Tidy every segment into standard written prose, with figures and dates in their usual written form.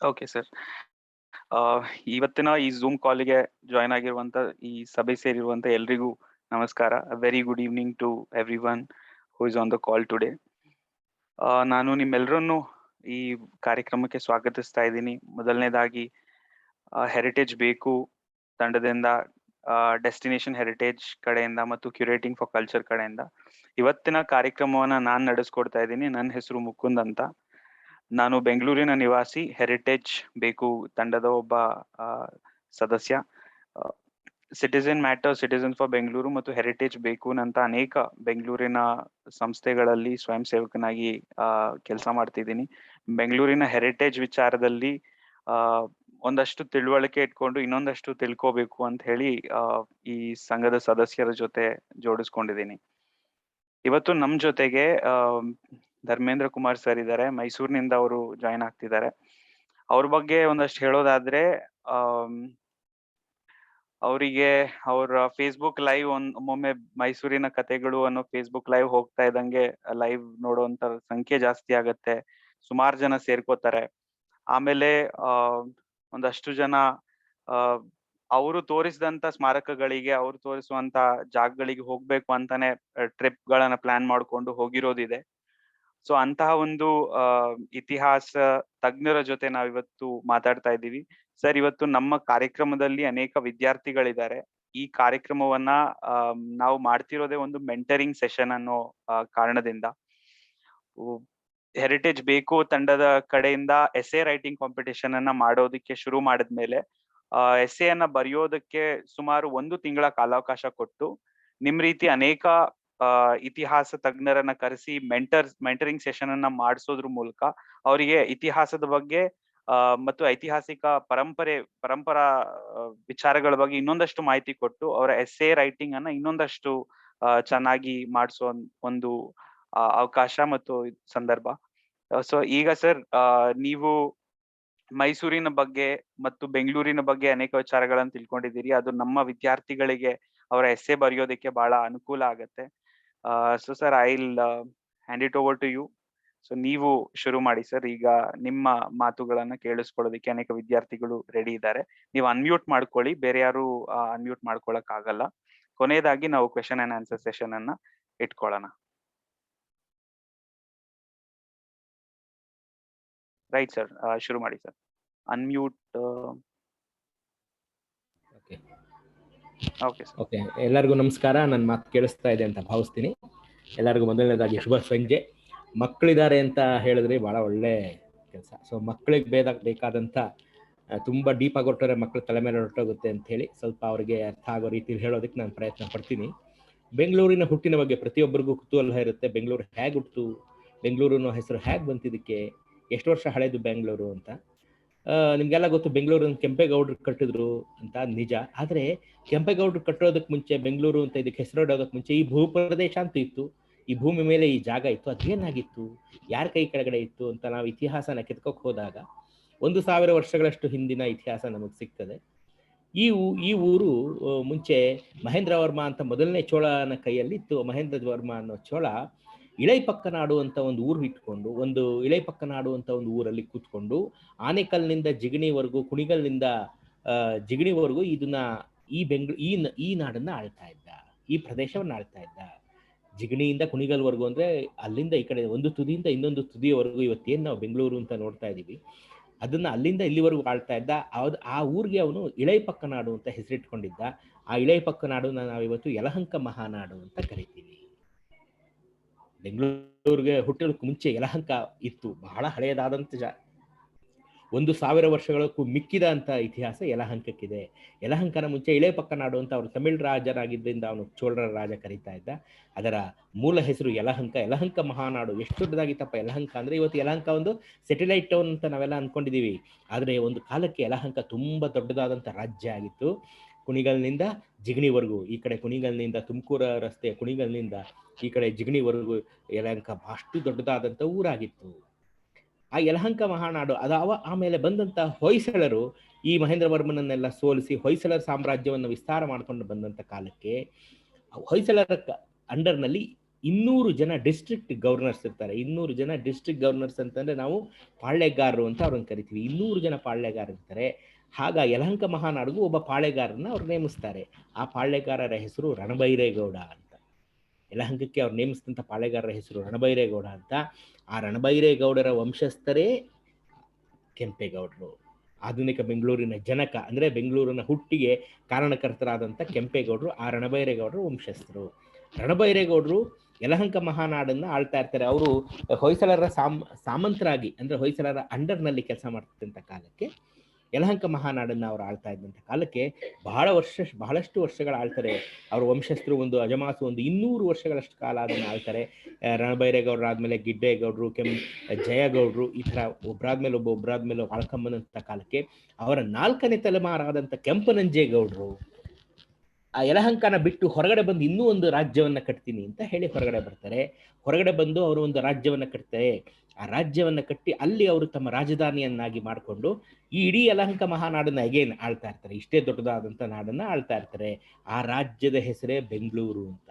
Okay sir. ಇವತ್ತಿನ ಈ zoom ಕಾಲಿಗೆ ಜಾಯ್ನ್ ಆಗಿರುವಂತ ಈ ಸಭೆ ಸೇರಿರುವಂತ ಎಲ್ರಿಗೂ ನಮಸ್ಕಾರ. Very good evening to everyone who is on the call today. ನಾನು ನಿಮ್ಮೆಲ್ಲರನ್ನು ಈ ಕಾರ್ಯಕ್ರಮಕ್ಕೆ ಸ್ವಾಗತಿಸ್ತಾ ಇದ್ದೀನಿ. ಮೊದಲನೇದಾಗಿ ಹೆರಿಟೇಜ್ ಬೇಕು ತಂಡದಿಂದ, ಡೆಸ್ಟಿನೇಷನ್ ಹೆರಿಟೇಜ್ ಕಡೆಯಿಂದ ಮತ್ತು ಕ್ಯೂರೇಟಿಂಗ್ ಫಾರ್ ಕಲ್ಚರ್ ಕಡೆಯಿಂದ ಇವತ್ತಿನ ಕಾರ್ಯಕ್ರಮವನ್ನ ನಾನು ನಡೆಸ್ಕೊಡ್ತಾ ಇದ್ದೀನಿ. ನನ್ನ ಹೆಸರು ಮುಕುಂದ್ ಅಂತ. ನಾನು ಬೆಂಗಳೂರಿನ ನಿವಾಸಿ, ಹೆರಿಟೇಜ್ ಬೇಕು ತಂಡದ ಒಬ್ಬ ಸದಸ್ಯ. Citizen matter, citizen for Bengaluru ಮತ್ತು ಹೆರಿಟೇಜ್ ಬೇಕು ಅಂತ ಅನೇಕ ಬೆಂಗಳೂರಿನ ಸಂಸ್ಥೆಗಳಲ್ಲಿ ಸ್ವಯಂ ಸೇವಕನಾಗಿ ಕೆಲಸ ಮಾಡ್ತಿದ್ದೀನಿ. ಬೆಂಗಳೂರಿನ ಹೆರಿಟೇಜ್ ವಿಚಾರದಲ್ಲಿ ಒಂದಷ್ಟು ತಿಳುವಳಿಕೆ ಇಟ್ಕೊಂಡು ಇನ್ನೊಂದಷ್ಟು ತಿಳ್ಕೋಬೇಕು ಅಂತ ಹೇಳಿ ಈ ಸಂಘದ ಸದಸ್ಯರ ಜೊತೆ ಜೋಡಿಸ್ಕೊಂಡಿದ್ದೀನಿ. ಇವತ್ತು ನಮ್ ಜೊತೆಗೆ ಧರ್ಮೇಂದ್ರ ಕುಮಾರ್ ಸರ್ ಇದ್ದಾರೆ, ಮೈಸೂರಿನಿಂದ ಅವರು ಜಾಯಿನ್ ಆಗ್ತಿದ್ದಾರೆ. ಅವ್ರ ಬಗ್ಗೆ ಒಂದಷ್ಟು ಹೇಳೋದಾದ್ರೆ, ಅವರಿಗೆ ಅವರ ಫೇಸ್ಬುಕ್ ಲೈವ್ ಒಮ್ಮೊಮ್ಮೆ ಮೈಸೂರಿನ ಕತೆಗಳು ಅನ್ನೋ ಫೇಸ್ಬುಕ್ ಲೈವ್ ಹೋಗ್ತಾ ಇದ್ದಂಗೆ ಲೈವ್ ನೋಡುವಂತ ಸಂಖ್ಯೆ ಜಾಸ್ತಿ ಆಗತ್ತೆ, ಸುಮಾರು ಜನ ಸೇರ್ಕೋತಾರೆ. ಆಮೇಲೆ ಒಂದಷ್ಟು ಜನ ಅವರು ತೋರಿಸಿದಂತ ಸ್ಮಾರಕಗಳಿಗೆ, ಅವ್ರು ತೋರಿಸುವಂತ ಜಾಗಗಳಿಗೆ ಹೋಗ್ಬೇಕು ಅಂತಾನೆ ಟ್ರಿಪ್ ಗಳನ್ನ ಪ್ಲಾನ್ ಮಾಡ್ಕೊಂಡು ಹೋಗಿರೋದಿದೆ. ಸೊ ಅಂತಹ ಒಂದು ಇತಿಹಾಸ ತಜ್ಞರ ಜೊತೆ ನಾವಿವತ್ತು ಮಾತಾಡ್ತಾ ಇದ್ದೀವಿ. ಸರ್, ಇವತ್ತು ನಮ್ಮ ಕಾರ್ಯಕ್ರಮದಲ್ಲಿ ಅನೇಕ ವಿದ್ಯಾರ್ಥಿಗಳಿದ್ದಾರೆ. ಈ ಕಾರ್ಯಕ್ರಮವನ್ನ ನಾವು ಮಾಡ್ತಿರೋದೇ ಒಂದು ಮೆಂಟರಿಂಗ್ ಸೆಷನ್ ಅನ್ನೋ ಕಾರಣದಿಂದ. ಹೆರಿಟೇಜ್ ಬೇಕು ತಂಡದ ಕಡೆಯಿಂದ ಎಸ್ಸೆ ರೈಟಿಂಗ್ ಕಾಂಪಿಟೇಷನ್ ಅನ್ನ ಮಾಡೋದಕ್ಕೆ ಶುರು ಮಾಡಿದ್ಮೇಲೆ ಎಸ್ಸೆ ಅನ್ನ ಬರೆಯೋದಕ್ಕೆ ಸುಮಾರು 1 ತಿಂಗಳ ಕಾಲಾವಕಾಶ ಕೊಟ್ಟು, ನಿಮ್ ರೀತಿ ಅನೇಕ ಇತಿಹಾಸ ತಜ್ಞರನ್ನ ಕರೆಸಿ ಮೆಂಟರಿಂಗ್ ಸೆಷನ್ ಅನ್ನ ಮಾಡಿಸೋದ್ರ ಮೂಲಕ ಅವರಿಗೆ ಇತಿಹಾಸದ ಬಗ್ಗೆ ಮತ್ತು ಐತಿಹಾಸಿಕ ಪರಂಪರಾ ವಿಚಾರಗಳ ಬಗ್ಗೆ ಇನ್ನೊಂದಷ್ಟು ಮಾಹಿತಿ ಕೊಟ್ಟು ಅವರ ಎಸ್ಸೆ ರೈಟಿಂಗ್ ಅನ್ನ ಇನ್ನೊಂದಷ್ಟು ಚೆನ್ನಾಗಿ ಮಾಡಿಸೋ ಒಂದು ಅವಕಾಶ ಮತ್ತು ಸಂದರ್ಭ. ಸೊ ಈಗ ಸರ್, ನೀವು ಮೈಸೂರಿನ ಬಗ್ಗೆ ಮತ್ತು ಬೆಂಗಳೂರಿನ ಬಗ್ಗೆ ಅನೇಕ ವಿಚಾರಗಳನ್ನು ತಿಳ್ಕೊಂಡಿದ್ದೀರಿ. ಅದು ನಮ್ಮ ವಿದ್ಯಾರ್ಥಿಗಳಿಗೆ ಅವರ ಎಸ್ಸೆ ಬರೆಯೋದಕ್ಕೆ ಬಹಳ ಅನುಕೂಲ ಆಗತ್ತೆ. So sir, I will hand it over to you. So ನೀವು ಶುರು ಮಾಡಿ ಸರ್. ಈಗ ನಿಮ್ಮ ಮಾತುಗಳನ್ನ ಕೇಳಿಸ್ಕೊಳ್ಳೋದಕ್ಕೆ ಅನೇಕ ವಿದ್ಯಾರ್ಥಿಗಳು ರೆಡಿ ಇದ್ದಾರೆ. ನೀವು ಅನ್ಮ್ಯೂಟ್ ಮಾಡ್ಕೊಳ್ಳಿ, ಬೇರೆ ಯಾರು ಅನ್ಮ್ಯೂಟ್ ಮಾಡ್ಕೊಳಕ್ ಆಗಲ್ಲ. ಕೊನೆಯದಾಗಿ ನಾವು ಕ್ವೆಶ್ಚನ್ ಅಂಡ್ ಆನ್ಸರ್ ಸೆಷನ್ ಅನ್ನ ಇಟ್ಕೊಳ್ಳೋಣ. ರೈಟ್ ಸರ್, ಶುರು ಮಾಡಿ ಸರ್. ಅನ್ಮ್ಯೂಟ್. ಓಕೆ, ಎಲ್ಲರಿಗೂ ನಮಸ್ಕಾರ. ನನ್ನ ಮಾತು ಕೇಳಿಸ್ತಾ ಇದೆ ಅಂತ ಭಾವಿಸ್ತೀನಿ. ಎಲ್ಲರಿಗೂ ಮೊದಲನೇದಾಗಿ ಶುಭ ಸಂಜೆ. ಮಕ್ಕಳಿದ್ದಾರೆ ಅಂತ ಹೇಳಿದ್ರೆ ಭಾಳ ಒಳ್ಳೆ ಕೆಲಸ. ಸೊ ಮಕ್ಕಳಿಗೆ ಬೇಕಾದಂಥ ತುಂಬ ಡೀಪ್ ಆಗಿ ಹೊರಟರೆ ಮಕ್ಕಳು ತಲೆ ಮೇಲೆ ಹೊರಟೋಗುತ್ತೆ ಅಂತ ಹೇಳಿ ಸ್ವಲ್ಪ ಅವರಿಗೆ ಅರ್ಥ ಆಗೋ ರೀತಿಯಲ್ಲಿ ಹೇಳೋದಕ್ಕೆ ನಾನು ಪ್ರಯತ್ನ ಪಡ್ತೀನಿ. ಬೆಂಗಳೂರಿನ ಹುಟ್ಟಿನ ಬಗ್ಗೆ ಪ್ರತಿಯೊಬ್ಬರಿಗೂ ಕುತೂಹಲ ಇರುತ್ತೆ. ಬೆಂಗಳೂರು ಹೇಗೆ ಹುಟ್ಟಿತು, ಬೆಂಗಳೂರು ಅನ್ನೋ ಹೆಸರು ಹೇಗೆ ಬಂತಿದ್ದಕ್ಕೆ, ಎಷ್ಟು ವರ್ಷ ಹಳೆಯದು ಬೆಂಗಳೂರು ಅಂತ. ನಿಮಗೆಲ್ಲ ಗೊತ್ತು, ಬೆಂಗಳೂರನ್ನು ಕೆಂಪೇಗೌಡರು ಕಟ್ಟಿದ್ರು ಅಂತ ನಿಜ. ಆದರೆ ಕೆಂಪೇಗೌಡರು ಕಟ್ಟೋದಕ್ಕೆ ಮುಂಚೆ, ಬೆಂಗಳೂರು ಅಂತ ಇದಕ್ಕೆ ಹೆಸರಿಡೋದಕ್ಕೆ ಮುಂಚೆ ಈ ಭೂಪ್ರದೇಶ ಅಂತ ಇತ್ತು, ಈ ಭೂಮಿ ಮೇಲೆ ಈ ಜಾಗ ಇತ್ತು. ಅದೇನಾಗಿತ್ತು, ಯಾರ ಕೈ ಕೆಳಗಡೆ ಇತ್ತು ಅಂತ ನಾವು ಇತಿಹಾಸನ ಕೆತ್ಕೋಕೆ ಹೋದಾಗ 1000 ವರ್ಷಗಳಷ್ಟು ಹಿಂದಿನ ಇತಿಹಾಸ ನಮಗೆ ಸಿಗ್ತದೆ. ಈ ಊರು ಮುಂಚೆ ಮಹೇಂದ್ರ ವರ್ಮ ಅಂತ ಮೊದಲನೇ ಚೋಳನ ಕೈಯಲ್ಲಿ ಇತ್ತು. ಮಹೇಂದ್ರ ವರ್ಮ ಅನ್ನೋ ಚೋಳ ಇಳೈಪಕ್ಕನಾಡು ಅಂತ ಒಂದು ಊರು ಇಟ್ಕೊಂಡು, ಒಂದು ಇಳೈಪಕ್ಕನಾಡು ಅಂತ ಒಂದು ಊರಲ್ಲಿ ಕೂತ್ಕೊಂಡು ಆನೇಕಲ್ನಿಂದ ಜಿಗಣಿವರೆಗೂ, ಕುಣಿಗಲ್ನಿಂದ ಜಿಗಣಿವರೆಗೂ ಇದನ್ನ ಈ ನಾಡನ್ನ ಆಳ್ತಾ ಇದ್ದ, ಈ ಪ್ರದೇಶವನ್ನು ಆಳ್ತಾ ಇದ್ದ. ಜಿಗಣಿಯಿಂದ ಕುಣಿಗಲ್ವರೆಗೂ ಅಂದ್ರೆ ಅಲ್ಲಿಂದ ಈ ಕಡೆ ಒಂದು ತುದಿಯಿಂದ ಇನ್ನೊಂದು ತುದಿಯವರೆಗೂ ಇವತ್ತೇನು ನಾವು ಬೆಂಗಳೂರು ಅಂತ ನೋಡ್ತಾ ಇದ್ದೀವಿ, ಅದನ್ನ ಅಲ್ಲಿಂದ ಇಲ್ಲಿವರೆಗೂ ಆಳ್ತಾ ಇದ್ದ. ಆ ಊರಿಗೆ ಅವನು ಇಳೈಪಕ್ಕನಾಡು ಅಂತ ಹೆಸರಿಟ್ಕೊಂಡಿದ್ದ. ಆ ಇಳೈಪಕ್ಕನಾಡನ್ನ ನಾವಿವತ್ತು ಯಲಹಂಕ ಮಹಾನಾಡು ಅಂತ ಕರಿತೀವಿ. ಬೆಂಗಳೂರಿಗೆ ಹುಟ್ಟೋದಕ್ಕೆ ಮುಂಚೆ ಯಲಹಂಕ ಇತ್ತು. ಬಹಳ ಹಳೆಯದಾದಂಥ 1000 ವರ್ಷಗಳಕ್ಕೂ ಮಿಕ್ಕಿದ ಅಂತ ಇತಿಹಾಸ ಯಲಹಂಕಕ್ಕಿದೆ. ಯಲಹಂಕನ ಮುಂಚೆ ಇಳೈಪಕ್ಕನಾಡು ಅಂತ ಅವರು ತಮಿಳ್ ರಾಜನಾಗಿದ್ದರಿಂದ ಅವನು ಚೋಳರ ರಾಜ ಕರೀತಾ ಇದ್ದ. ಅದರ ಮೂಲ ಹೆಸರು ಯಲಹಂಕ. ಯಲಹಂಕ ಮಹಾನಾಡು. ಎಷ್ಟು ದೊಡ್ಡದಾಗಿತ್ತಪ್ಪ ಯಲಹಂಕ ಅಂದರೆ, ಇವತ್ತು ಯಲಹಂಕ ಒಂದು ಸ್ಯಾಟಲೈಟ್ ಟೌನ್ ಅಂತ ನಾವೆಲ್ಲ ಅಂದ್ಕೊಂಡಿದ್ದೀವಿ. ಆದರೆ ಒಂದು ಕಾಲಕ್ಕೆ ಯಲಹಂಕ ತುಂಬ ದೊಡ್ಡದಾದಂಥ ರಾಜ್ಯ ಆಗಿತ್ತು. ಕುಣಿಗಲ್ನಿಂದ ಜಿಗಣಿವರೆಗೂ, ಈ ಕಡೆ ಕುಣಿಗಲ್ನಿಂದ ತುಮಕೂರು ರಸ್ತೆ, ಕುಣಿಗಲ್ನಿಂದ ಈ ಕಡೆ ಜಿಗಣಿವರೆಗೂ ಯಲಹಂಕ ಅಷ್ಟು ದೊಡ್ಡದಾದಂಥ ಊರಾಗಿತ್ತು. ಆ ಯಲಹಂಕ ಮಹಾನಾಡು ಆಮೇಲೆ ಬಂದಂಥ ಹೊಯ್ಸಳರು ಈ ಮಹೇಂದ್ರ ವರ್ಮನನ್ನೆಲ್ಲ ಸೋಲಿಸಿ ಹೊಯ್ಸಳರ ಸಾಮ್ರಾಜ್ಯವನ್ನು ವಿಸ್ತಾರ ಮಾಡಿಕೊಂಡು ಬಂದಂಥ ಕಾಲಕ್ಕೆ ಹೊಯ್ಸಳರ ಅಂಡರ್ನಲ್ಲಿ 200 ಜನ ಡಿಸ್ಟ್ರಿಕ್ಟ್ ಗವರ್ನರ್ಸ್ ಇರ್ತಾರೆ. 200 ಜನ ಡಿಸ್ಟ್ರಿಕ್ಟ್ ಗವರ್ನರ್ಸ್ ಅಂತಂದ್ರೆ ನಾವು ಪಾಳ್ಯಗಾರರು ಅಂತ ಅವ್ರನ್ನ ಕರಿತೀವಿ. 200 ಜನ ಪಾಳ್ಯಗಾರರು ಇರ್ತಾರೆ. ಆಗ ಯಲಹಂಕ ಮಹಾನಾಡಿಗೂ ಒಬ್ಬ ಪಾಳೆಗಾರನ್ನ ಅವ್ರು ನೇಮಿಸ್ತಾರೆ. ಆ ಪಾಳೆಗಾರರ ಹೆಸರು ರಣಬೈರೇಗೌಡ ಅಂತ. ಯಲಹಂಕಕ್ಕೆ ಅವ್ರು ನೇಮಿಸಿದಂಥ ಪಾಳೆಗಾರರ ಹೆಸರು ರಣಬೈರೇಗೌಡ ಅಂತ. ಆ ರಣಬೈರೇಗೌಡರ ವಂಶಸ್ಥರೇ ಕೆಂಪೇಗೌಡರು. ಆಧುನಿಕ ಬೆಂಗಳೂರಿನ ಜನಕ ಅಂದ್ರೆ ಬೆಂಗಳೂರಿನ ಹುಟ್ಟಿಗೆ ಕಾರಣಕರ್ತರಾದಂಥ ಕೆಂಪೇಗೌಡರು ಆ ರಣಬೈರೇಗೌಡರು ವಂಶಸ್ಥರು. ರಣಬೈರೇಗೌಡರು ಯಲಹಂಕ ಮಹಾನಾಡನ್ನ ಆಳ್ತಾ ಇರ್ತಾರೆ. ಅವರು ಹೊಯ್ಸಳರ ಸಾಮಂತರಾಗಿ ಅಂದ್ರೆ ಹೊಯ್ಸಳರ ಅಂಡರ್ನಲ್ಲಿ ಕೆಲಸ ಮಾಡ್ತಿದ್ದಂಥ ಕಾಲಕ್ಕೆ, ಯಲಹಂಕ ಮಹಾನಾಡನ್ನ ಅವರು ಆಳ್ತಾ ಇದ್ದಂಥ ಕಾಲಕ್ಕೆ ಬಹಳಷ್ಟು ವರ್ಷಗಳ ಆಳ್ತಾರೆ. ಅವ್ರ ವಂಶಸ್ಥರು ಒಂದು ಅಜಮಾಸು ಒಂದು 200 ವರ್ಷಗಳಷ್ಟು ಕಾಲ ಅದನ್ನು ಆಳ್ತಾರೆ. ರಣಬೈರೇಗೌಡರು ಆದ್ಮೇಲೆ ಗಿಡ್ಡೇಗೌಡರು, ಜಯಗೌಡರು, ಈ ತರ ಒಬ್ಬರಾದ್ಮೇಲೆ ಒಬ್ಬರಾದ್ಮೇಲೆ ಆಳ್ಕೊಂಬಂದಂಥ ಕಾಲಕ್ಕೆ ಅವರ 4ನೇ ತಲೆಮಾರಾದಂಥ ಕೆಂಪನಂಜೇಗೌಡರು ಆ ಯಲಹಂಕನ ಬಿಟ್ಟು ಹೊರಗಡೆ ಬಂದು ಇನ್ನೂ ಒಂದು ರಾಜ್ಯವನ್ನ ಕಟ್ತೀನಿ ಅಂತ ಹೇಳಿ ಹೊರಗಡೆ ಬರ್ತಾರೆ. ಹೊರಗಡೆ ಬಂದು ಅವರು ಒಂದು ರಾಜ್ಯವನ್ನ ಕಟ್ತಾರೆ. ಆ ರಾಜ್ಯವನ್ನ ಕಟ್ಟಿ ಅಲ್ಲಿ ಅವರು ತಮ್ಮ ರಾಜಧಾನಿಯನ್ನಾಗಿ ಮಾಡಿಕೊಂಡು ಈ ಇಡೀ ಯಲಹಂಕ ಮಹಾನಾಡನ್ನ ಅಗೇನ್ ಆಳ್ತಾ ಇರ್ತಾರೆ. ಇಷ್ಟೇ ದೊಡ್ಡದಾದಂಥ ನಾಡನ್ನ ಆಳ್ತಾ ಇರ್ತಾರೆ. ಆ ರಾಜ್ಯದ ಹೆಸರೇ ಬೆಂಗಳೂರು ಅಂತ.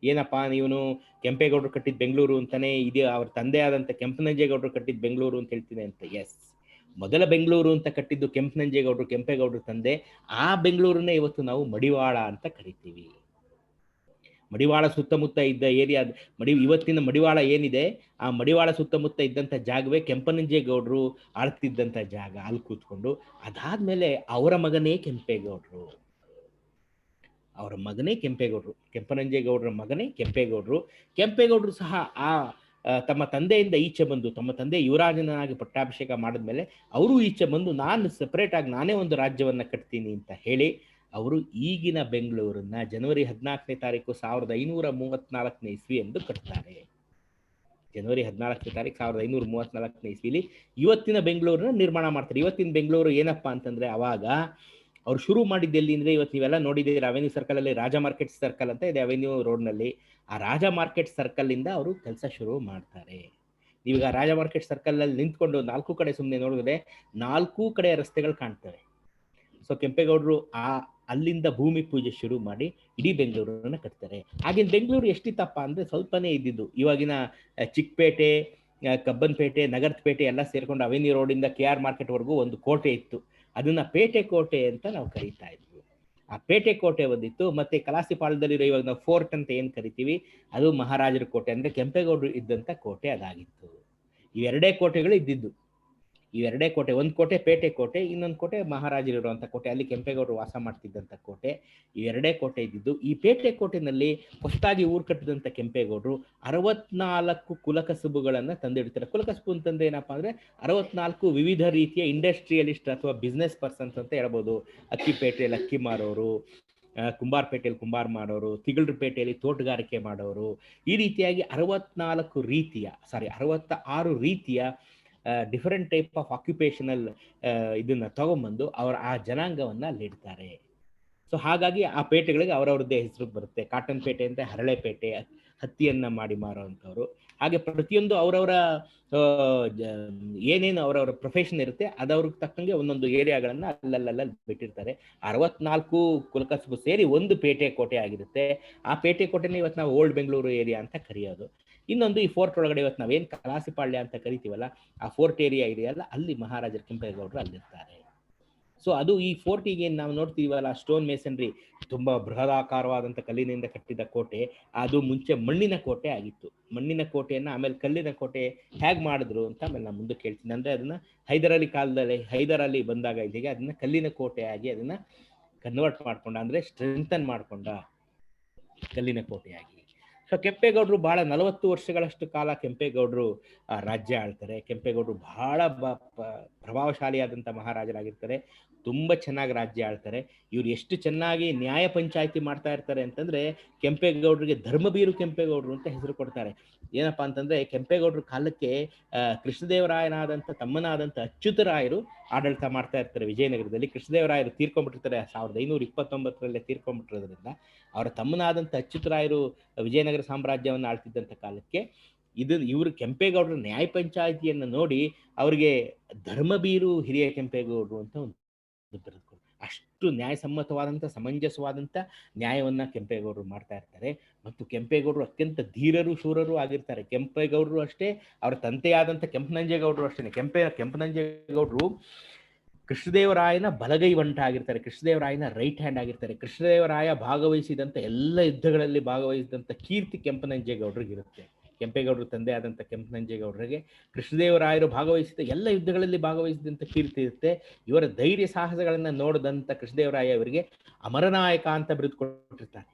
ಏನಪ್ಪಾ ಇವನು ಕೆಂಪೇಗೌಡರು ಕಟ್ಟಿದ ಬೆಂಗಳೂರು ಅಂತಾನೆ ಇದೆ, ಅವ್ರ ತಂದೆ ಆದಂಥ ಕೆಂಪನಂಜೇಗೌಡರು ಕಟ್ಟಿದ ಬೆಂಗಳೂರು ಅಂತ ಹೇಳ್ತೀನಿ ಅಂತ. ಎಸ್, ಮೊದಲ ಬೆಂಗಳೂರು ಅಂತ ಕಟ್ಟಿದ್ದು ಕೆಂಪನಂಜೇಗೌಡರು, ಕೆಂಪೇಗೌಡರು ತಂದೆ. ಆ ಬೆಂಗಳೂರನ್ನೇ ಇವತ್ತು ನಾವು ಮಡಿವಾಳ ಅಂತ ಕರಿತೀವಿ. ಮಡಿವಾಳ ಸುತ್ತಮುತ್ತ ಇದ್ದ ಏರಿಯಾ ಇವತ್ತಿನ ಮಡಿವಾಳ ಏನಿದೆ, ಆ ಮಡಿವಾಳ ಸುತ್ತಮುತ್ತ ಇದ್ದಂಥ ಜಾಗವೇ ಕೆಂಪನಂಜೇಗೌಡರು ಆಳ್ತಿದ್ದಂಥ ಜಾಗ. ಅಲ್ಲಿ ಕೂತ್ಕೊಂಡು ಅದಾದ್ಮೇಲೆ ಅವರ ಮಗನೇ ಕೆಂಪೇಗೌಡರು, ಕೆಂಪನಂಜೇಗೌಡರ ಮಗನೇ ಕೆಂಪೇಗೌಡರು ಸಹ ಆ ತಮ್ಮ ತಂದೆಯಿಂದ ಈಚೆ ಬಂದು, ತಮ್ಮ ತಂದೆ ಯುವರಾಜನಾಗಿ ಪಟ್ಟಾಭಿಷೇಕ ಮಾಡಿದ್ಮೇಲೆ ಅವರು ಈಚೆ ಬಂದು ನಾನು ಸೆಪರೇಟ್ ಆಗಿ ನಾನೇ ಒಂದು ರಾಜ್ಯವನ್ನ ಕಟ್ತೀನಿ ಅಂತ ಹೇಳಿ ಅವರು ಈಗಿನ ಬೆಂಗಳೂರನ್ನ ಜನವರಿ 14ನೇ ತಾರೀಕು 1534ನೇ ಇಸ್ವಿ ಎಂದು ಕಟ್ತಾರೆ. ಜನವರಿ 14ನೇ ತಾರೀಕು 1534ನೇ ಇಸ್ವಿಲಿ ಇವತ್ತಿನ ಬೆಂಗಳೂರನ್ನ ನಿರ್ಮಾಣ ಮಾಡ್ತಾರೆ. ಇವತ್ತಿನ ಬೆಂಗಳೂರು ಏನಪ್ಪಾ ಅಂತಂದ್ರೆ, ಅವಾಗ ಅವ್ರು ಶುರು ಮಾಡಿದ್ದು ಎಲ್ಲಿ ಅಂದ್ರೆ, ಇವತ್ತು ನೀವೆಲ್ಲ ನೋಡಿದ್ದೀರಿ ಅವೆನ್ಯೂ ಸರ್ಕಲ್ ಅಲ್ಲಿ ರಾಜ ಮಾರ್ಕೆಟ್ ಸರ್ಕಲ್ ಅಂತ ಇದೆ, ಅವೆನ್ಯೂ ರೋಡ್ ನಲ್ಲಿ. ಆ ರಾಜ ಮಾರ್ಕೆಟ್ ಸರ್ಕಲ್ ಇಂದ ಅವರು ಕೆಲಸ ಶುರು ಮಾಡ್ತಾರೆ. ನೀವೀಗ ರಾಜ ಮಾರ್ಕೆಟ್ ಸರ್ಕಲ್ ಅಲ್ಲಿ ನಿಂತ್ಕೊಂಡು 4 ಕಡೆ ಸುಮ್ಮನೆ ನೋಡಿದ್ರೆ 4 ಕಡೆ ರಸ್ತೆಗಳು ಕಾಣ್ತವೆ. ಸೊ ಕೆಂಪೇಗೌಡರು ಅಲ್ಲಿಂದ ಭೂಮಿ ಪೂಜೆ ಶುರು ಮಾಡಿ ಇಡೀ ಬೆಂಗಳೂರನ್ನ ಕಟ್ತಾರೆ. ಆಗಿನ ಬೆಂಗಳೂರು ಎಷ್ಟಿತ್ತಪ್ಪ ಅಂದ್ರೆ ಸ್ವಲ್ಪನೇ ಇದ್ದಿದ್ದು. ಇವಾಗಿನ ಚಿಕ್ಕಪೇಟೆ, ಕಬ್ಬನ್ಪೇಟೆ, ನಗರಪೇಟೆ ಎಲ್ಲ ಸೇರ್ಕೊಂಡು ಅವೆನ್ಯೂ ರೋಡಿಂದ KR ಮಾರ್ಕೆಟ್ ವರೆಗೂ ಒಂದು ಕೋಟೆ ಇತ್ತು. ಅದನ್ನ ಪೇಟೆ ಕೋಟೆ ಅಂತ ನಾವು ಕರೀತಾ ಇದ್ವಿ. ಆ ಪೇಟೆ ಕೋಟೆ ಒಂದಿತ್ತು. ಮತ್ತೆ ಕಲಾಸಿಪಾಳ್ಯದಲ್ಲಿರೋ ಇವಾಗ ನಾವು ಫೋರ್ಟ್ ಅಂತ ಏನ್ ಕರಿತೀವಿ, ಅದು ಮಹಾರಾಜರ ಕೋಟೆ ಅಂದ್ರೆ ಕೆಂಪೇಗೌಡರು ಇದ್ದಂತ ಕೋಟೆ ಅದಾಗಿತ್ತು. ಇವೆರಡೇ ಕೋಟೆಗಳು ಇದ್ದಿದ್ದು. ಇವೆರಡೇ ಕೋಟೆ, ಒಂದು ಕೋಟೆ ಪೇಟೆ ಕೋಟೆ, ಇನ್ನೊಂದು ಕೋಟೆ ಮಹಾರಾಜರಿರುವಂಥ ಕೋಟೆ, ಅಲ್ಲಿ ಕೆಂಪೇಗೌಡರು ವಾಸ ಮಾಡ್ತಿದ್ದಂಥ ಕೋಟೆ. ಇವೆರಡೇ ಕೋಟೆ ಇದ್ದಿದ್ದು. ಈ ಪೇಟೆ ಕೋಟೆನಲ್ಲಿ ಹೊಸದಾಗಿ ಊರು ಕಟ್ಟಿದಂಥ ಕೆಂಪೇಗೌಡರು 64 ಕುಲಕಸುಬುಗಳನ್ನ ತಂದಿಡ್ತಾರೆ. ಕುಲಕಸುಬು ಅಂತಂದ್ರೆ ಏನಪ್ಪಾ ಅಂದ್ರೆ 64 ವಿವಿಧ ರೀತಿಯ ಇಂಡಸ್ಟ್ರಿಯಲಿಸ್ಟ್ ಅಥವಾ ಬಿಸ್ನೆಸ್ ಪರ್ಸನ್ಸ್ ಅಂತ ಹೇಳ್ಬೋದು. ಅಕ್ಕಿಪೇಟೆಯಲ್ಲಿ ಅಕ್ಕಿ ಮಾರೋರು, ಕುಂಬಾರಪೇಟೆಯಲ್ಲಿ ಕುಂಬಾರ ಮಾಡೋರು, ತಿಗಳರಪೇಟೆಯಲ್ಲಿ ತೋಟಗಾರಿಕೆ ಮಾಡೋರು, ಈ ರೀತಿಯಾಗಿ 66 ರೀತಿಯ ಡಿಫರೆಂಟ್ ಟೈಪ್ ಆಫ್ ಆಕ್ಯುಪೇಷನಲ್ ಇದನ್ನ ತಗೊಂಡ್ಬಂದು ಆ ಜನಾಂಗವನ್ನ ಅಲ್ಲಿಡ್ತಾರೆ. ಸೊ ಹಾಗಾಗಿ ಆ ಪೇಟೆಗಳಿಗೆ ಅವರವ್ರದ್ದೇ ಹೆಸರು ಬರುತ್ತೆ. ಕಾಟನ್ ಪೇಟೆ ಅಂತ ಹರಳೆಪೇಟೆ, ಹತ್ತಿಯನ್ನ ಮಾಡಿ ಮಾರುವಂಥವ್ರು. ಹಾಗೆ ಪ್ರತಿಯೊಂದು ಅವರವರ ಏನೇನು ಅವರವರ ಪ್ರೊಫೆಷನ್ ಇರುತ್ತೆ ಅದವ್ರಿಗೆ ತಕ್ಕಂಗೆ ಒಂದೊಂದು ಏರಿಯಾಗಳನ್ನ ಅಲ್ಲಲ್ಲ ಬಿಟ್ಟಿರ್ತಾರೆ. 64 ಕುಲಕಸುಬು ಸೇರಿ ಒಂದು ಪೇಟೆ ಕೋಟೆ ಆಗಿರುತ್ತೆ. ಆ ಪೇಟೆ ಕೋಟೆನ ಇವತ್ತು ನಾವು ಓಲ್ಡ್ ಬೆಂಗಳೂರು ಏರಿಯಾ ಅಂತ ಕರೆಯೋದು. ಇನ್ನೊಂದು ಈ ಫೋರ್ಟ್ ಒಳಗಡೆ ಇವತ್ತು ನಾವೇನು ಕಲಾಸಿಪಾಳ್ಯ ಅಂತ ಕರಿತೀವಲ್ಲ, ಆ ಫೋರ್ಟ್ ಏರಿಯಾ ಇದೆಯಲ್ಲ, ಅಲ್ಲಿ ಮಹಾರಾಜರ ಕೆಂಪೇಗೌಡರು ಅಲ್ಲಿರ್ತಾರೆ. ಸೊ ಅದು ಈ ಫೋರ್ಟಿಗೆ ನಾವು ನೋಡ್ತೀವಲ್ಲ, ಸ್ಟೋನ್ ಮೇಸನ್ರಿ, ತುಂಬಾ ಬೃಹದಾಕಾರವಾದಂಥ ಕಲ್ಲಿನಿಂದ ಕಟ್ಟಿದ ಕೋಟೆ. ಅದು ಮುಂಚೆ ಮಣ್ಣಿನ ಕೋಟೆ ಆಗಿತ್ತು. ಮಣ್ಣಿನ ಕೋಟೆಯನ್ನ ಆಮೇಲೆ ಕಲ್ಲಿನ ಕೋಟೆ ಹೇಗೆ ಮಾಡಿದ್ರು ಅಂತ ಆಮೇಲೆ ನಾನು ಮುಂದೆ ಕೇಳ್ತೀನಿ. ಅಂದ್ರೆ ಅದನ್ನ ಹೈದರ್ ಅಲಿ ಬಂದಾಗ ಇದೀಗ ಅದನ್ನ ಕಲ್ಲಿನ ಕೋಟೆ ಆಗಿ ಅದನ್ನ ಕನ್ವರ್ಟ್ ಮಾಡ್ಕೊಂಡ, ಅಂದ್ರೆ ಸ್ಟ್ರೆಂಥನ್ ಮಾಡ್ಕೊಂಡ ಕಲ್ಲಿನ ಕೋಟೆಯಾಗಿ. ಸೊ ಕೆಂಪೇಗೌಡರು ಬಹಳ 40 ವರ್ಷಗಳಷ್ಟು ಕಾಲ ಕೆಂಪೇಗೌಡರು ರಾಜ್ಯ ಆಳ್ತಾರೆ. ಕೆಂಪೇಗೌಡರು ಬಹಳ ಪ್ರಭಾವಶಾಲಿಯಾದಂಥ ಮಹಾರಾಜರಾಗಿರ್ತಾರೆ. ತುಂಬಾ ಚೆನ್ನಾಗಿ ರಾಜ್ಯ ಆಳ್ತಾರೆ. ಇವ್ರು ಎಷ್ಟು ಚೆನ್ನಾಗಿ ನ್ಯಾಯ ಪಂಚಾಯಿತಿ ಮಾಡ್ತಾ ಇರ್ತಾರೆ ಅಂತಂದ್ರೆ, ಕೆಂಪೇಗೌಡರಿಗೆ ಧರ್ಮಬೀರು ಕೆಂಪೇಗೌಡರು ಅಂತ ಹೆಸರು ಕೊಡ್ತಾರೆ. ಏನಪ್ಪಾ ಅಂತಂದ್ರೆ, ಕೆಂಪೇಗೌಡರ ಕಾಲಕ್ಕೆ ಕೃಷ್ಣದೇವರಾಯನಾದಂಥ ತಮ್ಮನಾದಂಥ ಅಚ್ಯುತರಾಯರು ಆಡಳಿತ ಮಾಡ್ತಾ ಇರ್ತಾರೆ ವಿಜಯನಗರದಲ್ಲಿ. ಕೃಷ್ಣದೇವರಾಯರು ತೀರ್ಕೊಂಡ್ಬಿಟ್ಟಿರ್ತಾರೆ 1529 ತೀರ್ಕೊಂಡ್ಬಿಟ್ಟಿರೋದ್ರಿಂದ ಅವರ ತಮ್ಮನಾದಂಥ ಅಚ್ಯುತರಾಯರು ವಿಜಯನಗರ ಸಾಮ್ರಾಜ್ಯವನ್ನು ಆಳ್ತಿದ್ದಂಥ ಕಾಲಕ್ಕೆ ಇವರು ಕೆಂಪೇಗೌಡರ ನ್ಯಾಯ ಪಂಚಾಯಿತಿಯನ್ನು ನೋಡಿ ಅವರಿಗೆ ಧರ್ಮಬೀರು ಹಿರಿಯ ಕೆಂಪೇಗೌಡರು ಅಂತ ಒಂದು ಬರೆದುಕೊಡ್ತಾರೆ. ಅಷ್ಟು ನ್ಯಾಯಸಮ್ಮತವಾದಂಥ ಸಮಂಜಸವಾದಂಥ ನ್ಯಾಯವನ್ನು ಕೆಂಪೇಗೌಡರು ಮಾಡ್ತಾ ಇರ್ತಾರೆ. ಮತ್ತು ಕೆಂಪೇಗೌಡರು ಅತ್ಯಂತ ಧೀರರು ಶೂರರು ಆಗಿರ್ತಾರೆ. ಕೆಂಪೇಗೌಡರು ಅಷ್ಟೇ, ಅವರ ತಂದೆಯಾದಂಥ ಕೆಂಪನಂಜೇಗೌಡರು ಅಷ್ಟೇ. ಕೆಂಪನಂಜೇಗೌಡರು ಕೃಷ್ಣದೇವರಾಯನ ಬಲಗೈ ಬಂಟ ಆಗಿರ್ತಾರೆ, ಕೃಷ್ಣದೇವರಾಯನ ರೈಟ್ ಹ್ಯಾಂಡ್ ಆಗಿರ್ತಾರೆ. ಕೃಷ್ಣದೇವರಾಯ ಭಾಗವಹಿಸಿದಂಥ ಎಲ್ಲ ಯುದ್ಧಗಳಲ್ಲಿ ಭಾಗವಹಿಸಿದಂಥ ಕೀರ್ತಿ ಕೆಂಪನಂಜೇಗೌಡರಿಗೆ ಇರುತ್ತೆ. ಕೆಂಪೇಗೌಡರು ತಂದೆ ಆದಂಥ ಕೆಂಪನಂಜೇಗೌಡರಿಗೆ ಕೃಷ್ಣದೇವರಾಯರು ಭಾಗವಹಿಸಿದ ಎಲ್ಲ ಯುದ್ಧಗಳಲ್ಲಿ ಭಾಗವಹಿಸಿದಂಥ ಕೀರ್ತಿ ಇರುತ್ತೆ. ಇವರ ಧೈರ್ಯ ಸಾಹಸಗಳನ್ನು ನೋಡಿದಂಥ ಕೃಷ್ಣದೇವರಾಯ ಅವರಿಗೆ ಅಮರನಾಯಕ ಅಂತ ಬಿರುದು ಕೊಟ್ಟಿರ್ತಾರೆ.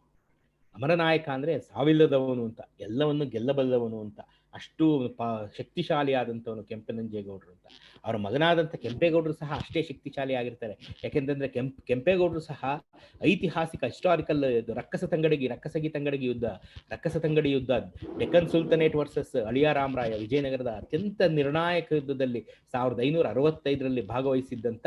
ಅಮರನಾಯಕ ಅಂದರೆ ಸಾವಿಲ್ಲದವನು ಅಂತ, ಎಲ್ಲವನ್ನು ಗೆಲ್ಲಬಲ್ಲವನು ಅಂತ, ಅಷ್ಟು ಶಕ್ತಿಶಾಲಿ ಆದಂಥವನು ಕೆಂಪನಂಜೇಗೌಡರು ಅಂತ. ಅವರ ಮಗನಾದಂಥ ಕೆಂಪೇಗೌಡರು ಸಹ ಅಷ್ಟೇ ಶಕ್ತಿಶಾಲಿ ಆಗಿರ್ತಾರೆ. ಯಾಕೆಂತಂದ್ರೆ ಕೆಂಪೇಗೌಡರು ಸಹ ಐತಿಹಾಸಿಕ ಹಿಸ್ಟಾರಿಕಲ್ ರಕ್ಕಸ ತಂಗಡಿ ಯುದ್ಧ, ಡೆಕ್ಕನ್ ಸುಲ್ತಾನೇಟ್ ವರ್ಸಸ್ ಅಳಿಯಾರಾಮರಾಯ, ವಿಜಯನಗರದ ಅತ್ಯಂತ ನಿರ್ಣಾಯಕ ಯುದ್ಧದಲ್ಲಿ 1565ರಲ್ಲಿ ಭಾಗವಹಿಸಿದ್ದಂಥ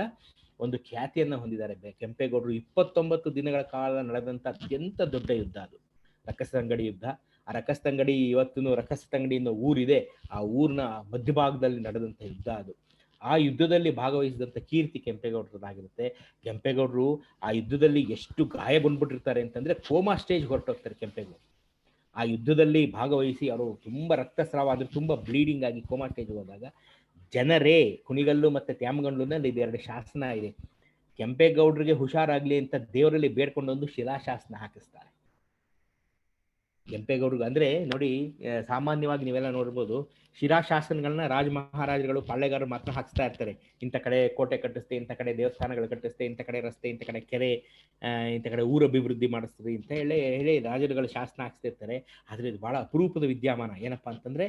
ಒಂದು ಖ್ಯಾತಿಯನ್ನು ಹೊಂದಿದ್ದಾರೆ ಕೆಂಪೇಗೌಡರು. 29 ದಿನಗಳ ಕಾಲ ನಡೆದಂಥ ಅತ್ಯಂತ ದೊಡ್ಡ ಯುದ್ಧ ಅದು ರಕ್ಕಸತಂಗಡಿ ಯುದ್ಧ. ಆ ರಕ್ಕಸತಂಗಡಿ ಇವತ್ತು ರಕ್ಕಸತಂಗಡಿ ಅನ್ನೋ ಊರಿದೆ, ಆ ಊರಿನ ಮಧ್ಯಭಾಗದಲ್ಲಿ ನಡೆದಂಥ ಯುದ್ಧ ಅದು. ಆ ಯುದ್ಧದಲ್ಲಿ ಭಾಗವಹಿಸಿದಂಥ ಕೀರ್ತಿ ಕೆಂಪೇಗೌಡರದಾಗಿರುತ್ತೆ. ಕೆಂಪೇಗೌಡರು ಆ ಯುದ್ಧದಲ್ಲಿ ಎಷ್ಟು ಗಾಯಗೊಂಡ್ಬಿಟ್ಟಿರ್ತಾರೆ ಅಂತಂದ್ರೆ ಕೋಮಾ ಸ್ಟೇಜ್ ಹೊರಟೋಗ್ತಾರೆ ಕೆಂಪೇಗೌಡರು. ಆ ಯುದ್ಧದಲ್ಲಿ ಭಾಗವಹಿಸಿ ಅವರು ತುಂಬ ರಕ್ತಸ್ರಾವ ಆದ್ರೆ ತುಂಬ ಬ್ಲೀಡಿಂಗ್ ಆಗಿ ಕೋಮಾ ಸ್ಟೇಜ್ ಹೋದಾಗ ಜನರೇ ಕುಣಿಗಲ್ಲು ಮತ್ತೆ ತ್ಯಾಮಗಂಡ್ಲುನಲ್ಲಿ ಇದೆರಡು ಶಾಸನ ಇದೆ. ಕೆಂಪೇಗೌಡರಿಗೆ ಹುಷಾರಾಗ್ಲಿ ಅಂತ ದೇವರಲ್ಲಿ ಬೇಡ್ಕೊಂಡೊಂದು ಶಿಲಾಶಾಸನ ಹಾಕಿಸ್ತಾರೆ ಕೆಂಪೇಗೌಡರಿಗೆ. ಅಂದ್ರೆ ನೋಡಿ, ಸಾಮಾನ್ಯವಾಗಿ ನೀವೆಲ್ಲ ನೋಡ್ಬೋದು, ಶಿಲಾಶಾಸನಗಳನ್ನ ರಾಜ ಮಹಾರಾಜರುಗಳು ಪಾಳೆಗಾರರು ಮಾತ್ರ ಹಾಕಿಸ್ತಾ ಇರ್ತಾರೆ. ಇಂಥ ಕಡೆ ಕೋಟೆ ಕಟ್ಟಿಸ್ತೆ, ಇಂಥ ಕಡೆ ದೇವಸ್ಥಾನಗಳು ಕಟ್ಟಿಸ್ತೆ, ಇಂಥ ಕಡೆ ರಸ್ತೆ, ಇಂಥ ಕಡೆ ಕೆರೆ, ಇಂಥ ಕಡೆ ಊರ ಅಭಿವೃದ್ಧಿ ಮಾಡಿಸ್ತದೆ ಅಂತ ಹೇಳಿ ರಾಜರುಗಳು ಶಾಸನ ಹಾಕಿಸ್ತಿರ್ತಾರೆ. ಆದ್ರೆ ಇದು ಬಹಳ ಅಪರೂಪದ ವಿದ್ಯಮಾನ. ಏನಪ್ಪಾ ಅಂತಂದ್ರೆ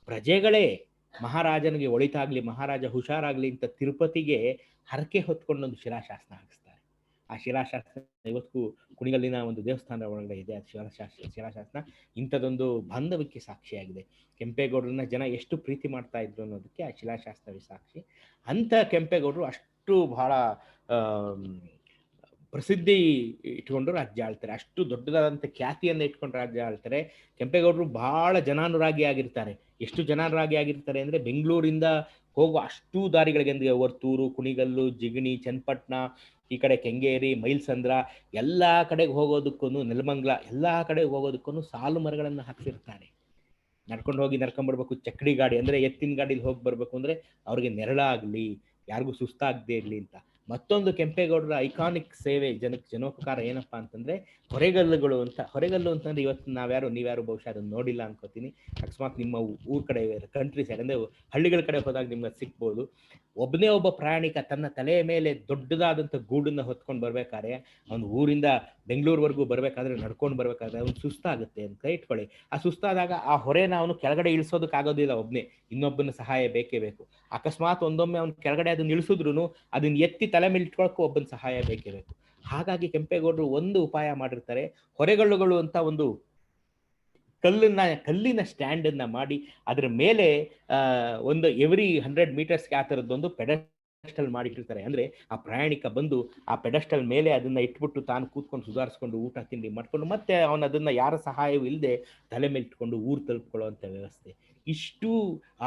ಪ್ರಜೆಗಳೇ ಮಹಾರಾಜನಿಗೆ ಒಳಿತಾಗ್ಲಿ, ಮಹಾರಾಜ ಹುಷಾರಾಗ್ಲಿ ಅಂತ ತಿರುಪತಿಗೆ ಹರಕೆ ಹೊತ್ಕೊಂಡೊಂದು ಶಿಲಾಶಾಸನ ಹಾಕಿಸ್ತಾರೆ. ಆ ಶಿಲಾಶಾಸನ ಇವತ್ತು ಕುಣಿಗಲ್ಲಿನ ಒಂದು ದೇವಸ್ಥಾನದ ಒಳಗಡೆ ಇದೆ. ಅದು ಶಿಲಾಶಾಸನ ಇಂಥದ್ದೊಂದು ಬಾಂಧವ್ಯಕ್ಕೆ ಸಾಕ್ಷಿಯಾಗಿದೆ. ಕೆಂಪೇಗೌಡರನ್ನ ಜನ ಎಷ್ಟು ಪ್ರೀತಿ ಮಾಡ್ತಾ ಇದ್ರು ಅನ್ನೋದಕ್ಕೆ ಆ ಶಿಲಾಶಾಸನವೇ ಸಾಕ್ಷಿ. ಅಂತ ಕೆಂಪೇಗೌಡರು ಅಷ್ಟು ಬಹಳ ಪ್ರಸಿದ್ಧಿ ಇಟ್ಕೊಂಡು ರಾಜ್ಯ ಆಳ್ತಾರೆ, ಅಷ್ಟು ದೊಡ್ಡದಾದಂಥ ಖ್ಯಾತಿಯನ್ನು ಇಟ್ಕೊಂಡು ರಾಜ್ಯ ಆಳ್ತಾರೆ. ಕೆಂಪೇಗೌಡರು ಬಹಳ ಜನಾನುರಾಗಿ ಆಗಿರ್ತಾರೆ. ಎಷ್ಟು ಜನಾನುರಾಗಿ ಆಗಿರ್ತಾರೆ ಅಂದ್ರೆ ಬೆಂಗಳೂರಿಂದ ಹೋಗುವ ಅಷ್ಟು ದಾರಿಗಳಿಗೆ, ಅಂದ್ರೆ ವರ್ತೂರು, ಕುಣಿಗಲ್ಲು, ಜಿಗಣಿ, ಚನ್ನಪಟ್ಟಣ, ಈ ಕಡೆ ಕೆಂಗೇರಿ, ಮೈಲ್ಸಂದ್ರ, ಎಲ್ಲಾ ಕಡೆಗೆ ಹೋಗೋದಕ್ಕೂ, ನೆಲಮಂಗಲ, ಎಲ್ಲಾ ಕಡೆಗೆ ಹೋಗೋದಕ್ಕೂ ಸಾಲು ಮರಗಳನ್ನು ಹಾಕ್ಸಿರ್ತಾರೆ. ನಡ್ಕೊಂಡ್ಬರ್ಬೇಕು. ಚಕ್ಕಡಿ ಗಾಡಿ ಅಂದ್ರೆ ಎತ್ತಿನ ಗಾಡಿಲಿ ಹೋಗಿ ಬರ್ಬೇಕು ಅಂದ್ರೆ ಅವ್ರಿಗೆ ನೆರಳಾಗ್ಲಿ, ಯಾರಿಗೂ ಸುಸ್ತಾಗದೆ ಇರ್ಲಿ ಅಂತ. ಮತ್ತೊಂದು ಕೆಂಪೇಗೌಡರ ಐಕಾನಿಕ್ ಸೇವೆ, ಜನೋಪಕಾರ ಏನಪ್ಪಾ ಅಂತಂದ್ರೆ ಹೊರೆಗಲ್ಲುಗಳು ಅಂತ. ಹೊರೆಗಲ್ಲು ಅಂತಂದ್ರೆ ಇವತ್ತು ನೀವ್ಯಾರು ಬಹುಶಃ ಅದನ್ನ ನೋಡಿಲ್ಲ ಅನ್ಕೋತೀನಿ. ಅಕಸ್ಮಾತ್ ನಿಮ್ಮ ಊರ್ ಕಡೆ, ಕಂಟ್ರಿ ಸೈಡ್ ಅಂದ್ರೆ ಹಳ್ಳಿಗಳ ಕಡೆ ಹೋದಾಗ ನಿಮ್ಗೆ ಸಿಗ್ಬೋದು. ಒಬ್ಬ ಪ್ರಯಾಣಿಕ ತನ್ನ ತಲೆಯ ಮೇಲೆ ದೊಡ್ಡದಾದಂಥ ಗೂಡನ್ನ ಹೊತ್ಕೊಂಡು ಬರ್ಬೇಕಾದ್ರೆ, ಅವ್ನು ಊರಿಂದ ಬೆಂಗಳೂರುವರೆಗೂ ಬರ್ಬೇಕಾದ್ರೆ, ನಡ್ಕೊಂಡು ಬರ್ಬೇಕಾದ್ರೆ ಅವ್ನು ಸುಸ್ತಾಗುತ್ತೆ ಅಂತ ಇಟ್ಕೊಳ್ಳಿ. ಆ ಸುಸ್ತಾದಾಗ ಆ ಹೊರೆನ ಅವನು ಕೆಳಗಡೆ ಇಳಿಸೋದಕ್ಕಾಗೋದಿಲ್ಲ ಒಬ್ನೇ, ಇನ್ನೊಬ್ಬನ ಸಹಾಯ ಬೇಕೇ ಬೇಕು. ಅಕಸ್ಮಾತ್ ಒಂದೊಮ್ಮೆ ಅವ್ನು ಕೆಳಗಡೆ ಅದನ್ನ ಇಳಿಸಿದ್ರು ಅದನ್ನ ಎತ್ತಿ ತಲೆ ಮೇಲೆ ಇಟ್ಕೊಳಕ್ಕೂ ಒಬ್ಬನ ಸಹಾಯ ಬೇಕೇ ಬೇಕು. ಹಾಗಾಗಿ ಕೆಂಪೇಗೌಡರು ಒಂದು ಉಪಾಯ ಮಾಡಿರ್ತಾರೆ. ಹೊರೆಗಲ್ಲುಗಳು ಅಂತ ಒಂದು ಕಲ್ಲಿನ ಸ್ಟ್ಯಾಂಡ್ ಅನ್ನ ಮಾಡಿ ಅದ್ರ ಮೇಲೆ ಒಂದು ಎವ್ರಿ 100 ಮೀಟರ್ಸ್ಗೆ ಆ ಥರದ್ದೊಂದು ಪೆಡಸ್ಟಲ್ ಮಾಡಿಟ್ಟಿರ್ತಾರೆ. ಅಂದ್ರೆ ಆ ಪ್ರಯಾಣಿಕ ಬಂದು ಆ ಪೆಡಸ್ಟಲ್ ಮೇಲೆ ಅದನ್ನ ಇಟ್ಬಿಟ್ಟು ತಾನು ಕೂತ್ಕೊಂಡು ಸುಧಾರಿಸ್ಕೊಂಡು ಊಟ ತಿಂಡಿ ಮಾಡ್ಕೊಂಡು ಮತ್ತೆ ಅವನು ಅದನ್ನ ಯಾರ ಸಹಾಯವೂ ಇಲ್ಲದೆ ತಲೆ ಮೇಲೆ ಇಟ್ಕೊಂಡು ಊರು ತಲುಪ್ಕೊಳ್ಳುವಂಥ ವ್ಯವಸ್ಥೆ. ಇಷ್ಟು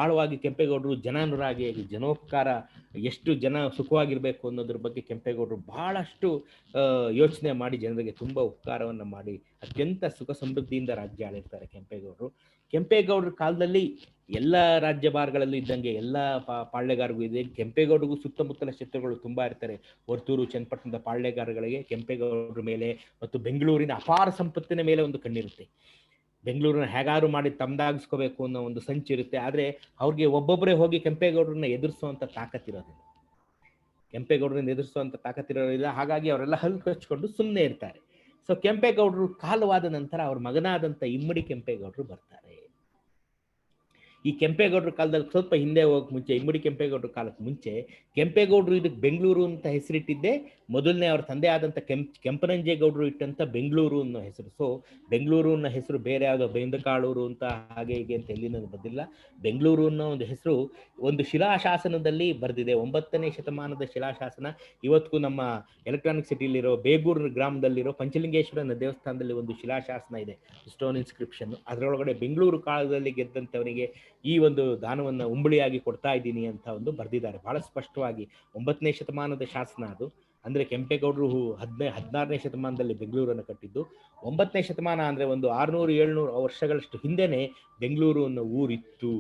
ಆಳವಾಗಿ ಕೆಂಪೇಗೌಡರು ಜನಾನುರಾಗಿಯಾಗಿ, ಜನೋಪಕಾರ, ಎಷ್ಟು ಜನ ಸುಖವಾಗಿರ್ಬೇಕು ಅನ್ನೋದ್ರ ಬಗ್ಗೆ ಕೆಂಪೇಗೌಡರು ಬಹಳಷ್ಟು ಯೋಚನೆ ಮಾಡಿ ಜನರಿಗೆ ತುಂಬಾ ಉಪಕಾರವನ್ನ ಮಾಡಿ ಅತ್ಯಂತ ಸುಖ ಸಮೃದ್ಧಿಯಿಂದ ರಾಜ್ಯ ಆಳಿರ್ತಾರೆ ಕೆಂಪೇಗೌಡರು. ಕೆಂಪೇಗೌಡರ ಕಾಲದಲ್ಲಿ ಎಲ್ಲ ರಾಜ್ಯಭಾರಗಳಲ್ಲೂ ಇದ್ದಂಗೆ ಎಲ್ಲ ಪಾಳ್ಯಗಾರರಿಗೂ ಇದೆ. ಕೆಂಪೇಗೌಡರಿಗೂ ಸುತ್ತಮುತ್ತಲ ಕ್ಷೇತ್ರಗಳು ತುಂಬಾ ಇರ್ತಾರೆ. ವರ್ತೂರು, ಚನ್ನಪಟ್ಟಣದ ಪಾಳ್ಯಗಾರಗಳಿಗೆ ಕೆಂಪೇಗೌಡರ ಮೇಲೆ ಮತ್ತು ಬೆಂಗಳೂರಿನ ಅಪಾರ ಸಂಪತ್ತಿನ ಮೇಲೆ ಒಂದು ಕಣ್ಣಿರುತ್ತೆ. ಬೆಂಗಳೂರನ್ನ ಹೇಗಾರು ಮಾಡಿ ತಮ್ಮದಾಗಿಸ್ಕೋಬೇಕು ಅನ್ನೋ ಒಂದು ಸಂಚಿರುತ್ತೆ. ಆದ್ರೆ ಅವ್ರಿಗೆ ಒಬ್ಬೊಬ್ಬರೇ ಹೋಗಿ ಕೆಂಪೇಗೌಡರನ್ನ ಎದುರಿಸುವಂತ ತಾಕತ್ತಿರೋದಿಲ್ಲ. ಹಾಗಾಗಿ ಅವರೆಲ್ಲ ಹಲ್ಲು ಕಚ್ಕೊಂಡು ಸುಮ್ಮನೆ ಇರ್ತಾರೆ. ಸೊ ಕೆಂಪೇಗೌಡರು ಕಾಲವಾದ ನಂತರ ಅವ್ರ ಮಗನಾದಂಥ ಇಮ್ಮಡಿ ಕೆಂಪೇಗೌಡರು ಬರ್ತಾರೆ. ಈ ಕೆಂಪೇಗೌಡರ ಕಾಲದಲ್ಲಿ ಸ್ವಲ್ಪ ಹಿಂದೆ ಹೋಗಕ್ಕೆ ಮುಂಚೆ, ಇಮ್ಮಡಿ ಕೆಂಪೇಗೌಡರ ಕಾಲಕ್ಕೆ ಮುಂಚೆ ಕೆಂಪೇಗೌಡರು ಇದಕ್ಕೆ ಬೆಂಗಳೂರು ಅಂತ ಹೆಸರಿಟ್ಟಿದ್ದೆ ಮೊದಲನೇ ಅವ್ರ ತಂದೆ ಆದಂಥ ಕೆಂಪನಂಜೇಗೌಡರು ಇಟ್ಟಂತ ಬೆಂಗಳೂರು ಅನ್ನೋ ಹೆಸರು. ಸೊ ಬೆಂಗಳೂರು ಅನ್ನೋ ಹೆಸರು ಬೇರೆ ಯಾವುದೋ ಬೆಂದಕಾಳೂರು ಅಂತ ಹಾಗೆ ಹೀಗೆ ಅಂತ ಎಲ್ಲಿನೂ ಬಂದಿಲ್ಲ. ಬೆಂಗಳೂರು ಅನ್ನೋ ಒಂದು ಹೆಸರು ಒಂದು ಶಿಲಾಶಾಸನದಲ್ಲಿ ಬರೆದಿದೆ. 9ನೇ ಶತಮಾನದ ಶಿಲಾಶಾಸನ. ಇವತ್ತಿಗೂ ನಮ್ಮ ಎಲೆಕ್ಟ್ರಾನಿಕ್ ಸಿಟಿಲಿರೋ ಬೇಗೂರು ಗ್ರಾಮದಲ್ಲಿರೋ ಪಂಚಲಿಂಗೇಶ್ವರನ ದೇವಸ್ಥಾನದಲ್ಲಿ ಒಂದು ಶಿಲಾಶಾಸನ ಇದೆ, ಸ್ಟೋನ್ ಇನ್ಸ್ಕ್ರಿಪ್ಷನ್. ಅದರೊಳಗಡೆ ಬೆಂಗಳೂರು ಕಾಲದಲ್ಲಿ ಗೆದ್ದಂಥವನಿಗೆ ಈ ಒಂದು ದಾನವನ್ನು ಉಂಬಳಿಯಾಗಿ ಕೊಡ್ತಾ ಇದ್ದೀನಿ ಅಂತ ಒಂದು ಬರೆದಿದ್ದಾರೆ ಬಹಳ ಸ್ಪಷ್ಟವಾಗಿ. 9ನೇ ಶತಮಾನದ ಶಾಸನ ಅದು. ಅಂದ್ರೆ ಕೆಂಪೇಗೌಡರು 16ನೇ ಶತಮಾನದಲ್ಲಿ ಬೆಂಗಳೂರನ್ನು ಕಟ್ಟಿದ್ದು. 9ನೇ ಶತಮಾನ ಅಂದ್ರೆ ಒಂದು 600-700 ವರ್ಷಗಳಷ್ಟು ಹಿಂದೆನೆ ಬೆಂಗಳೂರು ಅನ್ನೋ ಊರಿತ್ತು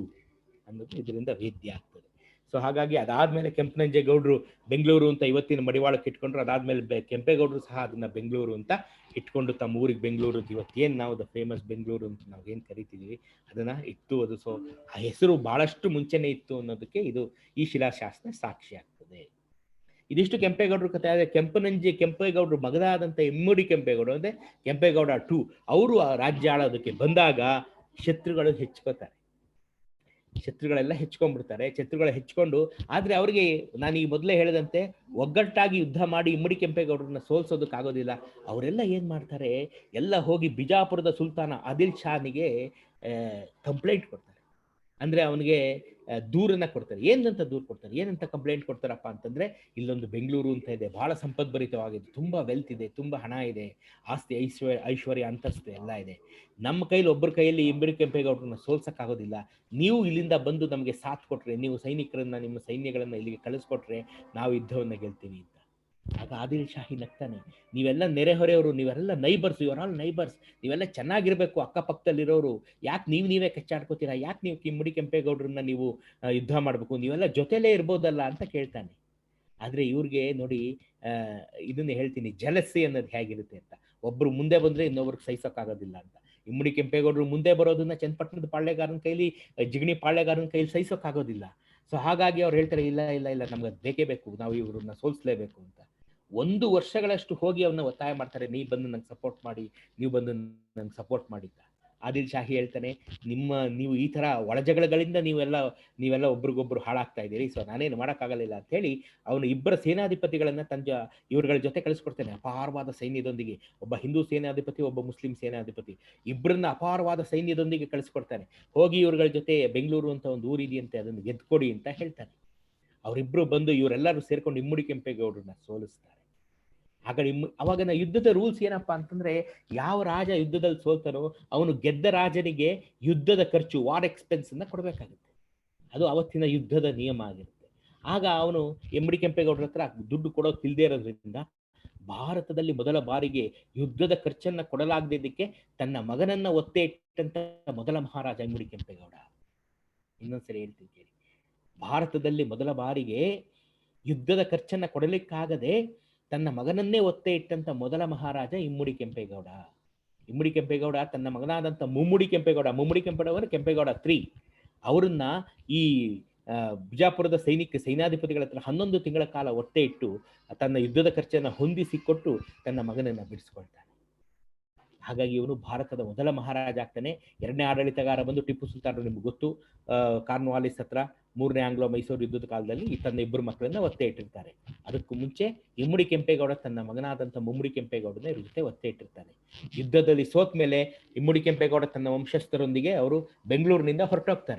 ಅನ್ನೋದು ಇದರಿಂದ ವೇದ್ಯ ಆಗ್ತದೆ. ಸೊ ಹಾಗಾಗಿ ಅದಾದ್ಮೇಲೆ ಕೆಂಪನಂಜೇಗೌಡರು ಬೆಂಗಳೂರು ಅಂತ ಇವತ್ತಿನ ಮಡಿವಾಳಕ್ಕೆ ಇಟ್ಕೊಂಡ್ರು. ಅದಾದ್ಮೇಲೆ ಕೆಂಪೇಗೌಡರು ಸಹ ಅದನ್ನ ಬೆಂಗಳೂರು ಅಂತ ಇಟ್ಕೊಂಡು ತಮ್ಮ ಊರಿಗೆ ಬೆಂಗಳೂರು ಅಂತ ಇವತ್ತೇನು ನಾವು ದ ಫೇಮಸ್ ಬೆಂಗಳೂರು ಅಂತ ನಾವು ಏನು ಕರಿತೀವಿ ಅದನ್ನ ಇತ್ತು. ಅದು ಸೊ ಆ ಹೆಸರು ಬಹಳಷ್ಟು ಮುಂಚೆನೆ ಇತ್ತು ಅನ್ನೋದಕ್ಕೆ ಇದು ಈ ಶಿಲಾಶಾಸನ ಸಾಕ್ಷಿ ಆಗ್ತದೆ. ಇದಿಷ್ಟು ಕೆಂಪೇಗೌಡರ ಕಥೆ. ಆದರೆ ಕೆಂಪೇಗೌಡರು ಮಗನಾದಂಥ ಇಮ್ಮಡಿ ಕೆಂಪೇಗೌಡರು ಅಂದ್ರೆ ಕೆಂಪೇಗೌಡ 2 ಅವರು ಆ ರಾಜ್ಯ ಆಳೋದಕ್ಕೆ ಬಂದಾಗ ಶತ್ರುಗಳು ಹೆಚ್ಕೋತಾರೆ. ಶತ್ರುಗಳೆಲ್ಲ ಹೆಚ್ಕೊಂಡ್ಬಿಡ್ತಾರೆ. ಶತ್ರುಗಳು ಹೆಚ್ಕೊಂಡು ಆದ್ರೆ ಅವ್ರಿಗೆ ನಾನು ಈ ಮೊದಲೇ ಹೇಳಿದಂತೆ ಒಗ್ಗಟ್ಟಾಗಿ ಯುದ್ಧ ಮಾಡಿ ಇಮ್ಮಡಿ ಕೆಂಪೇಗೌಡರನ್ನ ಸೋಲ್ಸೋದಕ್ಕಾಗೋದಿಲ್ಲ. ಅವರೆಲ್ಲ ಏನ್ ಮಾಡ್ತಾರೆ, ಎಲ್ಲ ಹೋಗಿ ಬಿಜಾಪುರದ ಸುಲ್ತಾನ ಆದಿಲ್ ಶಾನಿಗೆ ಕಂಪ್ಲೇಂಟ್ ಕೊಡ್ತಾರೆ. ಅಂದ್ರೆ ಅವನಿಗೆ ದೂರನ್ನ ಕೊಡ್ತಾರೆ. ಏನಂತ ದೂರ ಕೊಡ್ತಾರೆ, ಏನಂತ ಕಂಪ್ಲೇಂಟ್ ಕೊಡ್ತಾರಪ್ಪ ಅಂತಂದ್ರೆ, ಇಲ್ಲೊಂದು ಬೆಂಗಳೂರು ಅಂತ ಇದೆ, ಬಹಳ ಸಂಪದ್ಭರಿತವಾಗಿದೆ, ತುಂಬಾ ವೆಲ್ತ್ ಇದೆ, ತುಂಬಾ ಹಣ ಇದೆ, ಆಸ್ತಿ ಐಶ್ವರ್ಯ ಅಂತಸ್ತು ಎಲ್ಲ ಇದೆ. ನಮ್ಮ ಕೈಲಿ ಒಬ್ಬರ ಕೈಯಲ್ಲಿ ಇಮ್ಮಡಿ ಕೆಂಪೇಗೌಡರನ್ನ ಸೋಲ್ಸಕ್ಕಾಗೋದಿಲ್ಲ. ನೀವು ಇಲ್ಲಿಂದ ಬಂದು ನಮಗೆ ಸಾಥ್ ಕೊಟ್ರೆ, ನೀವು ಸೈನಿಕರನ್ನ ನಿಮ್ಮ ಸೈನ್ಯಗಳನ್ನ ಇಲ್ಲಿಗೆ ಕಳಿಸ್ಕೊಟ್ರೆ ನಾವು ಯುದ್ಧವನ್ನ ಗೆಲ್ತೀವಿ ಅಂತ. ಆಗ ಆದಿಲ್ ಶಾಹಿ ನಗ್ತಾನೆ, ನೀವೆಲ್ಲ ನೆರೆಹೊರೆಯವರು, ನೀವೆಲ್ಲ neighbours, you are all neighbours, ನೀವೆಲ್ಲ ಚೆನ್ನಾಗಿರ್ಬೇಕು ಅಕ್ಕಪಕ್ಕದಲ್ಲಿರೋರು, ಯಾಕೆ ನೀವೇ ಕಚ್ಚಾಡ್ಕೋತೀರಾ, ಯಾಕೆ ನೀವು ಇಮ್ಮಡಿ ಕೆಂಪೇಗೌಡರನ್ನ ನೀವು ಯುದ್ಧ ಮಾಡ್ಬೇಕು, ನೀವೆಲ್ಲ ಜೊತೆಲೇ ಇರ್ಬೋದಲ್ಲ ಅಂತ ಕೇಳ್ತಾನೆ. ಆದ್ರೆ ಇವ್ರಿಗೆ ನೋಡಿ ಇದನ್ನ ಹೇಳ್ತೀನಿ, ಜಲಸಿ ಅನ್ನೋದು ಹೇಗಿರುತ್ತೆ ಅಂತ. ಒಬ್ರು ಮುಂದೆ ಬಂದ್ರೆ ಇನ್ನೊಬ್ರಿಗೆ ಸಹಿಸೋಕ್ಕಾಗೋದಿಲ್ಲ ಅಂತ. ಇಮ್ಮಡಿ ಕೆಂಪೇಗೌಡರು ಮುಂದೆ ಬರೋದನ್ನ ಚನ್ನಪಟ್ಟಣದ ಪಾಳ್ಯಗಾರನ ಕೈಲಿ, ಜಿಗಣಿ ಪಾಳ್ಯಗಾರನ ಕೈಲಿ ಸಹಿಸೋಕ್ಕಾಗೋದಿಲ್ಲ. ಸೊ ಹಾಗಾಗಿ ಅವ್ರು ಹೇಳ್ತಾರೆ, ಇಲ್ಲ ಇಲ್ಲ ಇಲ್ಲ ನಮ್ಗೆ ಬೇಕೇ ಬೇಕು, ನಾವು ಇವ್ರನ್ನ ಸೋಲ್ಸ್ಲೇಬೇಕು ಅಂತ. 1 ವರ್ಷಗಳಷ್ಟು ಹೋಗಿ ಅವನ್ನ ಒತ್ತಾಯ ಮಾಡ್ತಾರೆ, ನೀವು ಬಂದು ನಂಗೆ ಸಪೋರ್ಟ್ ಮಾಡಿ, ನೀವು ಬಂದು ನಂಗೆ ಸಪೋರ್ಟ್ ಮಾಡಿ. ಆದಿಲ್ ಶಾಹಿ ಹೇಳ್ತಾನೆ, ನೀವು ಈ ತರ ಒಳಜಗಳಗಳಿಂದ ನೀವೆಲ್ಲ ಒಬ್ರಿಗೊಬ್ರು ಹಾಳಾಗ್ತಾ ಇದ್ದೀರಿ, ಸೊ ನಾನೇನು ಮಾಡೋಕ್ಕಾಗಲಿಲ್ಲ ಅಂತ ಹೇಳಿ ಅವನು ಇಬ್ಬರ ಸೇನಾಧಿಪತಿಗಳನ್ನ ಇವ್ರಗಳ ಜೊತೆ ಕಳಿಸ್ಕೊಡ್ತಾನೆ. ಅಪಾರವಾದ ಸೈನ್ಯದೊಂದಿಗೆ, ಒಬ್ಬ ಹಿಂದೂ ಸೇನಾಧಿಪತಿ, ಒಬ್ಬ ಮುಸ್ಲಿಂ ಸೇನಾಧಿಪತಿ, ಇಬ್ಬರನ್ನ ಅಪಾರವಾದ ಸೈನ್ಯದೊಂದಿಗೆ ಕಳಿಸ್ಕೊಡ್ತಾನೆ. ಹೋಗಿ ಇವ್ರಗಳ ಜೊತೆ ಬೆಂಗಳೂರು ಅಂತ ಒಂದು ಊರಿದೆಯಂತೆ, ಅದನ್ನು ಗೆದ್ಕೊಡಿ ಅಂತ ಹೇಳ್ತಾನೆ. ಅವರಿಬ್ರು ಬಂದು ಇವರೆಲ್ಲರೂ ಸೇರ್ಕೊಂಡು ಇಮ್ಮಡಿ ಕೆಂಪೇಗೌಡರನ್ನ ಸೋಲಿಸ್ತಾರೆ. ಅವಾಗ ಯುದ್ಧದ ರೂಲ್ಸ್ ಏನಪ್ಪಾ ಅಂತಂದ್ರೆ, ಯಾವ ರಾಜ ಯುದ್ಧದಲ್ಲಿ ಸೋಲ್ತಾನೋ ಅವನು ಗೆದ್ದ ರಾಜನಿಗೆ ಯುದ್ಧದ ಖರ್ಚು, ವಾರ್ ಎಕ್ಸ್ಪೆನ್ಸ್ ಅನ್ನ ಕೊಡ್ಬೇಕಾಗುತ್ತೆ. ಅದು ಅವತ್ತಿನ ಯುದ್ಧದ ನಿಯಮ ಆಗಿರುತ್ತೆ. ಆಗ ಅವನು ಇಮ್ಮಡಿ ಕೆಂಪೇಗೌಡರ ಹತ್ರ ದುಡ್ಡು ಕೊಡೋಕೆ ಇಲ್ಲದೆ ಇರೋದ್ರಿಂದ ಭಾರತದಲ್ಲಿ ಮೊದಲ ಬಾರಿಗೆ ಯುದ್ಧದ ಖರ್ಚನ್ನ ಕೊಡಲಾಗದಿದ್ದಕ್ಕೆ ತನ್ನ ಮಗನನ್ನ ಒತ್ತೆ ಇಟ್ಟಂತ ಮೊದಲ ಮಹಾರಾಜ ಇಮ್ಮಡಿ ಕೆಂಪೇಗೌಡ. ಇನ್ನೊಂದ್ಸರಿ ಹೇಳ್ತೀನಿ ಕೇಳಿ, ಭಾರತದಲ್ಲಿ ಮೊದಲ ಬಾರಿಗೆ ಯುದ್ಧದ ಖರ್ಚನ್ನ ಕೊಡಲಿಕ್ಕಾಗದೆ ತನ್ನ ಮಗನನ್ನೇ ಒತ್ತೆ ಇಟ್ಟಂತ ಮೊದಲ ಮಹಾರಾಜ ಇಮ್ಮಡಿ ಕೆಂಪೇಗೌಡ. ಇಮ್ಮಡಿ ಕೆಂಪೇಗೌಡ ತನ್ನ ಮಗನಾದಂತ ಮುಮ್ಮಡಿ ಕೆಂಪೇಗೌಡ ಕೆಂಪೇಗೌಡ 3 ಅವರನ್ನ ಈ ಬಿಜಾಪುರದ ಸೇನಾಧಿಪತಿಗಳ ಹತ್ರ 11 ತಿಂಗಳ ಕಾಲ ಒತ್ತೆ ಇಟ್ಟು ತನ್ನ ಯುದ್ಧದ ಖರ್ಚನ್ನ ಹೊಂದಿಸಿ ಕೊಟ್ಟು ತನ್ನ ಮಗನನ್ನ ಬಿಡಿಸ್ಕೊಳ್ತಾನೆ. ಹಾಗಾಗಿ ಇವನು ಭಾರತದ ಮೊದಲ ಮಹಾರಾಜ ಆಗ್ತಾನೆ. 2ನೇ ಆಡಳಿತಗಾರ ಬಂದು ಟಿಪ್ಪು ಸುಲ್ತಾನ್, ನಿಮ್ಗೆ ಗೊತ್ತು, ಕಾರ್ನ್ವಾಲಿಸ್ ಹತ್ರ 3ನೇ ಆಂಗ್ಲೋ ಮೈಸೂರು ಯುದ್ಧದ ಕಾಲದಲ್ಲಿ ತನ್ನ ಇಬ್ಬರು ಮಕ್ಕಳನ್ನ ಒತ್ತೆ ಇಟ್ಟಿರ್ತಾರೆ. ಅದಕ್ಕೂ ಮುಂಚೆ ಇಮ್ಮಡಿ ಕೆಂಪೇಗೌಡ ತನ್ನ ಮಗನಾದಂಥ ಮುಮ್ಮಡಿ ಕೆಂಪೇಗೌಡನ ಇವ್ರ ಜೊತೆ ಒತ್ತೆ ಇಟ್ಟಿರ್ತಾನೆ. ಯುದ್ಧದಲ್ಲಿ ಸೋತ್ ಮೇಲೆ ಇಮ್ಮಡಿ ಕೆಂಪೇಗೌಡ ತನ್ನ ವಂಶಸ್ಥರೊಂದಿಗೆ ಅವರು ಬೆಂಗಳೂರಿನಿಂದ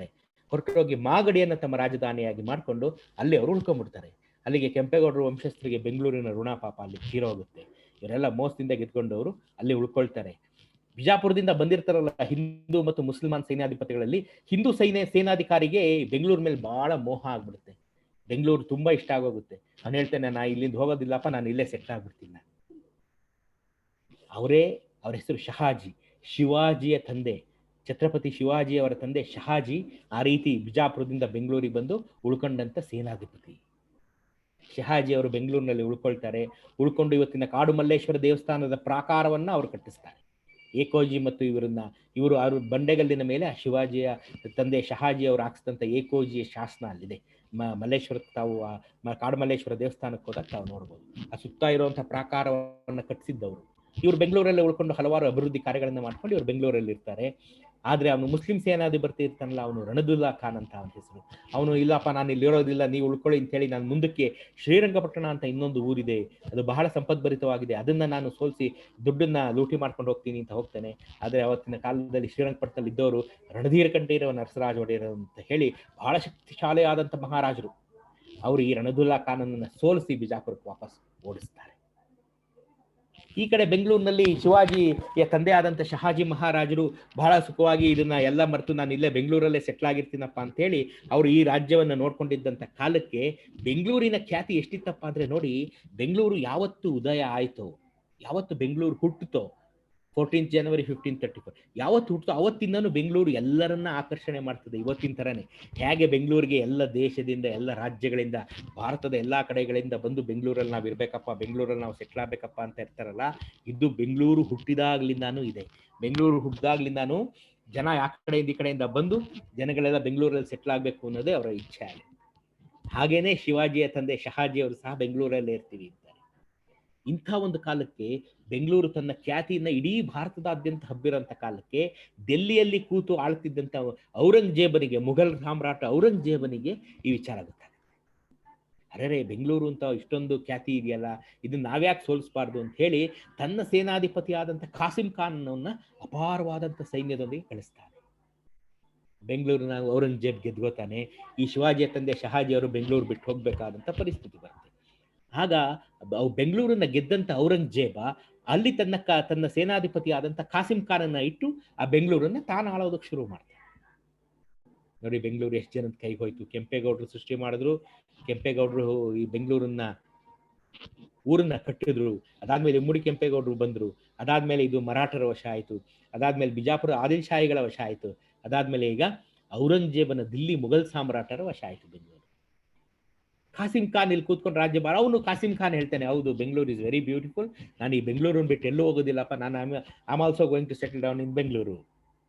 ಹೊರಟೋಗಿ ಮಾಗಡಿಯನ್ನು ತಮ್ಮ ರಾಜಧಾನಿಯಾಗಿ ಮಾಡಿಕೊಂಡು ಅಲ್ಲಿ ಅವರು ಉಳ್ಕೊಂಡ್ಬಿಡ್ತಾರೆ. ಅಲ್ಲಿಗೆ ಕೆಂಪೇಗೌಡರ ವಂಶಸ್ಥರಿಗೆ ಬೆಂಗಳೂರಿನ ಋಣ ಪಾಪ ಅಲ್ಲಿ ತೀರೋಗುತ್ತೆ. ಇವರೆಲ್ಲ ಮೋಸದಿಂದ ಗೆದ್ಕೊಂಡವರು ಅಲ್ಲಿ ಉಳ್ಕೊಳ್ತಾರೆ. ಬಿಜಾಪುರದಿಂದ ಬಂದಿರ್ತಾರಲ್ಲ ಹಿಂದೂ ಮತ್ತು ಮುಸಲ್ಮಾನ್ ಸೇನಾಧಿಪತಿಗಳಲ್ಲಿ, ಹಿಂದೂ ಸೇನಾಧಿಕಾರಿಗೆ ಬೆಂಗಳೂರು ಮೇಲೆ ಬಹಳ ಮೋಹ ಆಗ್ಬಿಡುತ್ತೆ. ಬೆಂಗಳೂರು ತುಂಬಾ ಇಷ್ಟ ಆಗೋಗುತ್ತೆ. ನಾನು ಹೇಳ್ತೇನೆ, ನಾ ಇಲ್ಲಿಂದ ಹೋಗೋದಿಲ್ಲಪ್ಪ, ನಾನು ಇಲ್ಲೇ ಸೆಟ್ ಆಗ್ಬಿಡ್ತೀನಿ. ಅವ್ರ ಹೆಸರು ಶಹಾಜಿ, ಶಿವಾಜಿಯ ತಂದೆ, ಛತ್ರಪತಿ ಶಿವಾಜಿ ಅವರ ತಂದೆ ಶಹಾಜಿ ಆ ರೀತಿ ಬಿಜಾಪುರದಿಂದ ಬೆಂಗಳೂರಿಗೆ ಬಂದು ಉಳ್ಕೊಂಡಂತ ಸೇನಾಧಿಪತಿ. ಶಹಾಜಿ ಅವರು ಬೆಂಗಳೂರಿನಲ್ಲಿ ಉಳ್ಕೊಳ್ತಾರೆ. ಉಳ್ಕೊಂಡು ಇವತ್ತಿನ ಕಾಡು ಮಲ್ಲೇಶ್ವರ ದೇವಸ್ಥಾನದ ಪ್ರಾಕಾರವನ್ನ ಅವರು ಕಟ್ಟಿಸ್ತಾರೆ. ಏಕೋಜಿ ಮತ್ತು ಇವರು ಬಂಡೆಗಲ್ಲಿನ ಮೇಲೆ ಶಿವಾಜಿಯ ತಂದೆ ಶಹಾಜಿ ಅವರು ಹಾಕಿಸಿದಂಥ ಏಕೋಜಿಯ ಶಾಸನ ಅಲ್ಲಿದೆ. ಮಲ್ಲೇಶ್ವರಕ್ಕೆ ತಾವು ಕಾಡು ಮಲ್ಲೇಶ್ವರ ದೇವಸ್ಥಾನಕ್ಕೆ ಹೋದಾಗ ತಾವು ನೋಡ್ಬೋದು. ಆ ಸುತ್ತ ಇರುವಂತಹ ಪ್ರಾಕಾರವನ್ನು ಕಟ್ಟಿಸಿದ್ದವರು. ಇವರು ಬೆಂಗಳೂರಲ್ಲಿ ಉಳ್ಕೊಂಡು ಹಲವಾರು ಅಭಿವೃದ್ಧಿ ಕಾರ್ಯಗಳನ್ನ ಮಾಡ್ಕೊಂಡು ಇವರು ಬೆಂಗಳೂರಲ್ಲಿ ಇರ್ತಾರೆ. ಆದ್ರೆ ಅವನು ಮುಸ್ಲಿಂ ಸೇನಾಧಿಪತಿ ಇರ್ತಾನಲ್ಲ, ಅವನು ರಣದುಲ್ಲಾ ಖಾನ್ ಅಂತ ಅವನ ಹೆಸರು. ಅವನು ಇಲ್ಲಪ್ಪ, ನಾನು ಇಲ್ಲಿ ಇರೋದಿಲ್ಲ, ನೀವು ಉಳ್ಕೊಳ್ಳಿ ಅಂತ ಹೇಳಿ ನಾನು ಮುಂದಕ್ಕೆ ಶ್ರೀರಂಗಪಟ್ಟಣ ಅಂತ ಇನ್ನೊಂದು ಊರಿದೆ, ಅದು ಬಹಳ ಸಂಪದ್ಭರಿತವಾಗಿದೆ, ಅದನ್ನ ನಾನು ಸೋಲಿಸಿ ದುಡ್ಡನ್ನ ಲೂಟಿ ಮಾಡ್ಕೊಂಡು ಹೋಗ್ತೀನಿ ಅಂತ ಹೋಗ್ತಾನೆ. ಆದ್ರೆ ಅವತ್ತಿನ ಕಾಲದಲ್ಲಿ ಶ್ರೀರಂಗಪಟ್ಟಣದಲ್ಲಿ ಇದ್ದವರು ರಣಧೀರ ಕಂಠೀರವ ನರಸರಾಜ ಒಡೆಯರ್ ಅಂತ ಹೇಳಿ ಬಹಳ ಶಕ್ತಿಶಾಲಿಯಾದಂಥ ಮಹಾರಾಜರು. ಅವರು ಈ ರಣದುಲ್ಲಾ ಖಾನನ್ನ ಸೋಲಿಸಿ ಬಿಜಾಪುರಕ್ಕೆ ವಾಪಸ್ ಓಡಿಸ್ತಾರೆ. ಈ ಕಡೆ ಬೆಂಗಳೂರಿನಲ್ಲಿ ಶಿವಾಜಿಯ ತಂದೆ ಆದಂಥ ಶಹಾಜಿ ಮಹಾರಾಜರು ಬಹಳ ಸುಖವಾಗಿ ಇದನ್ನ ಎಲ್ಲ ಮರೆತು ನಾನು ಇಲ್ಲೇ ಬೆಂಗಳೂರಲ್ಲೇ ಸೆಟ್ಲ್ ಆಗಿರ್ತೀನಪ್ಪ ಅಂತ ಹೇಳಿ ಅವರು ಈ ರಾಜ್ಯವನ್ನು ನೋಡ್ಕೊಂಡಿದ್ದಂಥ ಕಾಲಕ್ಕೆ ಬೆಂಗಳೂರಿನ ಖ್ಯಾತಿ ಎಷ್ಟಿತ್ತಪ್ಪ ಅಂದ್ರೆ ನೋಡಿ, ಬೆಂಗಳೂರು ಯಾವತ್ತು ಉದಯ ಆಯ್ತೋ, ಯಾವತ್ತು ಬೆಂಗಳೂರು ಹುಟ್ಟುತ್ತೋ, 14 ಜನವರಿ 1534 ಯಾವತ್ತು ಹುಟ್ಟುತ್ತೋ ಅವತ್ತಿಂದನೂ ಬೆಂಗಳೂರು ಎಲ್ಲರನ್ನ ಆಕರ್ಷಣೆ ಮಾಡ್ತದೆ. ಇವತ್ತಿನ ಥರನೇ ಹೇಗೆ ಬೆಂಗಳೂರಿಗೆ ಎಲ್ಲ ದೇಶದಿಂದ, ಎಲ್ಲ ರಾಜ್ಯಗಳಿಂದ, ಭಾರತದ ಎಲ್ಲ ಕಡೆಗಳಿಂದ ಬಂದು ಬೆಂಗಳೂರಲ್ಲಿ ನಾವು ಇರಬೇಕಪ್ಪ, ಬೆಂಗಳೂರಲ್ಲಿ ನಾವು ಸೆಟ್ಲ್ ಆಗಬೇಕಪ್ಪ ಅಂತ ಇರ್ತಾರಲ್ಲ, ಇದು ಬೆಂಗಳೂರು ಹುಟ್ಟಿದಾಗ್ಲಿಂದಾನೂ ಇದೆ. ಬೆಂಗಳೂರು ಹುಟ್ಟಿದಾಗ್ಲಿಂದಾನು ಜನ ಆ ಕಡೆಯಿಂದ ಈ ಕಡೆಯಿಂದ ಬಂದು ಜನಗಳೆಲ್ಲ ಬೆಂಗಳೂರಲ್ಲಿ ಸೆಟ್ಲ್ ಆಗಬೇಕು ಅನ್ನೋದೇ ಅವರ ಇಚ್ಛೆ ಆಗಿದೆ. ಹಾಗೇನೆ ಶಿವಾಜಿಯ ತಂದೆ ಶಹಾಜಿ ಅವರು ಸಹ ಬೆಂಗಳೂರಲ್ಲೇ ಇರ್ತೀವಿ ಅಂತಾರೆ. ಇಂಥ ಒಂದು ಕಾಲಕ್ಕೆ ಬೆಂಗಳೂರು ತನ್ನ ಖ್ಯಾತಿಯನ್ನ ಇಡೀ ಭಾರತದಾದ್ಯಂತ ಹಬ್ಬಿರೋಂಥ ಕಾಲಕ್ಕೆ ಡೆಲ್ಲಿಯಲ್ಲಿ ಕೂತು ಆಳ್ತಿದ್ದಂಥ ಔರಂಗಜೇಬನಿಗೆ, ಮುಘಲ್ ಸಾಮ್ರಾಟ ಔರಂಗಜೇಬನಿಗೆ ಈ ವಿಚಾರ ಗೊತ್ತಾಗುತ್ತೆ. ಅರೆ, ಬೆಂಗಳೂರು ಅಂತ ಇಷ್ಟೊಂದು ಖ್ಯಾತಿ ಇದೆಯಲ್ಲ, ಇದನ್ನ ನಾವ್ಯಾಕೆ ಸೋಲಿಸಬಾರ್ದು ಅಂತ ಹೇಳಿ ತನ್ನ ಸೇನಾಧಿಪತಿ ಆದಂಥ ಕಾಸಿಂ ಖಾನ್ನವನ್ನ ಅಪಾರವಾದಂಥ ಸೈನ್ಯದೊಂದಿಗೆ ಕಳಿಸ್ತಾನೆ. ಬೆಂಗಳೂರಿನ ಔರಂಗಜೇಬ್ ಗೆದ್ಕೋತಾನೆ. ಈ ಶಿವಾಜಿಯ ತಂದೆ ಶಹಾಜಿ ಅವರು ಬೆಂಗಳೂರು ಬಿಟ್ಟು ಹೋಗ್ಬೇಕಾದಂಥ ಪರಿಸ್ಥಿತಿ ಬರುತ್ತೆ. ಆಗ ಬೆಂಗಳೂರನ್ನ ಗೆದ್ದಂತ ಔರಂಗಜೇಬ ಅಲ್ಲಿ ತನ್ನ ಸೇನಾಧಿಪತಿ ಆದಂತ ಕಾಸಿಂ ಖಾನನ್ನ ಇಟ್ಟು ಆ ಬೆಂಗಳೂರನ್ನ ತಾನು ಆಳೋದಕ್ಕೆ ಶುರು ಮಾಡ್ತಾರೆ. ನೋಡಿ ಬೆಂಗಳೂರು ಎಷ್ಟು ಜನದ ಕೈಗೆ ಹೋಯ್ತು. ಕೆಂಪೇಗೌಡರು ಸೃಷ್ಟಿ ಮಾಡಿದ್ರು, ಕೆಂಪೇಗೌಡರು ಈ ಬೆಂಗಳೂರನ್ನ ಊರನ್ನ ಕಟ್ಟಿದ್ರು. ಅದಾದ್ಮೇಲೆ ಇಮ್ಮಡಿ ಕೆಂಪೇಗೌಡರು ಬಂದ್ರು. ಅದಾದ್ಮೇಲೆ ಇದು ಮರಾಠರ ವಶ ಆಯ್ತು. ಅದಾದ್ಮೇಲೆ ಬಿಜಾಪುರ ಆದಿಲ್ ಶಾಹಿಗಳ ವಶ ಆಯ್ತು. ಅದಾದ್ಮೇಲೆ ಈಗ ಔರಂಗಜೇಬನ ದಿಲ್ಲಿ ಮುಘಲ್ ಸಾಮ್ರಾಟರ ವಶ ಆಯ್ತು ಬೆಂಗಳೂರು. ಕಾಸಿಂ ಖಾನ್ ಇಲ್ಲಿ ಕೂತ್ಕೊಂಡು ರಾಜ್ಯಭಾರ. ಅವನು ಕಾಸಿಂ ಖಾನ್ ಹೇಳ್ತಾನೆ, ಹೌದು ಬೆಂಗಳೂರು ಇಸ್ ವೆರಿ ಬ್ಯೂಟಿಫುಲ್, ನಾನು ಈ ಬೆಂಗಳೂರನ್ನ ಬಿಟ್ಟು ಎಲ್ಲೂ ಹೋಗೋದಿಲ್ಲಪ್ಪ, ನಾನು I'm also going to settle down in Bengaluru,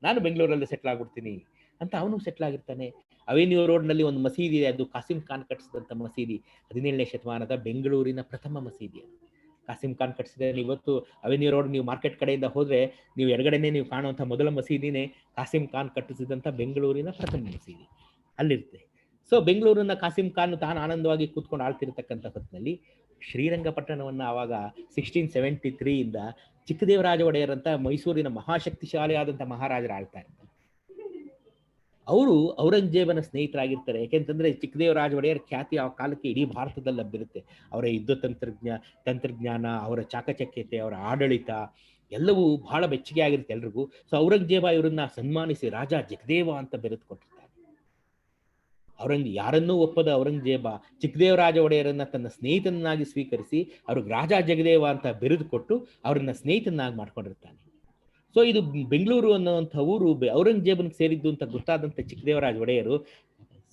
ನಾನು ಬೆಂಗಳೂರಲ್ಲಿ ಸೆಟ್ಲ್ ಆಗ್ಬಿಡ್ತೀನಿ ಅಂತ ಅವನು ಸೆಟ್ಲ್ ಆಗಿರ್ತಾನೆ. ಅವೆನ್ಯೂ ರೋಡ್ನಲ್ಲಿ ಒಂದು ಮಸೀದಿ ಇದೆ, ಅದು ಕಾಸಿಂ ಖಾನ್ ಕಟ್ಟಿಸಿದಂಥ ಮಸೀದಿ. 17ನೇ ಶತಮಾನದ ಬೆಂಗಳೂರಿನ ಪ್ರಥಮ ಮಸೀದಿ ಅದು ಕಾಸಿಂ ಖಾನ್ ಕಟ್ಟಿಸಿದ್ರೆ. ಇವತ್ತು ಅವೆನ್ಯೂ ರೋಡ್ ನೀವು ಮಾರ್ಕೆಟ್ ಕಡೆಯಿಂದ ಹೋದ್ರೆ ನೀವು ಎಡಗಡೆನೆ ನೀವು ಕಾಣುವಂಥ ಮೊದಲ ಮಸೀದಿನೇ ಕಾಸಿಂ ಖಾನ್ ಕಟ್ಟಿಸಿದಂಥ ಬೆಂಗಳೂರಿನ ಪ್ರಥಮ ಮಸೀದಿ ಅಲ್ಲಿರುತ್ತೆ. ಸೊ ಬೆಂಗಳೂರನ್ನ ಕಾಸಿಂ ಖಾನ್ ತಾನು ಆನಂದವಾಗಿ ಕೂತ್ಕೊಂಡು ಆಳ್ತಿರ್ತಕ್ಕಂಥ ಹೊತ್ತಿನಲ್ಲಿ ಶ್ರೀರಂಗಪಟ್ಟಣವನ್ನು ಆವಾಗ 1673 ಇಂದ ಚಿಕ್ಕದೇವರಾಜ ಒಡೆಯರ್ ಅಂತ ಮೈಸೂರಿನ ಮಹಾಶಕ್ತಿಶಾಲಿ ಆದಂಥ ಮಹಾರಾಜರು ಆಳ್ತಾ ಇರ್ತಾರೆ. ಅವರು ಔರಂಗಜೇಬನ ಸ್ನೇಹಿತರಾಗಿರ್ತಾರೆ. ಯಾಕೆಂತಂದ್ರೆ ಚಿಕ್ಕದೇವರಾಜ ಒಡೆಯರ್ ಖ್ಯಾತಿ ಆ ಕಾಲಕ್ಕೆ ಇಡೀ ಭಾರತದಲ್ಲಿ ಲಭ್ಯವಿರುತ್ತೆ. ಅವರ ಯುದ್ಧ ತಂತ್ರಜ್ಞಾನ, ಅವರ ಚಾಕಚಕ್ಯತೆ, ಅವರ ಆಡಳಿತ ಎಲ್ಲವೂ ಬಹಳ ಮೆಚ್ಚುಗೆ ಆಗಿರುತ್ತೆ ಎಲ್ರಿಗೂ. ಸೊ ಔರಂಗಜೇಬ ಇವರನ್ನ ಸನ್ಮಾನಿಸಿ ರಾಜ ಜಗದೇವ ಅಂತ ಬೆರೆದು ಕೊಟ್ಟಿರ್ತಾರೆ. ಯಾರನ್ನೂ ಒಪ್ಪದ ಔರಂಗಜೇಬ ಚಿಕ್ಕದೇವರಾಜ ಒಡೆಯರನ್ನ ತನ್ನ ಸ್ನೇಹಿತನಾಗಿ ಸ್ವೀಕರಿಸಿ ಅವ್ರಿಗೆ ರಾಜ ಜಗದೇವ ಅಂತ ಬಿರುದು ಕೊಟ್ಟು ಅವರನ್ನ ಸ್ನೇಹಿತನಾಗಿ ಮಾಡ್ಕೊಂಡಿರ್ತಾನೆ. ಸೊ ಇದು ಬೆಂಗಳೂರು ಅನ್ನುವಂಥ ಊರು ಔರಂಗಜೇಬನಿಗೆ ಸೇರಿದ್ದು ಅಂತ ಗೊತ್ತಾದಂಥ ಚಿಕ್ಕದೇವರಾಜ ಒಡೆಯರು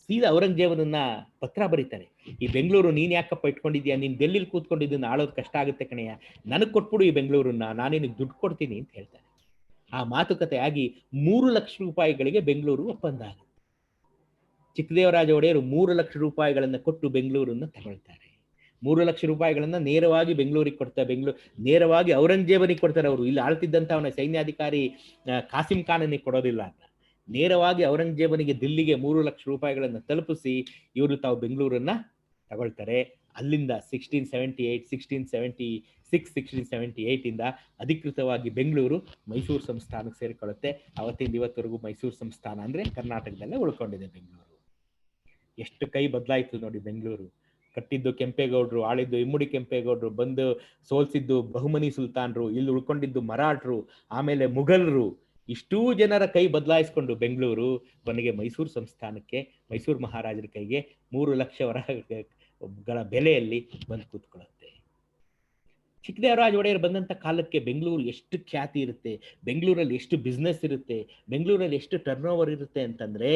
ಸೀದಾ ಔರಂಗಜೇಬನನ್ನ ಪತ್ರ ಬರೀತಾರೆ. ಈ ಬೆಂಗಳೂರು ನೀನ್ ಯಾಕಪ್ಪ ಇಟ್ಕೊಂಡಿದ್ಯಾ, ನೀನ್ ಡೆಲ್ಲಿಲಿ ಕೂತ್ಕೊಂಡಿದ್ದನ್ನ ಆಳೋದು ಕಷ್ಟ ಆಗುತ್ತೆ ಕಣಯ್ಯ, ನನಗೆ ಕೊಟ್ಬಿಡು ಈ ಬೆಂಗಳೂರನ್ನ, ನಾನೇನಿಗೆ ದುಡ್ಡು ಕೊಡ್ತೀನಿ ಅಂತ ಹೇಳ್ತಾರೆ. ಆ ಮಾತುಕತೆ ಆಗಿ 3 ಲಕ್ಷ ರೂಪಾಯಿಗಳಿಗೆ ಬೆಂಗಳೂರು ಒಪ್ಪಂದ ಆಗುತ್ತೆ. ಚಿಕ್ಕದೇವರಾಜ ಒಡೆಯರು 3 ಲಕ್ಷ ರೂಪಾಯಿಗಳನ್ನ ಕೊಟ್ಟು ಬೆಂಗಳೂರನ್ನ ತಗೊಳ್ತಾರೆ. 3 ಲಕ್ಷ ರೂಪಾಯಿಗಳನ್ನ ನೇರವಾಗಿ ಬೆಂಗಳೂರಿಗೆ ಕೊಡ್ತಾರೆ. ನೇರವಾಗಿ ಔರಂಗಜೇಬನಿಗೆ ಕೊಡ್ತಾರೆ. ಅವರು ಇಲ್ಲಿ ಆಳ್ತಿದ್ದಂತ ಅವನ ಸೈನ್ಯಾಧಿಕಾರಿ ಕಾಸಿಂ ಖಾನನಿಗೆ ಕೊಡೋದಿಲ್ಲ ಅಂತ, ನೇರವಾಗಿ ಔರಂಗಜೇಬನಿಗೆ ದಿಲ್ಲಿಗೆ 3 ಲಕ್ಷ ರೂಪಾಯಿಗಳನ್ನ ತಲುಪಿಸಿ ಇವರು ತಾವು ಬೆಂಗಳೂರನ್ನ ತಗೊಳ್ತಾರೆ. ಅಲ್ಲಿಂದ 1678, 1676, 1678 ಇಂದ ಅಧಿಕೃತವಾಗಿ ಬೆಂಗಳೂರು ಮೈಸೂರು ಸಂಸ್ಥಾನಕ್ಕೆ ಸೇರಿಕೊಳ್ಳುತ್ತೆ. ಅವತ್ತಿಂದ ಇವತ್ತವರೆಗೂ ಮೈಸೂರು ಸಂಸ್ಥಾನ ಅಂದ್ರೆ ಕರ್ನಾಟಕದಲ್ಲೇ ಉಳ್ಕೊಂಡಿದೆ ಬೆಂಗಳೂರು. ಎಷ್ಟು ಕೈ ಬದಲಾಯಿತು ನೋಡಿ ಬೆಂಗಳೂರು. ಕಟ್ಟಿದ್ದು ಕೆಂಪೇಗೌಡರು, ಆಳಿದ್ದು ಇಮ್ಮಡಿ ಕೆಂಪೇಗೌಡರು, ಬಂದು ಸೋಲ್ಸಿದ್ದು ಬಹುಮನಿ ಸುಲ್ತಾನ್ರು, ಇಲ್ಲಿ ಉಳ್ಕೊಂಡಿದ್ದು ಮರಾಠರು, ಆಮೇಲೆ ಮುಘಲರು, ಇಷ್ಟೂ ಜನರ ಕೈ ಬದಲಾಯಿಸ್ಕೊಂಡು ಬೆಂಗಳೂರು ಕೊನೆಗೆ ಮೈಸೂರು ಸಂಸ್ಥಾನಕ್ಕೆ, ಮೈಸೂರು ಮಹಾರಾಜರ ಕೈಗೆ 3 ಲಕ್ಷ ವರಹಗಳ ಬೆಲೆಯಲ್ಲಿ ಬಂದು ಕೂತ್ಕೊಳ್ಳುತ್ತೆ. ಚಿಕ್ಕದೇವರಾಜ ಒಡೆಯರ್ ಬಂದಂಥ ಕಾಲಕ್ಕೆ ಬೆಂಗಳೂರು ಎಷ್ಟು ಖ್ಯಾತಿ ಇರುತ್ತೆ, ಬೆಂಗಳೂರಲ್ಲಿ ಎಷ್ಟು ಬಿಸ್ನೆಸ್ ಇರುತ್ತೆ, ಬೆಂಗಳೂರಲ್ಲಿ ಎಷ್ಟು ಟರ್ನ್ ಓವರ್ ಇರುತ್ತೆ ಅಂತಂದ್ರೆ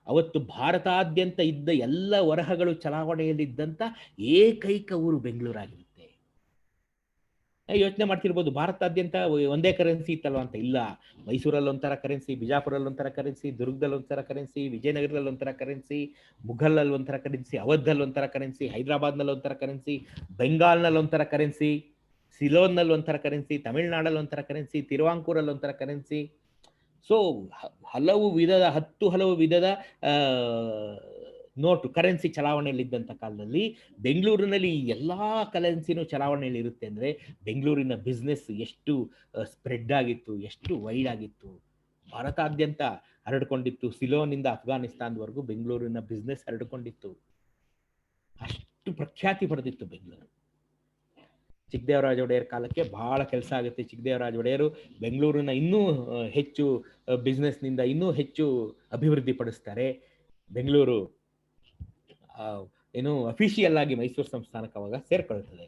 ಅವತ್ತು ಭಾರತಾದ್ಯಂತ ಇದ್ದ ಎಲ್ಲ ವರಹಗಳು ಚಲಾವಣೆಯಲ್ಲಿದ್ದಂಥ ಏಕೈಕ ಊರು ಬೆಂಗಳೂರಾಗಿರುತ್ತೆ. ಯೋಚನೆ ಮಾಡ್ತಿರ್ಬೋದು ಭಾರತಾದ್ಯಂತ ಒಂದೇ ಕರೆನ್ಸಿ ಇತ್ತಲ್ವ ಅಂತ. ಇಲ್ಲ, ಮೈಸೂರಲ್ಲಿ ಒಂಥರ ಕರೆನ್ಸಿ, ಬಿಜಾಪುರಲ್ಲಿ ಒಂಥರ ಕರೆನ್ಸಿ, ದುರ್ಗದಲ್ಲಿ ಒಂಥರ ಕರೆನ್ಸಿ, ವಿಜಯನಗರದಲ್ಲಿ ಒಂಥರ ಕರೆನ್ಸಿ, ಮುಘಲಲ್ಲಿ ಒಂಥರ ಕರೆನ್ಸಿ, ಅವಧಲ್ಲಿ ಒಂಥರ ಕರೆನ್ಸಿ, ಹೈದರಾಬಾದ್ನಲ್ಲಿ ಒಂಥರ ಕರೆನ್ಸಿ, ಬೆಂಗಾಲ್ನಲ್ಲಿ ಒಂಥರ ಕರೆನ್ಸಿ, ಸಿಲೋನ್ನಲ್ಲಿ ಒಂಥರ ಕರೆನ್ಸಿ, ತಮಿಳ್ನಾಡಲ್ಲಿ ಒಂಥರ ಕರೆನ್ಸಿ, ತಿರುವಾಂಕೂರಲ್ಲಿ ಒಂಥರ ಕರೆನ್ಸಿ. ಸೊ ಹಲವು ವಿಧದ ನೋಟು ಕರೆನ್ಸಿ ಚಲಾವಣೆಯಲ್ಲಿದ್ದಂಥ ಕಾಲದಲ್ಲಿ ಬೆಂಗಳೂರಿನಲ್ಲಿ ಎಲ್ಲಾ ಕರೆನ್ಸಿನೂ ಚಲಾವಣೆಯಲ್ಲಿ ಇರುತ್ತೆ ಅಂದ್ರೆ ಬೆಂಗಳೂರಿನ ಬಿಸ್ನೆಸ್ ಎಷ್ಟು ಸ್ಪ್ರೆಡ್ ಆಗಿತ್ತು, ಎಷ್ಟು ವೈಡ್ ಆಗಿತ್ತು, ಭಾರತಾದ್ಯಂತ ಹರಡ್ಕೊಂಡಿತ್ತು. ಸಿಲೋನಿಂದ ಅಫ್ಘಾನಿಸ್ತಾನದವರೆಗೂ ಬೆಂಗಳೂರಿನ ಬಿಸ್ನೆಸ್ ಹರಡ್ಕೊಂಡಿತ್ತು. ಅಷ್ಟು ಪ್ರಖ್ಯಾತಿ ಪಡೆದಿತ್ತು ಬೆಂಗಳೂರು. ಚಿಕ್ಕದೇವರಾಜ ಒಡೆಯರ್ ಕಾಲಕ್ಕೆ ಬಹಳ ಕೆಲಸ ಆಗುತ್ತೆ. ಚಿಕ್ಕದೇವರಾಜ ಒಡೆಯರು ಬೆಂಗಳೂರಿನ ಇನ್ನೂ ಹೆಚ್ಚು ಬಿಸ್ನೆಸ್ನಿಂದ ಇನ್ನೂ ಹೆಚ್ಚು ಅಭಿವೃದ್ಧಿ ಪಡಿಸ್ತಾರೆ. ಬೆಂಗಳೂರು ಏನು ಅಫಿಷಿಯಲ್ ಆಗಿ ಮೈಸೂರು ಸಂಸ್ಥಾನಕ್ಕೆ ಅವಾಗ ಸೇರ್ಕೊಳ್ತದೆ.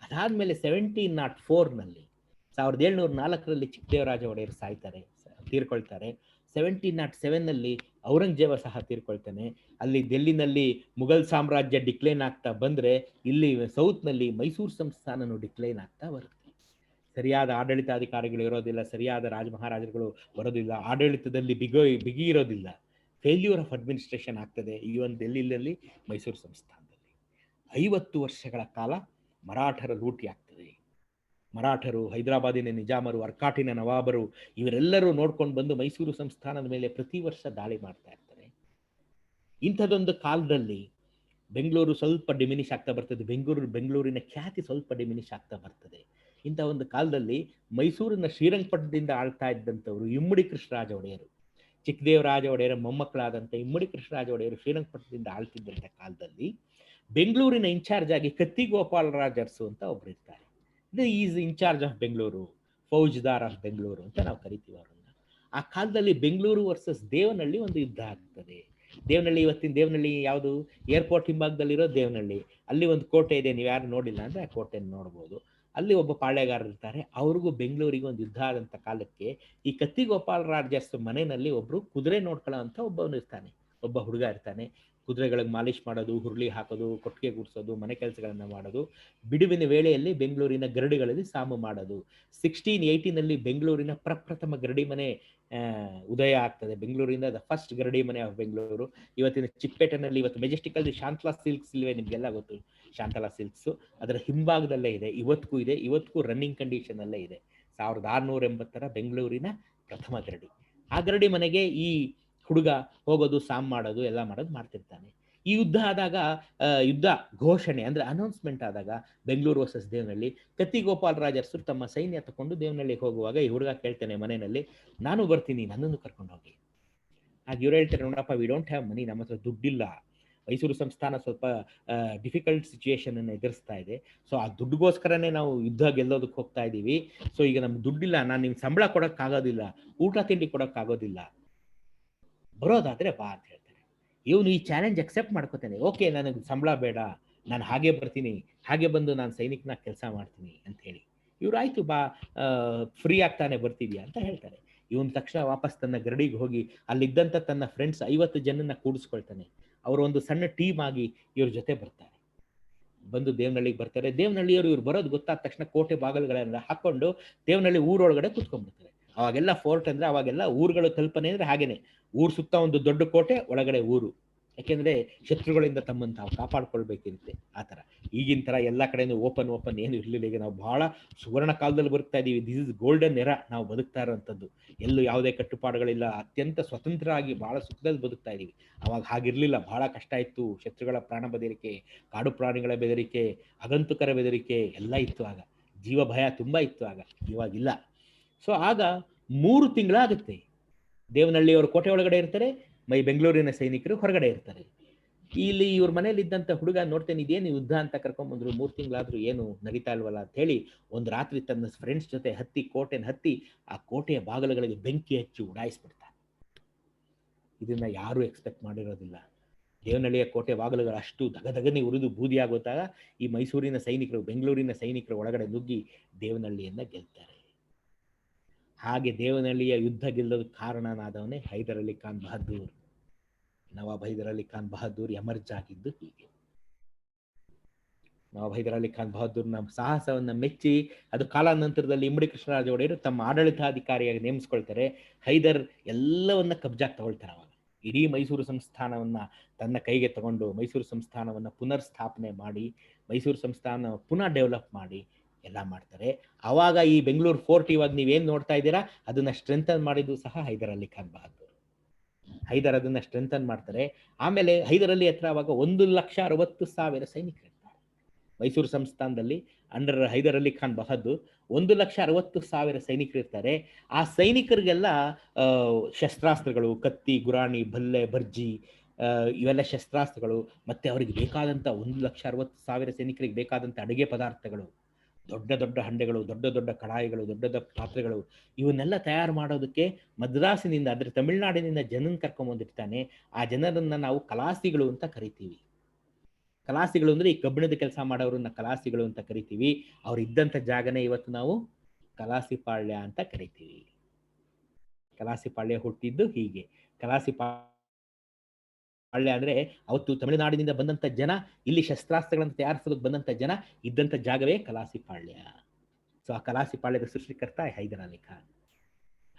ಅದಾದಮೇಲೆ 1704ನಲ್ಲಿ 1704ರಲ್ಲಿ ಚಿಕ್ಕದೇವರಾಜ ಒಡೆಯರು ತೀರ್ಕೊಳ್ತಾರೆ. 1707ನಲ್ಲಿ ಔರಂಗಜೇಬ ಸಹ ತೀರ್ಕೊಳ್ತಾನೆ. ಅಲ್ಲಿ ಡೆಲ್ಲಿನಲ್ಲಿ ಮುಘಲ್ ಸಾಮ್ರಾಜ್ಯ ಡಿಕ್ಲೈನ್ ಆಗ್ತಾ ಬಂದರೆ ಇಲ್ಲಿ ಸೌತ್ನಲ್ಲಿ ಮೈಸೂರು ಸಂಸ್ಥಾನನು ಡಿಕ್ಲೈನ್ ಆಗ್ತಾ ಬರುತ್ತೆ. ಸರಿಯಾದ ಆಡಳಿತಾಧಿಕಾರಿಗಳು ಇರೋದಿಲ್ಲ, ಸರಿಯಾದ ರಾಜಮಹಾರಾಜರುಗಳು ಬರೋದಿಲ್ಲ, ಆಡಳಿತದಲ್ಲಿ ಬಿಗಿ ಇರೋದಿಲ್ಲ, ಫೇಲ್ಯೂರ್ ಆಫ್ ಅಡ್ಮಿನಿಸ್ಟ್ರೇಷನ್ ಆಗ್ತದೆ ಈ ಒಂದು ಡೆಲ್ಲಿಯಲ್ಲಿ ಮೈಸೂರು ಸಂಸ್ಥಾನದಲ್ಲಿ. 50 ವರ್ಷಗಳ ಕಾಲ ಮರಾಠರ ಲೂಟಿ ಆಗ್ತದೆ. ಮರಾಠರು, ಹೈದರಾಬಾದಿನ ನಿಜಾಮರು, ಅರ್ಕಾಟಿನ ನವಾಬರು ಇವರೆಲ್ಲರೂ ನೋಡ್ಕೊಂಡು ಬಂದು ಮೈಸೂರು ಸಂಸ್ಥಾನದ ಮೇಲೆ ಪ್ರತಿ ವರ್ಷ ದಾಳಿ ಮಾಡ್ತಾ ಇರ್ತಾರೆ. ಇಂಥದ್ದೊಂದು ಕಾಲದಲ್ಲಿ ಬೆಂಗಳೂರು ಸ್ವಲ್ಪ ಡಿಮಿನಿಷ್ ಆಗ್ತಾ ಬರ್ತದೆ, ಬೆಂಗಳೂರಿನ ಖ್ಯಾತಿ ಸ್ವಲ್ಪ ಡಿಮಿನಿಷ್ ಆಗ್ತಾ ಬರ್ತದೆ. ಇಂಥ ಒಂದು ಕಾಲದಲ್ಲಿ ಮೈಸೂರಿನ ಶ್ರೀರಂಗಪಟ್ಟಣದಿಂದ ಆಳ್ತಾ ಇದ್ದಂಥವ್ರು ಇಮ್ಮಡಿ ಕೃಷ್ಣರಾಜ ಒಡೆಯರು, ಚಿಕ್ಕದೇವರಾಜ ಒಡೆಯರ ಮೊಮ್ಮಕ್ಕಳಾದಂಥ ಇಮ್ಮಡಿ ಕೃಷ್ಣರಾಜ ಒಡೆಯರು ಶ್ರೀರಂಗಪಟ್ಟಣದಿಂದ ಆಳ್ತಿದ್ದಂಥ ಕಾಲದಲ್ಲಿ ಬೆಂಗಳೂರಿನ ಇನ್ಚಾರ್ಜ್ ಆಗಿ ಕತ್ತಿ ಗೋಪಾಲರಾಜ್ ಅರಸು ಅಂತ ಒಬ್ರು ಇರ್ತಾರೆ. ಈಸ್ ಇನ್ಚಾರ್ಜ್ ಆಫ್ ಬೆಂಗಳೂರು, ಫೌಜ್ದಾರ್ ಆಫ್ ಬೆಂಗಳೂರು ಅಂತ ನಾವು ಕರಿತೀವಿ ಅವರನ್ನ. ಆ ಕಾಲದಲ್ಲಿ ಬೆಂಗಳೂರು ವರ್ಸಸ್ ದೇವನಹಳ್ಳಿ ಒಂದು ಯುದ್ಧ ಆಗ್ತದೆ. ದೇವನಹಳ್ಳಿ, ಇವತ್ತಿನ ದೇವನಹಳ್ಳಿ ಯಾವುದು, ಏರ್ಪೋರ್ಟ್ ಹಿಂಭಾಗದಲ್ಲಿರೋ ದೇವನಹಳ್ಳಿ, ಅಲ್ಲಿ ಒಂದು ಕೋಟೆ ಇದೆ, ನೀವು ಯಾರು ನೋಡಿಲ್ಲ ಅಂದರೆ ಆ ಕೋಟೆಯನ್ನು ನೋಡ್ಬೋದು. ಅಲ್ಲಿ ಒಬ್ಬ ಪಾಳೆಗಾರರು ಇರ್ತಾರೆ. ಅವ್ರಿಗೂ ಬೆಂಗಳೂರಿಗೆ ಒಂದು ಯುದ್ಧ ಆದಂಥ ಕಾಲಕ್ಕೆ ಈ ಕತ್ತಿ ಗೋಪಾಲರಾಜರ್ಸ್ ಮನೆಯಲ್ಲಿ ಒಬ್ಬರು ಕುದುರೆ ನೋಡ್ಕೊಳ್ಳೋ ಅಂತ ಒಬ್ಬವನು ಇರ್ತಾನೆ, ಒಬ್ಬ ಹುಡುಗ ಇರ್ತಾನೆ. ಕುದುರೆಗಳಿಗೆ ಮಾಲಿಷ್ ಮಾಡೋದು, ಹುರುಳಿ ಹಾಕೋದು, ಕೊಟ್ಟಿಗೆ ಗುಡಿಸೋದು, ಮನೆ ಕೆಲಸಗಳನ್ನು ಮಾಡೋದು, ಬಿಡುವಿನ ವೇಳೆಯಲ್ಲಿ ಬೆಂಗಳೂರಿನ ಗರಡಿಗಳಲ್ಲಿ ಸಾಮು ಮಾಡೋದು. 1680ನಲ್ಲಿ ಬೆಂಗಳೂರಿನ ಪ್ರಪ್ರಥಮ ಗರಡಿ ಮನೆ ಉದಯ ಆಗ್ತದೆ. ಬೆಂಗಳೂರಿನ ದ ಫಸ್ಟ್ ಗರಡಿ ಮನೆ ಆಫ್ ಬೆಂಗಳೂರು. ಇವತ್ತಿನ ಚಿಕ್ಕಪೇಟೆನಲ್ಲಿ ಇವತ್ತು ಮೆಜೆಸ್ಟಿಕಲ್ಲಿ ಶಾಂತಲಾ ಸಿಲ್ಕ್ಸ್ ಇಲ್ವೇ, ನಿಮಗೆಲ್ಲ ಗೊತ್ತು ಶಾಂತಲಾ ಸಿಲ್ಕ್ಸು, ಅದರ ಹಿಂಭಾಗದಲ್ಲೇ ಇದೆ, ಇವತ್ತಿಗೂ ರನ್ನಿಂಗ್ ಕಂಡೀಷನ್ ಅಲ್ಲೇ ಇದೆ. 1680ರ ಬೆಂಗಳೂರಿನ ಪ್ರಥಮ ಗರಡಿ. ಆ ಗರಡಿ ಮನೆಗೆ ಈ ಹುಡುಗ ಹೋಗೋದು, ಸಾಮ್ ಮಾಡೋದು, ಎಲ್ಲ ಮಾಡೋದು ಮಾಡ್ತಿರ್ತಾನೆ. ಈ ಯುದ್ಧ ಆದಾಗ, ಯುದ್ಧ ಘೋಷಣೆ ಅಂದ್ರೆ ಅನೌನ್ಸ್ಮೆಂಟ್ ಆದಾಗ ಬೆಂಗಳೂರು ವರ್ಸಸ್ ದೇವನಹಳ್ಳಿ, ಕತ್ತಿ ಗೋಪಾಲರಾಜರ್ಸರು ತಮ್ಮ ಸೈನ್ಯ ತಗೊಂಡು ದೇವನಹಳ್ಳಿಗೆ ಹೋಗುವಾಗ ಈ ಹುಡುಗ ಕೇಳ್ತಾನೆ ಮನೆಯಲ್ಲಿ, ನಾನು ಬರ್ತೀನಿ, ನನ್ನನ್ನು ಕರ್ಕೊಂಡು ಹೋಗಿ. ಆಗ ಇವ್ರು ಹೇಳ್ತಾರೆ, ನೋಡಪ್ಪ, ವಿ ಡೋಂಟ್ ಹ್ಯಾವ್ ಮನಿ, ನಮ್ಮ ಹತ್ರ ದುಡ್ಡಿಲ್ಲ, ಮೈಸೂರು ಸಂಸ್ಥಾನ ಸ್ವಲ್ಪ ಡಿಫಿಕಲ್ಟ್ ಸಿಚುಯೇಷನ್ ಅನ್ನು ಎದುರಿಸ್ತಾ ಇದೆ, ಸೊ ಆ ದುಡ್ಡುಗೋಸ್ಕರನೇ ನಾವು ಯುದ್ಧ ಗೆಲ್ಲೋದಕ್ಕೆ ಹೋಗ್ತಾ ಇದ್ದೀವಿ, ಸೊ ಈಗ ನಮ್ಗೆ ದುಡ್ಡಿಲ್ಲ, ನಾನು ನಿಮ್ಗೆ ಸಂಬಳ ಕೊಡೋಕ್ಕಾಗೋದಿಲ್ಲ, ಊಟ ತಿಂಡಿ ಕೊಡೋಕ್ಕಾಗೋದಿಲ್ಲ, ಬರೋದಾದ್ರೆ ಬಾ ಅಂತ ಹೇಳ್ತಾರೆ. ಇವನು ಈ ಚಾಲೆಂಜ್ ಅಕ್ಸೆಪ್ಟ್ ಮಾಡ್ಕೋತಾನೆ. ಓಕೆ, ನನಗೆ ಸಂಬಳ ಬೇಡ, ನಾನು ಹಾಗೆ ಬರ್ತೀನಿ, ಹಾಗೆ ಬಂದು ನಾನು ಸೈನಿಕನ ಕೆಲಸ ಮಾಡ್ತೀನಿ ಅಂತ ಹೇಳಿ. ಇವ್ರು ಆಯ್ತು ಬಾ, ಫ್ರೀ ಆಗ್ತಾನೆ ಬರ್ತಿದ್ಯಾ ಅಂತ ಹೇಳ್ತಾರೆ. ಇವನ್ ತಕ್ಷಣ ವಾಪಸ್ ತನ್ನ ಗರಡಿಗೆ ಹೋಗಿ ಅಲ್ಲಿದ್ದಂಥ ತನ್ನ ಫ್ರೆಂಡ್ಸ್ 50 ಜನನ್ನ ಕೂಡಿಸ್ಕೊಳ್ತಾನೆ. ಅವರು ಒಂದು ಸಣ್ಣ ಟೀಮ್ ಆಗಿ ಇವ್ರ ಜೊತೆ ಬರ್ತಾರೆ. ಬಂದು ದೇವನಹಳ್ಳಿಗೆ ಬರ್ತಾರೆ. ದೇವನಹಳ್ಳಿಯವರು ಇವ್ರು ಬರೋದು ಗೊತ್ತಾದ ತಕ್ಷಣ ಕೋಟೆ ಬಾಗಿಲುಗಳೆಲ್ಲ ಹಾಕೊಂಡು ದೇವನಹಳ್ಳಿ ಊರೊಳಗಡೆ ಕುತ್ಕೊಂಡ್ಬಿಡ್ತಾರೆ. ಅವಾಗೆಲ್ಲ ಫೋರ್ಟ್ ಅಂದ್ರೆ, ಅವಾಗೆಲ್ಲ ಊರುಗಳ ಕಲ್ಪನೆ ಅಂದ್ರೆ ಹಾಗೇನೆ, ಊರ್ ಸುತ್ತ ಒಂದು ದೊಡ್ಡ ಕೋಟೆ, ಒಳಗಡೆ ಊರು. ಯಾಕೆಂದ್ರೆ ಶತ್ರುಗಳಿಂದ ತಮ್ಮನ್ನು ತಾವು ಕಾಪಾಡ್ಕೊಳ್ಬೇಕಿರುತ್ತೆ. ಆ ಥರ ಈಗಿನ ಥರ ಎಲ್ಲ ಕಡೆನೂ ಓಪನ್ ಏನು ಇರಲಿಲ್ಲ. ಈಗ ನಾವು ಬಹಳ ಸುವರ್ಣ ಕಾಲದಲ್ಲಿ ಬದುಕ್ತಾ ಇದ್ದೀವಿ. ದಿಸ್ ಇಸ್ ಗೋಲ್ಡನ್ ಎರಾ ನಾವು ಬದುಕ್ತಾ ಇರೋವಂಥದ್ದು. ಎಲ್ಲೂ ಯಾವುದೇ ಕಟ್ಟುಪಾಡುಗಳಿಲ್ಲ, ಅತ್ಯಂತ ಸ್ವತಂತ್ರವಾಗಿ ಬಹಳ ಸುಖದಲ್ಲಿ ಬದುಕ್ತಾ ಇದ್ದೀವಿ. ಅವಾಗ ಹಾಗಿರಲಿಲ್ಲ, ಬಹಳ ಕಷ್ಟ ಇತ್ತು. ಶತ್ರುಗಳ ಪ್ರಾಣ ಬೆದರಿಕೆ, ಕಾಡು ಪ್ರಾಣಿಗಳ ಬೆದರಿಕೆ, ಆಗಂತುಕರ ಬೆದರಿಕೆ ಎಲ್ಲ ಇತ್ತು. ಆಗ ಜೀವ ಭಯ ತುಂಬ ಇತ್ತು, ಆಗ ಇವಾಗಿಲ್ಲ. ಸೊ ಆಗ 3 ತಿಂಗಳಾಗುತ್ತೆ. ದೇವನಹಳ್ಳಿಯವರು ಕೋಟೆ ಒಳಗಡೆ ಇರ್ತಾರೆ, ಬೆಂಗಳೂರಿನ ಸೈನಿಕರು ಹೊರಗಡೆ ಇರ್ತಾರೆ. ಇಲ್ಲಿ ಇವ್ರ ಮನೇಲಿ ಇದ್ದಂಥ ಹುಡುಗ ನೋಡ್ತೇನೆ, ಇದೇನು ಯುದ್ಧ ಅಂತ ಕರ್ಕೊಂಡ್ಬಂದ್ರು, 3 ತಿಂಗಳಾದ್ರೂ ಏನು ನಡೀತಾ ಇಲ್ವಲ್ಲ ಅಂತ ಹೇಳಿ ಒಂದು ರಾತ್ರಿ ತನ್ನ ಫ್ರೆಂಡ್ಸ್ ಜೊತೆ ಕೋಟೆನ ಹತ್ತಿ ಆ ಕೋಟೆಯ ಬಾಗಿಲುಗಳಿಗೆ ಬೆಂಕಿ ಹಚ್ಚಿ ಉಡಾಯಿಸ್ಬಿಡ್ತಾರೆ. ಇದನ್ನ ಯಾರು ಎಕ್ಸ್ಪೆಕ್ಟ್ ಮಾಡಿರೋದಿಲ್ಲ. ದೇವನಹಳ್ಳಿಯ ಕೋಟೆ ಬಾಗಿಲುಗಳು ಅಷ್ಟು ದಗದಗನೆ ಉರಿದು ಬೂದಿ ಆಗೋದಾಗ ಈ ಮೈಸೂರಿನ ಸೈನಿಕರು, ಬೆಂಗಳೂರಿನ ಸೈನಿಕರು ಒಳಗಡೆ ನುಗ್ಗಿ ದೇವನಹಳ್ಳಿಯನ್ನ ಗೆಲ್ತಾರೆ. ಹಾಗೆ ದೇವನಹಳ್ಳಿಯ ಯುದ್ಧ ಗೆಲ್ಲೋದಕ್ಕೆ ಕಾರಣನಾದವನೇ ಹೈದರ್ ಅಲಿ ಖಾನ್ ಬಹದ್ದೂರ್. ನವಾಬ್ ಹೈದರ್ ಅಲಿ ಖಾನ್ ಬಹದ್ದೂರ್ ಎಮರ್ಜ್ ಆಗಿದ್ದು ಹೀಗೆ. ನವಾಬ್ ಹೈದರ್ ಅಲಿ ಖಾನ್ ಬಹದ್ದೂರ್ನ ಸಾಹಸವನ್ನ ಮೆಚ್ಚಿ ಅದು ಕಾಲಾನಂತರದಲ್ಲಿ ಇಮ್ಮಡಿ ಕೃಷ್ಣರಾಜ ಒಡೆಯರು ತಮ್ಮ ಆಡಳಿತಾಧಿಕಾರಿಯಾಗಿ ನೇಮಿಸ್ಕೊಳ್ತಾರೆ. ಹೈದರ್ ಎಲ್ಲವನ್ನ ಕಬ್ಜಾಕ್ ತಗೊಳ್ತಾರೆ. ಅವಾಗ ಇಡೀ ಮೈಸೂರು ಸಂಸ್ಥಾನವನ್ನ ತನ್ನ ಕೈಗೆ ತಗೊಂಡು ಮೈಸೂರು ಸಂಸ್ಥಾನವನ್ನ ಪುನರ್ ಸ್ಥಾಪನೆ ಮಾಡಿ, ಮೈಸೂರು ಸಂಸ್ಥಾನ ಪುನಃ ಡೆವಲಪ್ ಮಾಡಿ ಎಲ್ಲ ಮಾಡ್ತಾರೆ. ಅವಾಗ ಈ ಬೆಂಗಳೂರು ಫೋರ್ಟ್ ಇವಾಗ ನೀವೇನ್ ನೋಡ್ತಾ ಇದ್ದೀರಾ, ಅದನ್ನ ಸ್ಟ್ರೆಂಥನ್ ಮಾಡಿದ್ದು ಸಹ ಹೈದರ್ ಅಲಿ ಖಾನ್ ಬಹದ್ದೂರ್. ಹೈದರ್ ಅದನ್ನ ಸ್ಟ್ರೆಂಥನ್ ಮಾಡ್ತಾರೆ. ಆಮೇಲೆ ಹೈದರ್ ಅಲಿ ಹತ್ರ ಅವಾಗ 1,60,000 ಸೈನಿಕರಿರ್ತಾರೆ ಮೈಸೂರು ಸಂಸ್ಥಾನದಲ್ಲಿ. ಅಂಡರ್ ಹೈದರ್ ಅಲಿ ಖಾನ್ ಬಹದ್ದೂರ್ 1,60,000 ಸೈನಿಕರಿರ್ತಾರೆ. ಆ ಸೈನಿಕರಿಗೆಲ್ಲ ಶಸ್ತ್ರಾಸ್ತ್ರಗಳು, ಕತ್ತಿ, ಗುರಾಣಿ, ಬಲ್ಲೆ, ಬರ್ಜಿ, ಇವೆಲ್ಲ ಶಸ್ತ್ರಾಸ್ತ್ರಗಳು, ಮತ್ತೆ ಅವರಿಗೆ ಬೇಕಾದಂಥ 1,60,000 ಸೈನಿಕರಿಗೆ ಬೇಕಾದಂಥ ಅಡುಗೆ ಪದಾರ್ಥಗಳು, ದೊಡ್ಡ ದೊಡ್ಡ ಹಂಡೆಗಳು, ದೊಡ್ಡ ದೊಡ್ಡ ಕಡಾಯಿಗಳು, ದೊಡ್ಡ ದೊಡ್ಡ ಪಾತ್ರೆಗಳು, ಇವನ್ನೆಲ್ಲ ತಯಾರು ಮಾಡೋದಕ್ಕೆ ಮದ್ರಾಸಿನಿಂದ ಅಂದರೆ ತಮಿಳುನಾಡಿನಿಂದ ಜನನ್ ಕರ್ಕೊಂಬಂದಿರ್ತಾನೆ. ಆ ಜನರನ್ನ ನಾವು ಕಲಾಸಿಗಳು ಅಂತ ಕರಿತೀವಿ. ಕಲಾಸಿಗಳು ಅಂದ್ರೆ ಈ ಕಬ್ಬಿಣದ ಕೆಲಸ ಮಾಡೋರನ್ನ ಕಲಾಸಿಗಳು ಅಂತ ಕರಿತೀವಿ. ಅವ್ರು ಇದ್ದಂಥ ಜಾಗನೇ ಇವತ್ತು ನಾವು ಕಲಾಸಿಪಾಳ್ಯ ಅಂತ ಕರಿತೀವಿ. ಕಲಾಸಿಪಾಳ್ಯ ಹುಟ್ಟಿದ್ದು ಹೀಗೆ. ಕಲಾಸಿಪಾಳ್ಯ ಅಂದ್ರೆ ಅವತ್ತು ತಮಿಳುನಾಡಿನಿಂದ ಬಂದಂಥ ಜನ, ಇಲ್ಲಿ ಶಸ್ತ್ರಾಸ್ತ್ರಗಳನ್ನು ತಯಾರಿಸೋದಕ್ಕೆ ಬಂದಂಥ ಜನ ಇದ್ದಂಥ ಜಾಗವೇ ಕಲಾಸಿಪಾಳ್ಯ. ಸೊ ಆ ಕಲಾಸಿಪಾಳ್ಯದ ಸೃಷ್ಟಿಕರ್ತ ಹೈದರ್ ಅಲಿ ಖಾನ್.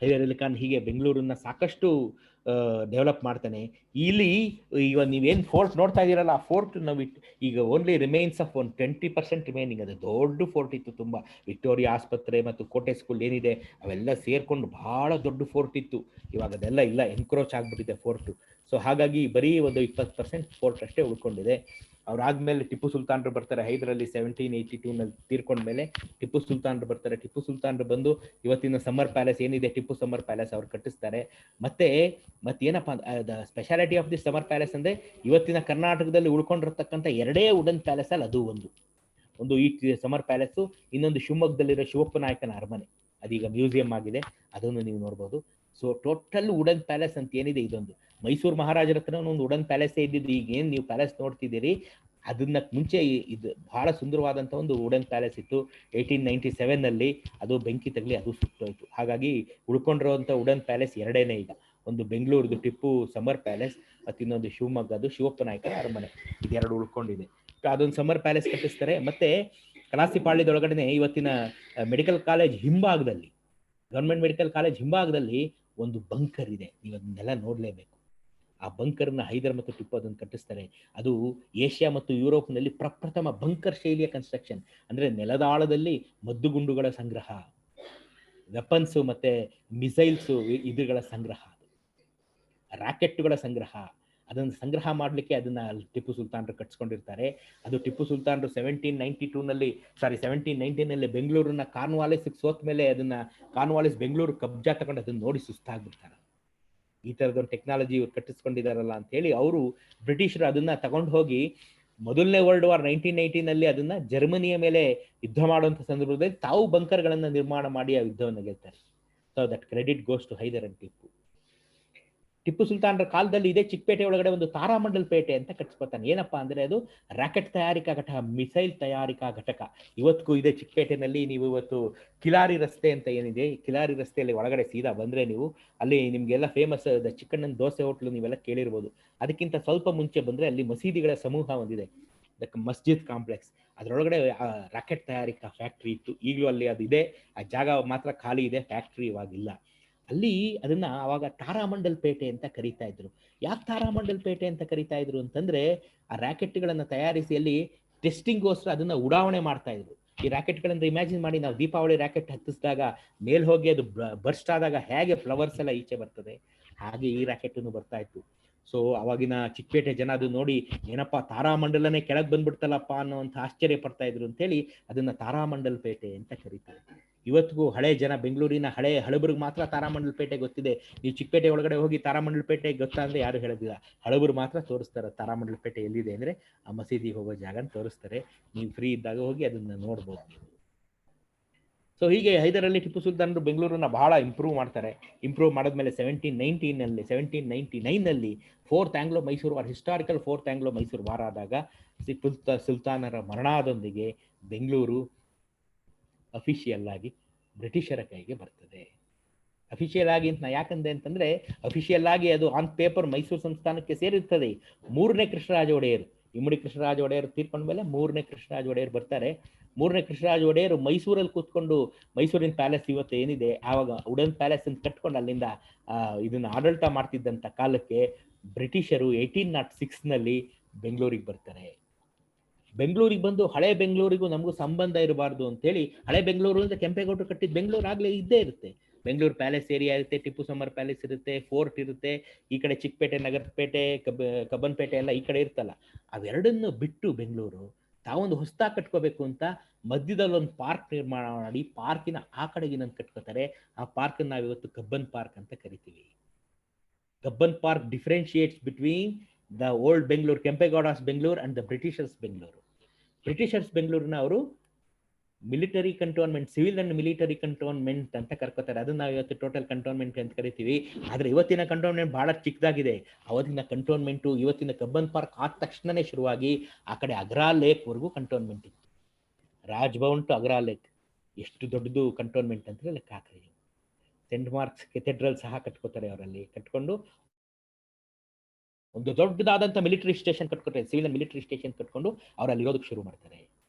ಹೈದರ್ ಅಲಿ ಖಾನ್ ಹೀಗೆ ಬೆಂಗಳೂರನ್ನ ಸಾಕಷ್ಟು ಡೆವಲಪ್ ಮಾಡ್ತಾನೆ. ಇಲ್ಲಿ ಇವಾಗ ನೀವೇನು ಫೋರ್ಟ್ ನೋಡ್ತಾ ಇದ್ದೀರಲ್ಲ, ಆ ಫೋರ್ಟ್ ನಾವು ಈಗ ಓನ್ಲಿ ರಿಮೈನ್ಸ್ ಆಫ್ ಒಂದು 20% ರಿಮೈನಿಂಗ್. ಅದು ದೊಡ್ಡ ಫೋರ್ಟ್ ಇತ್ತು, ತುಂಬ. ವಿಕ್ಟೋರಿಯಾ ಆಸ್ಪತ್ರೆ ಮತ್ತು ಕೋಟೆ ಸ್ಕೂಲ್ ಏನಿದೆ ಅವೆಲ್ಲ ಸೇರ್ಕೊಂಡು ಬಹಳ ದೊಡ್ಡ ಫೋರ್ಟ್ ಇತ್ತು. ಇವಾಗ ಅದೆಲ್ಲ ಇಲ್ಲ, ಎನ್ಕ್ರೋಚ್ ಆಗ್ಬಿಟ್ಟಿದೆ ಫೋರ್ಟು. ಸೊ ಹಾಗಾಗಿ ಬರೀ ಒಂದು 20% ಫೋರ್ಟ್ ಅಷ್ಟೇ ಉಳ್ಕೊಂಡಿದೆ. ಅವ್ರಾದ್ಮೇಲೆ ಟಿಪ್ಪು ಸುಲ್ತಾನ್ರು ಬರ್ತಾರೆ. ಹೈದರಲ್ಲಿ 1782ನಲ್ಲಿ ತೀರ್ಕೊಂಡ್ಮೇಲೆ ಟಿಪ್ಪು ಸುಲ್ತಾನ್ರು ಬರ್ತಾರೆ. ಟಿಪ್ಪು ಸುಲ್ತಾನ್ರು ಬಂದು ಇವತ್ತಿನ ಸಮ್ಮರ್ ಪ್ಯಾಲೇಸ್ ಏನಿದೆ, ಟಿಪ್ಪು ಸಮ್ಮರ್ ಪ್ಯಾಲೇಸ್ ಅವ್ರು ಕಟ್ಟಿಸ್ತಾರೆ. ಮತ್ತೇನಪ್ಪ the speciality of the summer palace ಅಂದ್ರೆ ಇವತ್ತಿನ ಕರ್ನಾಟಕದಲ್ಲಿ ಉಳ್ಕೊಂಡಿರ್ತಕ್ಕಂಥ ಎರಡೇ ವುಡನ್ ಪ್ಯಾಲೇಸ್ ಅಲ್ಲಿ ಅದು ಒಂದು ಈ ಸಮ್ಮರ್ ಪ್ಯಾಲೇಸು, ಇನ್ನೊಂದು ಶಿವಮೊಗ್ಗದಲ್ಲಿರೋ ಶಿವಪ್ಪ ನಾಯಕನ ಅರಮನೆ, ಅದೀಗ ಮ್ಯೂಸಿಯಂ ಆಗಿದೆ, ಅದನ್ನು ನೀವು ನೋಡ್ಬೋದು. ಸೊ ಟೋಟಲ್ ವುಡನ್ ಪ್ಯಾಲೇಸ್ ಅಂತ ಏನಿದೆ ಇದೊಂದು. ಮೈಸೂರು ಮಹಾರಾಜರ ಹತ್ರ ಒಂದು ವುಡನ್ ಪ್ಯಾಲೇಸೇ ಇದ್ದಿದ್ದು. ಈಗ ಏನು ನೀವು ಪ್ಯಾಲೇಸ್ ನೋಡ್ತಿದ್ದೀರಿ ಅದನ್ನ ಮುಂಚೆ ಇದು ಬಹಳ ಸುಂದರವಾದಂಥ ಒಂದು ವುಡನ್ ಪ್ಯಾಲೇಸ್ ಇತ್ತು. 1897ನಲ್ಲಿ ಅದು ಬೆಂಕಿ ತಗಲಿ ಅದು ಸುಟ್ಟೋಯ್ತು. ಹಾಗಾಗಿ ಉಳ್ಕೊಂಡಿರುವಂಥ ವುಡನ್ ಪ್ಯಾಲೇಸ್ ಎರಡೇನೇ ಈಗ. ಒಂದು ಬೆಂಗಳೂರದು ಟಿಪ್ಪು ಸಮ್ಮರ್ ಪ್ಯಾಲೇಸ್, ಮತ್ತು ಇನ್ನೊಂದು ಶಿವಮೊಗ್ಗದು ಶಿವಪ್ಪ ನಾಯಕನ ಅರಮನೆ. ಇದೆರಡು ಉಳ್ಕೊಂಡಿದೆ. ಅದೊಂದು ಸಮ್ಮರ್ ಪ್ಯಾಲೇಸ್ ಕಟ್ಟಿಸ್ತಾರೆ. ಮತ್ತೆ ಕಲಾಸಿಪಾಳ್ಯದೊಳಗಡೆ ಇವತ್ತಿನ ಮೆಡಿಕಲ್ ಕಾಲೇಜ್ ಹಿಂಭಾಗದಲ್ಲಿ, ಗೌರ್ಮೆಂಟ್ ಮೆಡಿಕಲ್ ಕಾಲೇಜ್ ಹಿಂಭಾಗದಲ್ಲಿ ಒಂದು ಬಂಕರ್ ಇದೆ. ನೀವು ಅದನ್ನೆಲ್ಲ ನೋಡಲೇಬೇಕು. ಆ ಬಂಕರ್ನ ಹೈದರ್ ಮತ್ತು ಟಿಪ್ಪು ಅದನ್ನು ಕಟ್ಟಿಸ್ತಾರೆ. ಅದು ಏಷ್ಯಾ ಮತ್ತು ಯುರೋಪ್ನಲ್ಲಿ ಪ್ರಪ್ರಥಮ ಬಂಕರ್ ಶೈಲಿಯ ಕನ್ಸ್ಟ್ರಕ್ಷನ್. ಅಂದರೆ ನೆಲದಾಳದಲ್ಲಿ ಮದ್ದುಗುಂಡುಗಳ ಸಂಗ್ರಹ, ವೆಪನ್ಸು ಮತ್ತು ಮಿಸೈಲ್ಸು, ಇದುಗಳ ಸಂಗ್ರಹ, ರಾಕೆಟ್ಗಳ ಸಂಗ್ರಹ. ಅದನ್ನು ಸಂಗ್ರಹ ಮಾಡಲಿಕ್ಕೆ ಅದನ್ನು ಟಿಪ್ಪು ಸುಲ್ತಾನ್ರು ಕಟ್ಸ್ಕೊಂಡಿರ್ತಾರೆ. ಅದು ಟಿಪ್ಪು ಸುಲ್ತಾನ್ರು 1719ನಲ್ಲಿ ಬೆಂಗಳೂರನ್ನ ಕಾರ್ನ್ವಾಲಿಸ್ಗೆ ಸೋತ ಮೇಲೆ ಅದನ್ನು ಕಾರ್ನ್ವಾಲಿಸ್ ಬೆಂಗಳೂರು ಕಬ್ಜಾ ತಗೊಂಡು ಅದನ್ನು ನೋಡಿ ಸುಸ್ತಾಗ್ಬಿಡ್ತಾರೆ. ಈ ಥರದೊಂದು ಟೆಕ್ನಾಲಜಿ ಇವ್ರು ಕಟ್ಟಿಸ್ಕೊಂಡಿದಾರಲ್ಲ ಅಂತೇಳಿ ಅವರು ಬ್ರಿಟಿಷರು ಅದನ್ನ ತಗೊಂಡು ಹೋಗಿ ಮೊದಲನೇ ವರ್ಲ್ಡ್ ವಾರ್ 1918ನಲ್ಲಿ ಅದನ್ನ ಜರ್ಮನಿಯ ಮೇಲೆ ಯುದ್ಧ ಮಾಡುವಂಥ ಸಂದರ್ಭದಲ್ಲಿ ತಾವು ಬಂಕರ್ಗಳನ್ನು ನಿರ್ಮಾಣ ಮಾಡಿ ಆ ಯುದ್ಧವನ್ನು ಗೆಲ್ತಾರೆ. So that credit goes to Hyder and Tipu. Tipu ಸುಲ್ತಾನ್ರ ಕಾಲದಲ್ಲಿ ಇದೇ ಚಿಕ್ಕಪೇಟೆ ಒಳಗಡೆ ಒಂದು ತಾರಾಮಂಡಲ್ ಪೇಟೆ ಅಂತ ಕಟ್ಸ್ಕೊತಾನೆ. ಏನಪ್ಪಾ ಅಂದ್ರೆ ಅದು ರಾಕೆಟ್ ತಯಾರಿಕಾ ಘಟಕ, ಮಿಸೈಲ್ ತಯಾರಿಕಾ ಘಟಕ. ಇವತ್ತಿಗೂ ಇದೆ ಚಿಕ್ಕಪೇಟೆನಲ್ಲಿ. ನೀವು ಇವತ್ತು ಕಿಲಾರಿ ರಸ್ತೆ ಅಂತ ಏನಿದೆ, ಕಿಲಾರಿ ರಸ್ತೆಯಲ್ಲಿ ಒಳಗಡೆ ಸೀದಾ ಬಂದ್ರೆ ನೀವು ಅಲ್ಲಿ ನಿಮ್ಗೆಲ್ಲ ಫೇಮಸ್ ಚಿಕ್ಕಣ್ಣನ ದೋಸೆ ಹೋಟ್ಲು ನೀವೆಲ್ಲ ಕೇಳಿರ್ಬೋದು. ಅದಕ್ಕಿಂತ ಸ್ವಲ್ಪ ಮುಂಚೆ ಬಂದ್ರೆ ಅಲ್ಲಿ ಮಸೀದಿಗಳ ಸಮೂಹ ಒಂದಿದೆ, ಮಸ್ಜಿದ್ ಕಾಂಪ್ಲೆಕ್ಸ್. ಅದರೊಳಗಡೆ ರಾಕೆಟ್ ತಯಾರಿಕಾ ಫ್ಯಾಕ್ಟ್ರಿ ಇತ್ತು. ಈಗಲೂ ಅಲ್ಲಿ ಅದು ಇದೆ, ಆ ಜಾಗ ಮಾತ್ರ ಖಾಲಿ ಇದೆ, ಫ್ಯಾಕ್ಟ್ರಿ ಇವಾಗಿಲ್ಲ. ಅಲ್ಲಿ ಅದನ್ನ ಅವಾಗ ತಾರಾಮಂಡಲ್ ಪೇಟೆ ಅಂತ ಕರೀತಾ ಇದ್ರು. ಯಾಕೆ ತಾರಾಮಂಡಲ್ ಪೇಟೆ ಅಂತ ಕರೀತಾ ಇದ್ರು ಅಂತಂದ್ರೆ, ಆ ರಾಕೆಟ್ಗಳನ್ನ ತಯಾರಿಸಿ ಅಲ್ಲಿ ಟೆಸ್ಟಿಂಗ್ಗೋಸ್ಕರ ಅದನ್ನ ಉಡಾವಣೆ ಮಾಡ್ತಾ ಇದ್ರು. ಈ ರಾಕೆಟ್ಗಳನ್ನ ಇಮ್ಯಾಜಿನ್ ಮಾಡಿ, ನಾವು ದೀಪಾವಳಿ ರಾಕೆಟ್ ಹತ್ತಿಸಿದಾಗ ಮೇಲ್ ಹೋಗಿ ಅದು ಬರ್ಸ್ಟ್ ಆದಾಗ ಹೇಗೆ ಫ್ಲವರ್ಸ್ ಎಲ್ಲ ಈಚೆ ಬರ್ತದೆ, ಹಾಗೆ ಈ ರಾಕೆಟ್ ಬರ್ತಾ ಇತ್ತು. ಸೊ ಅವಾಗಿನ ಚಿಕ್ಕಪೇಟೆ ಜನ ಅದು ನೋಡಿ ಏನಪ್ಪಾ ತಾರಾಮಂಡಲನೇ ಕೆಳಗೆ ಬಂದ್ಬಿಡ್ತಲ್ಲಪ್ಪ ಅನ್ನೋಂಥ ಆಶ್ಚರ್ಯ ಪಡ್ತಾ ಇದ್ರು ಅಂತೇಳಿ ಅದನ್ನ ತಾರಾಮಂಡಲ್ ಪೇಟೆ ಅಂತ ಕರೀತಾರೆ. ಇವತ್ತಿಗೂ ಹಳೆ ಜನ, ಬೆಂಗಳೂರಿನ ಹಳಬರಿಗೆ ಮಾತ್ರ ತಾರಾಮಂಡಲ್ ಪೇಟೆ ಗೊತ್ತಿದೆ. ನೀವು ಚಿಕ್ಕಪೇಟೆ ಒಳಗಡೆ ಹೋಗಿ ತಾರಾಮಂಡಲ್ ಪೇಟೆ ಗೊತ್ತಾ ಅಂದ್ರೆ ಯಾರು ಹೇಳೋದಿಲ್ಲ. ಹಳಬರು ಮಾತ್ರ ತೋರಿಸ್ತಾರೆ ತಾರಾಮಂಡಲ್ ಪೇಟೆ ಎಲ್ಲಿದೆ ಅಂದ್ರೆ ಆ ಮಸೀದಿಗೆ ಹೋಗೋ ಜಾಗನ ತೋರಿಸ್ತಾರೆ. ನೀವು ಫ್ರೀ ಇದ್ದಾಗ ಹೋಗಿ ಅದನ್ನ ನೋಡ್ಬೋದು. ಸೊ ಹೀಗೆ ಹೈದರಲ್ಲಿ ಟಿಪ್ಪು ಸುಲ್ತಾನರು ಬೆಂಗಳೂರನ್ನ ಬಹಳ ಇಂಪ್ರೂವ್ ಮಾಡ್ತಾರೆ. ಇಂಪ್ರೂವ್ ಮಾಡಿದ್ಮೇಲೆ 1799ನಲ್ಲಿ fourth Anglo Mysore war, historical fourth Anglo Mysore ವಾರ ಆದಾಗ ಟಿಪ್ಪು ಸುಲ್ತಾನರ ಮರಣದೊಂದಿಗೆ ಬೆಂಗಳೂರು ಅಫಿಷಿಯಲ್ ಆಗಿ ಬ್ರಿಟಿಷರ ಕೈಗೆ ಬರ್ತದೆ. ಅಫಿಷಿಯಲ್ ಆಗಿ ಅಂತ ಯಾಕಂದೆ ಅಂತಂದ್ರೆ, ಅಫಿಷಿಯಲ್ ಆಗಿ ಅದು ಆನ್ ಪೇಪರ್ ಮೈಸೂರು ಸಂಸ್ಥಾನಕ್ಕೆ ಸೇರಿರ್ತದೆ. 3ನೇ ಕೃಷ್ಣರಾಜ ಒಡೆಯರ್, ಇಮ್ಮಡಿ ಕೃಷ್ಣರಾಜ ಒಡೆಯರ್ ತೀರ್ಕೊಂಡ ಮೇಲೆ 3ನೇ ಕೃಷ್ಣರಾಜ ಒಡೆಯರ್ ಬರ್ತಾರೆ. 3ನೇ ಕೃಷ್ಣರಾಜ ಒಡೆಯರು ಮೈಸೂರಲ್ಲಿ ಕೂತ್ಕೊಂಡು, ಮೈಸೂರಿನ ಪ್ಯಾಲೇಸ್ ಇವತ್ತು ಏನಿದೆ ಆವಾಗ ವುಡನ್ ಪ್ಯಾಲೇಸ್ ಅಂತ ಕಟ್ಕೊಂಡು ಅಲ್ಲಿಂದ ಇದನ್ನ ಆಡಳಿತ ಮಾಡ್ತಿದ್ದಂಥ ಕಾಲಕ್ಕೆ ಬ್ರಿಟಿಷರು 1806ನಲ್ಲಿ ಬೆಂಗಳೂರಿಗೆ ಬರ್ತಾರೆ. ಬೆಂಗಳೂರಿಗೆ ಬಂದು ಹಳೆ ಬೆಂಗಳೂರಿಗೂ ನಮಗೂ ಸಂಬಂಧ ಇರಬಾರ್ದು ಅಂತೇಳಿ, ಹಳೆ ಬೆಂಗಳೂರು ಅಂದ್ರೆ ಕೆಂಪೇಗೌಡರು ಕಟ್ಟಿದ ಬೆಂಗಳೂರು ಆಗ್ಲೇ ಇದ್ದೇ ಇರುತ್ತೆ. ಬೆಂಗಳೂರು ಪ್ಯಾಲೇಸ್ ಏರಿಯಾ ಇರುತ್ತೆ, ಟಿಪ್ಪು ಸಮ್ಮರ್ ಪ್ಯಾಲೇಸ್ ಇರುತ್ತೆ, ಫೋರ್ಟ್ ಇರುತ್ತೆ. ಈ ಕಡೆ ಚಿಕ್ಕಪೇಟೆ, ನಗರಪೇಟೆ, ಕಬ್ಬನ್ಪೇಟೆ ಎಲ್ಲ ಈ ಕಡೆ ಇರ್ತಲ್ಲ. ಅವೆರಡನ್ನು ಬಿಟ್ಟು ಬೆಂಗಳೂರು ತಾವೊಂದು ಹೊಸದಾಗಿ ಕಟ್ಕೋಬೇಕು ಅಂತ ಮಧ್ಯದಲ್ಲಿ ಒಂದು ಪಾರ್ಕ್ ನಿರ್ಮಾಣ ಮಾಡಿ, ಪಾರ್ಕಿನ ಆ ಕಡೆಗೆ ಇನ್ನೊಂದು ಕಟ್ಕೋತಾರೆ. ಆ ಪಾರ್ಕ್ ನಾವು ಇವತ್ತು ಕಬ್ಬನ್ ಪಾರ್ಕ್ ಅಂತ ಕರಿತೀವಿ. Cubbon park differentiates between the old Bengaluru, Kempegowda's Bengaluru and the Britishers Bengaluru. Britishers ಬೆಂಗಳೂರನ್ನ ಅವರು military cantonment, civil and military cantonment ಅಂತ ಕರ್ಕೋತಾರೆ. ಅದನ್ನ ನಾವು ಇವತ್ತು ಟೋಟಲ್ ಕಂಟೋನ್ಮೆಂಟ್ ಅಂತ ಕರಿತೀವಿ. ಆದ್ರೆ ಇವತ್ತಿನ ಕಂಟೋನ್ಮೆಂಟ್ ಬಹಳ ಚಿಕ್ಕದಾಗಿದೆ. ಅವತ್ತಿನ ಕಂಟೋನ್ಮೆಂಟು ಇವತ್ತಿನ ಕಬ್ಬನ್ ಪಾರ್ಕ್ ಆದ ತಕ್ಷಣನೇ ಶುರುವಾಗಿ ಆ ಕಡೆ ಅಗ್ರಾ ಲೇಕ್ ವರೆಗೂ ಕಂಟೋನ್ಮೆಂಟ್ ಇತ್ತು. ರಾಜ್ಭವನ್ ಟು ಅಗ್ರಾ ಲೇಕ್ ಎಷ್ಟು ದೊಡ್ಡದು ಕಂಟೋನ್ಮೆಂಟ್ ಅಂತ ಲೆಕ್ಕ ಹಾಕ್ರಿ. ಸೆಂಟ್ ಮಾರ್ಕ್ಸ್ ಕೆಥೆಡ್ರಲ್ ಸಹ ಕಟ್ಕೋತಾರೆ. ಅವರಲ್ಲಿ ಕಟ್ಕೊಂಡು ಒಂದು ದೊಡ್ಡದಾದಂಥ ಮಿಲಿಟರಿ ಸ್ಟೇಷನ್ ಕಟ್ಕೊತಾರೆ. ಸಿವಿಲ್ ಮಿಲಿಟರಿ ಸ್ಟೇಷನ್ ಕಟ್ಕೊಂಡು ಅವ್ರು ಅಲ್ಲಿ ಇರೋದಕ್ಕೆ ಶುರು ಮಾಡ್ತಾರೆ.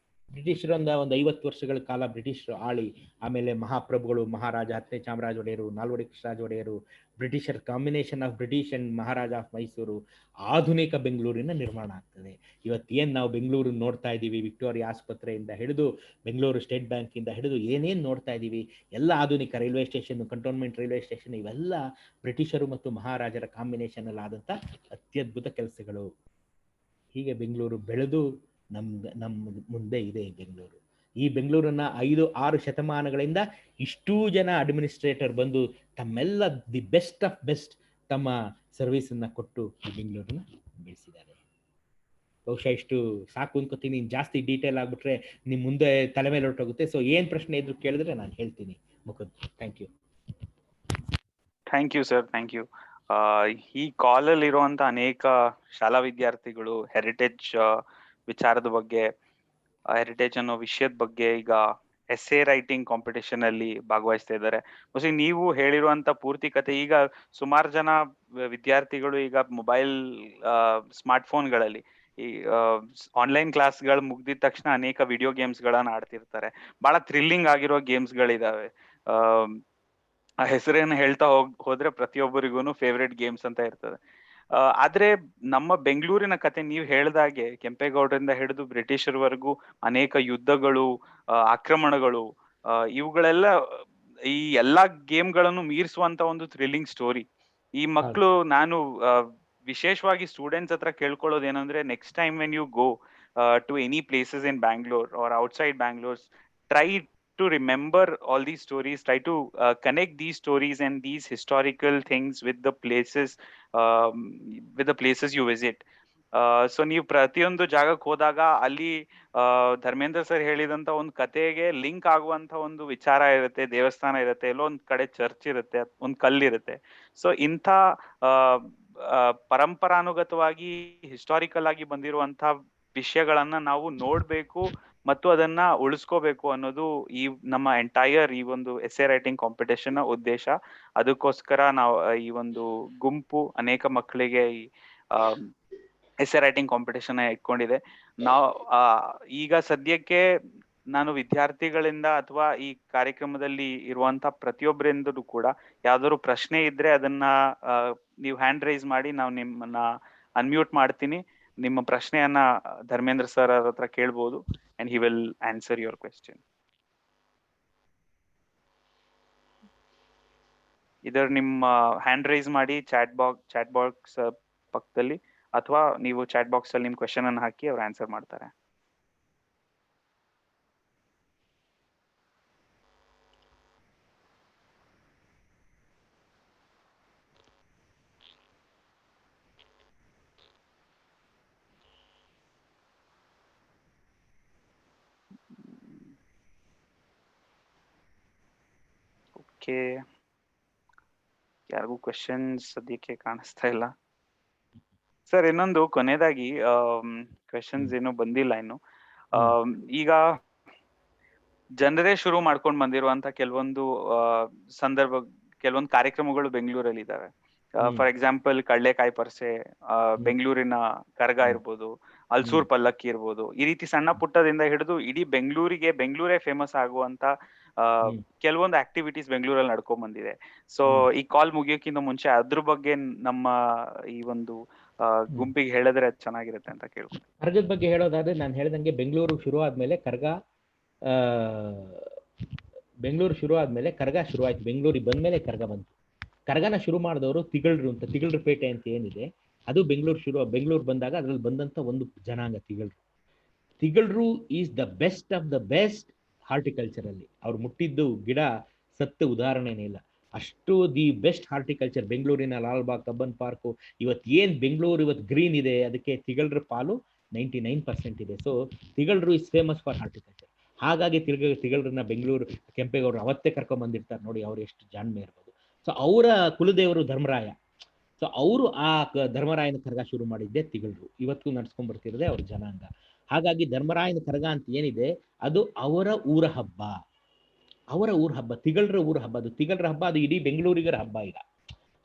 ಬ್ರಿಟಿಷರಿಂದ ಒಂದು 50 ವರ್ಷಗಳ ಕಾಲ ಬ್ರಿಟಿಷರು ಆಳಿ, ಆಮೇಲೆ ಮಹಾಪ್ರಭುಗಳು, ಮಹಾರಾಜ 10ನೇ ಚಾಮರಾಜ ಒಡೆಯರು, ನಾಲ್ವಡಿ ಕೃಷ್ಣರಾಜ ಒಡೆಯರು, Britisher combination of British and maharaja of Mysore, ಆಧುನಿಕ ಬೆಂಗಳೂರಿನ ನಿರ್ಮಾಣ ಆಗ್ತದೆ. ಇವತ್ತೇನು ನಾವು ಬೆಂಗಳೂರು ನೋಡ್ತಾ ಇದ್ದೀವಿ, ವಿಕ್ಟೋರಿಯಾ ಆಸ್ಪತ್ರೆಯಿಂದ ಹಿಡಿದು ಬೆಂಗಳೂರು ಸ್ಟೇಟ್ ಬ್ಯಾಂಕಿಂದ ಹಿಡಿದು ಏನೇನು ನೋಡ್ತಾ ಇದ್ದೀವಿ, ಎಲ್ಲ ಆಧುನಿಕ railway station, cantonment railway station, ಇವೆಲ್ಲ ಬ್ರಿಟಿಷರು ಮತ್ತು ಮಹಾರಾಜರ ಕಾಂಬಿನೇಷನ್ ಅಲ್ಲಿ ಆದಂಥ ಅತ್ಯದ್ಭುತ ಕೆಲಸಗಳು. ಹೀಗೆ ಬೆಂಗಳೂರು ಬೆಳೆದು ನಮ್ಮ ಮುಂದೆ ಇದೆ ಈ ಬೆಂಗಳೂರು. ಈ ಬೆಂಗಳೂರನ್ನ 5-6 ಶತಮಾನಗಳಿಂದ ಇಷ್ಟೂ ಜನ ಅಡ್ಮಿನಿಸ್ಟ್ರೇಟರ್ ಬಂದು ತಮ್ಮೆಲ್ಲ ದಿ ಬೆಸ್ಟ್ ಆಫ್ ಬೆಸ್ಟ್ ತಮ್ಮ ಸರ್ವಿಸನ್ನ ಕೊಟ್ಟು ಈ ಬೆಂಗಳೂರನ್ನ ಬೆಳೆಸಿದ್ದಾರೆ. ಬಹುಶಃ ಇಷ್ಟು ಸಾಕು ಅನ್ಕೋತೀನಿ. ಜಾಸ್ತಿ ಡೀಟೇಲ್ ಆಗ್ಬಿಟ್ರೆ ನಿಮ್ ಮುಂದೆ ತಲೆ ಮೇಲೆ ಹೊರಟೋಗುತ್ತೆ. ಸೊ ಏನ್ ಪ್ರಶ್ನೆ ಇದ್ರು ಕೇಳಿದ್ರೆ ನಾನು ಹೇಳ್ತೀನಿ. Mukund, thank you. Thank you sir, thank you. ಈ ಕಾಲಲ್ಲಿ ಇರುವಂತ ಅನೇಕ ಶಾಲಾ ವಿದ್ಯಾರ್ಥಿಗಳು ಹೆರಿಟೇಜ್ ವಿಚಾರದ ಬಗ್ಗೆ, ಹೆರಿಟೇಜ್ ಅನ್ನೋ ವಿಷಯದ ಬಗ್ಗೆ ಈಗ ಎಸ್ಸೆ ರೈಟಿಂಗ್ ಕಾಂಪಿಟೇಷನ್ ಅಲ್ಲಿ ಭಾಗವಹಿಸ್ತಾ ಇದ್ದಾರೆ. ಮೋಸ್ಟ್ಲಿ ನೀವು ಹೇಳಿರುವಂತ ಪೂರ್ತಿ ಕತೆ, ಈಗ ಸುಮಾರು ಜನ ವಿದ್ಯಾರ್ಥಿಗಳು ಈಗ ಮೊಬೈಲ್ ಸ್ಮಾರ್ಟ್ ಫೋನ್ಗಳಲ್ಲಿ ಈ ಆನ್ಲೈನ್ ಕ್ಲಾಸ್ಗಳು ಮುಗ್ದಿದ ತಕ್ಷಣ ಅನೇಕ ವಿಡಿಯೋ ಗೇಮ್ಸ್ ಗಳನ್ನ ಆಡ್ತಿರ್ತಾರೆ. ಬಹಳ ಥ್ರಿಲ್ಲಿಂಗ್ ಆಗಿರೋ ಗೇಮ್ಸ್ ಗಳಿದಾವೆ. ಆ ಹೆಸರೇನು ಹೇಳ್ತಾ ಹೋದ್ರೆ ಪ್ರತಿಯೊಬ್ಬರಿಗೂ ಫೇವ್ರೆಟ್ ಗೇಮ್ಸ್ ಅಂತ ಇರ್ತದೆ. ಆದ್ರೆ ನಮ್ಮ ಬೆಂಗಳೂರಿನ ಕತೆ ನೀವು ಹೇಳ್ದಾಗೆ ಕೆಂಪೇಗೌಡರಿಂದ ಹಿಡಿದು ಬ್ರಿಟಿಷರ್ವರೆಗೂ ಅನೇಕ ಯುದ್ಧಗಳು, ಆಕ್ರಮಣಗಳು, ಇವುಗಳೆಲ್ಲ ಈ ಎಲ್ಲಾ ಗೇಮ್ಗಳನ್ನು ಮೀರಿಸುವಂತ ಒಂದು ಥ್ರಿಲ್ಲಿಂಗ್ ಸ್ಟೋರಿ. ಈ ಮಕ್ಕಳು, ನಾನು ವಿಶೇಷವಾಗಿ ಸ್ಟೂಡೆಂಟ್ಸ್ ಹತ್ರ ಕೇಳ್ಕೊಳ್ಳೋದು ಏನಂದ್ರೆ, next time when you go to any places in Bangalore or outside Bangalore, try to remember all these stories, try to connect these stories and these historical things with the places you visit. So ನೀವು ಪ್ರತಿಯೊಂದು ಜಾಗಕ್ಕೆ ಹೋದಾಗ ಅಲ್ಲಿ Dharmendra sir ಹೇಳಿದಂತ ಒಂದು ಕತೆಗೆ link ಆಗುವಂತ ಒಂದು ವಿಚಾರ ಇರುತ್ತೆ, ದೇವಸ್ಥಾನ ಇರುತ್ತೆ, ಎಲ್ಲೋ ಒಂದ್ ಕಡೆ ಚರ್ಚ್ ಇರುತ್ತೆ, ಒಂದ್ ಕಲ್ಲಿರುತ್ತೆ. ಸೊ ಇಂಥ ಪರಂಪರಾನುಗತವಾಗಿ ಹಿಸ್ಟಾರಿಕಲ್ ಆಗಿ ಬಂದಿರುವಂತ ವಿಷಯಗಳನ್ನ ನಾವು ನೋಡ್ಬೇಕು ಮತ್ತು ಅದನ್ನ ಉಳಿಸ್ಕೋಬೇಕು ಅನ್ನೋದು ಈ ನಮ್ಮ ಎಂಟೈರ್ ಈ ಒಂದು ಎಸ್ಸೆ ರೈಟಿಂಗ್ ಕಾಂಪಿಟೇಷನ್ ಉದ್ದೇಶ. ಅದಕ್ಕೋಸ್ಕರ ನಾವು ಈ ಒಂದು ಗುಂಪು ಅನೇಕ ಮಕ್ಕಳಿಗೆ ಈ ಎಸ್ಸೆ ರೈಟಿಂಗ್ ಕಾಂಪಿಟೇಷನ್ ಇಟ್ಕೊಂಡಿದೆ. ನಾವು ಈಗ ಸದ್ಯಕ್ಕೆ ನಾನು ವಿದ್ಯಾರ್ಥಿಗಳಿಂದ ಅಥವಾ ಈ ಕಾರ್ಯಕ್ರಮದಲ್ಲಿ ಇರುವಂತ ಪ್ರತಿಯೊಬ್ಬರಿಂದಲೂ ಕೂಡ ಯಾವ್ದಾದ್ರು ಪ್ರಶ್ನೆ ಇದ್ರೆ ಅದನ್ನ ನೀವು ಹ್ಯಾಂಡ್ ರೈಸ್ ಮಾಡಿ, ನಾವು ನಿಮ್ಮನ್ನ ಅನ್ಮ್ಯೂಟ್ ಮಾಡ್ತೀನಿ. ನಿಮ್ಮ ಪ್ರಶ್ನೆಯನ್ನ ಧರ್ಮೇಂದ್ರ ಸರ್ ಅವ್ರ ಹತ್ರ ಕೇಳ್ಬೋದು and he will answer your question. ಇದರ ನಿಮ್ಮ ಹ್ಯಾಂಡ್ ರೈಸ್ ಮಾಡಿ ಚಾಟ್ ಬಾಕ್ಸ್ ಪಕ್ಕದಲ್ಲಿ, ಅಥವಾ ನೀವು ಚಾಟ್ ಬಾಕ್ಸ್ ಅಲ್ಲಿ ನಿಮ್ ಕ್ವೆಶ್ಚನ್ ಅನ್ನು ಹಾಕಿ ಅವ್ರು ಆನ್ಸರ್ ಮಾಡ್ತಾರೆ. ಓಕೆ, ಯಾರಿಗೂ ಕ್ವೆಶನ್ಸ್ ಸದ್ಯಕ್ಕೆ ಕಾಣಿಸ್ತಾ ಇಲ್ಲ ಸರ್. ಇನ್ನೊಂದು ಕೊನೆಯದಾಗಿ ಕ್ವೆಶನ್ಸ್ ಏನು ಬಂದಿಲ್ಲ ಇನ್ನು. ಈಗ ಜನರೇ ಶುರು ಮಾಡ್ಕೊಂಡು ಬಂದಿರುವಂತ ಕೆಲವೊಂದು ಸಂದರ್ಭ, ಕೆಲವೊಂದು ಕಾರ್ಯಕ್ರಮಗಳು ಬೆಂಗಳೂರಲ್ಲಿ ಇದಾವೆ. ಫಾರ್ ಎಕ್ಸಾಂಪಲ್ ಕಡ್ಲೆಕಾಯಿ ಪರ್ಸೆ, ಬೆಂಗಳೂರಿನ ಕರಗ ಇರ್ಬೋದು, ಅಲ್ಸೂರ್ ಪಲ್ಲಕ್ಕಿ ಇರ್ಬೋದು. ಈ ರೀತಿ ಸಣ್ಣ ಪುಟ್ಟದಿಂದ ಹಿಡಿದು ಇಡೀ ಬೆಂಗಳೂರೇ ಫೇಮಸ್ ಆಗುವಂತ ಕೆಲವೊಂದು ಆಕ್ಟಿವಿಟೀಸ್ ಬೆಂಗಳೂರಲ್ಲಿ ನಡ್ಕೊಂಡ್ ಬಂದಿದೆ. ಸೊ ಈ ಕಾಲ್ ಮುಗಿಯೋಕ್ಕಿಂತ ಮುಂಚೆ ಅದ್ರ ಬಗ್ಗೆ ನಮ್ಮ ಈ ಒಂದು ಗುಂಪಿಗೆ ಹೇಳಿದ್ರೆ ಚೆನ್ನಾಗಿರುತ್ತೆ ಅಂತ ಕೇಳ್ಬೋದು. ಕರ್ಗದ ಬಗ್ಗೆ ಹೇಳೋದಾದ್ರೆ, ನಾನು ಹೇಳ್ದಂಗೆ ಬೆಂಗಳೂರು ಶುರು ಆದ್ಮೇಲೆ ಕರ್ಗ ಶುರುವಾಯ್ತು. ಬೆಂಗಳೂರಿಗೆ ಬಂದ್ಮೇಲೆ ಕರ್ಗ ಬಂತು. ಕರ್ಗನ ಶುರು ಮಾಡಿದವರು ತಿಗಳರು ಅಂತ, ತಿಗಳರ ಪೇಟೆ ಅಂತ ಏನಿದೆ ಅದು ಬೆಂಗಳೂರು ಬಂದಾಗ ಅದ್ರಲ್ಲಿ ಬಂದಂತ ಒಂದು ಜನಾಂಗ ತಿಗಳರು is the best of the best horticulture ಅಲ್ಲಿ. ಅವ್ರು ಮುಟ್ಟಿದ್ದು ಗಿಡ ಸತ್ತ ಉದಾಹರಣೆನೇ ಇಲ್ಲ, ಅಷ್ಟು ದಿ ಬೆಸ್ಟ್ ಹಾರ್ಟಿಕಲ್ಚರ್. ಬೆಂಗಳೂರಿನ ಲಾಲ್ಬಾಗ್, ಕಬ್ಬನ್ ಪಾರ್ಕು, ಏನ್ ಬೆಂಗಳೂರು ಇವತ್ತು ಗ್ರೀನ್ ಇದೆ, ಅದಕ್ಕೆ ತಿಗಳರ ಪಾಲು 99% ಇದೆ. ಸೊ ತಿಗಳರು ಇಸ್ ಫೇಮಸ್ ಫಾರ್ ಹಾರ್ಟಿಕಲ್ಚರ್. ಹಾಗಾಗಿ ತಿಗಳರನ್ನ ಬೆಂಗಳೂರು ಕೆಂಪೇಗೌಡರು ಅವತ್ತೇ ಕರ್ಕೊಂಡ್ ಬಂದಿರ್ತಾರೆ ನೋಡಿ, ಅವ್ರು ಎಷ್ಟು ಜಾಣ್ಮೆ ಇರ್ಬೋದು. ಸೊ ಅವರ ಕುಲದೇವರು ಧರ್ಮರಾಯ. ಸೊ ಅವರು ಆ ಧರ್ಮರಾಯನ ಕರಗ ಶುರು ಮಾಡಿದ್ದೆ ತಿಗಳರು, ಇವತ್ತು ನಡ್ಸ್ಕೊಂಡ್ ಬರ್ತಿರೋದೇ ಅವ್ರ ಜನಾಂಗ. ಹಾಗಾಗಿ ಧರ್ಮರಾಯನ ಕರಗ ಅಂತ ಏನಿದೆ ಅದು ಅವರ ಊರ ಹಬ್ಬ, ಅವರ ಊರ ಹಬ್ಬ, ತಿಗಳರ ಊರ ಹಬ್ಬ. ಅದು ತಿಗಳರ ಹಬ್ಬ, ಅದು ಇಡೀ ಬೆಂಗಳೂರಿಗರ ಹಬ್ಬ ಈಗ.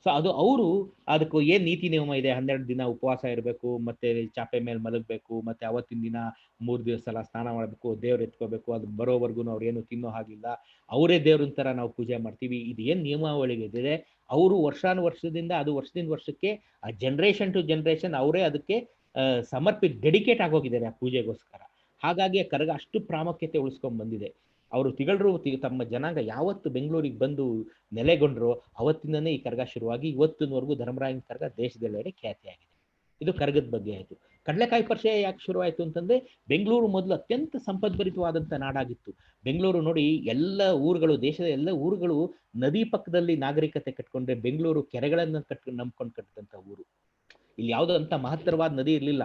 ಸೊ ಅದು ಅವರು ಅದಕ್ಕೂ ಏನ್ ನೀತಿ ನಿಯಮ ಇದೆ, 12 ದಿನ ಉಪವಾಸ ಇರಬೇಕು, ಮತ್ತೆ ಚಾಪೆ ಮೇಲೆ ಮಲಗಬೇಕು, ಮತ್ತೆ ಅವತ್ತಿನ ದಿನ 3 ದಿವಸ ಎಲ್ಲ ಸ್ನಾನ ಮಾಡಬೇಕು, ದೇವ್ರು ಎತ್ಕೋಬೇಕು, ಅದು ಬರೋವರೆಗೂ ಅವ್ರು ಏನು ತಿನ್ನೋ ಹಾಗಿಲ್ಲ, ಅವರೇ ದೇವ್ರನ್ ತರ ನಾವು ಪೂಜೆ ಮಾಡ್ತೀವಿ. ಇದು ಏನ್ ನಿಯಮಾವಳಿಗಳಿದೆ ಅವರು ವರ್ಷದಿಂದ ಅದು ವರ್ಷದಿಂದ ವರ್ಷಕ್ಕೆ ಜನರೇಷನ್ ಟು ಜನರೇಷನ್ ಅವರೇ ಅದಕ್ಕೆ ಡೆಡಿಕೇಟ್ ಆಗೋಗಿದ್ದಾರೆ ಆ ಪೂಜೆಗೋಸ್ಕರ. ಹಾಗಾಗಿ ಆ ಕರಗ ಅಷ್ಟು ಪ್ರಾಮುಖ್ಯತೆ ಉಳಿಸ್ಕೊಂಡ್ ಬಂದಿದೆ. ಅವರು ತಿಗಳರು ತಮ್ಮ ಜನಾಂಗ ಯಾವತ್ತು ಬೆಂಗಳೂರಿಗೆ ಬಂದು ನೆಲೆಗೊಂಡ್ರು ಅವತ್ತಿಂದನೇ ಈ ಕರಗ ಶುರುವಾಗಿ ಇವತ್ತಿನವರೆಗೂ ಧರ್ಮರಾಯನ ಕರಗ ದೇಶದೆಲ್ಲೆಡೆ ಖ್ಯಾತಿಯಾಗಿದೆ. ಇದು ಕರಗದ ಬಗ್ಗೆ ಆಯ್ತು. ಕಡಲೆಕಾಯಿ ಪರಿಚಯ ಯಾಕೆ ಶುರುವಾಯಿತು ಅಂತಂದ್ರೆ, ಬೆಂಗಳೂರು ಮೊದಲು ಅತ್ಯಂತ ಸಂಪದ್ಭರಿತವಾದಂಥ ನಾಡಾಗಿತ್ತು. ಬೆಂಗಳೂರು ನೋಡಿ, ಎಲ್ಲ ಊರುಗಳು, ದೇಶದ ಎಲ್ಲ ಊರುಗಳು ನದಿ ಪಕ್ಕದಲ್ಲಿ ನಾಗರಿಕತೆ ಕಟ್ಕೊಂಡ್ರೆ, ಬೆಂಗಳೂರು ಕೆರೆಗಳನ್ನ ನಂಬ್ಕೊಂಡು ಕಟ್ಟಿದಂಥ ಊರು. ಇಲ್ಲಿ ಯಾವುದೋ ಅಂತ ಮಹತ್ತರವಾದ ನದಿ ಇರಲಿಲ್ಲ.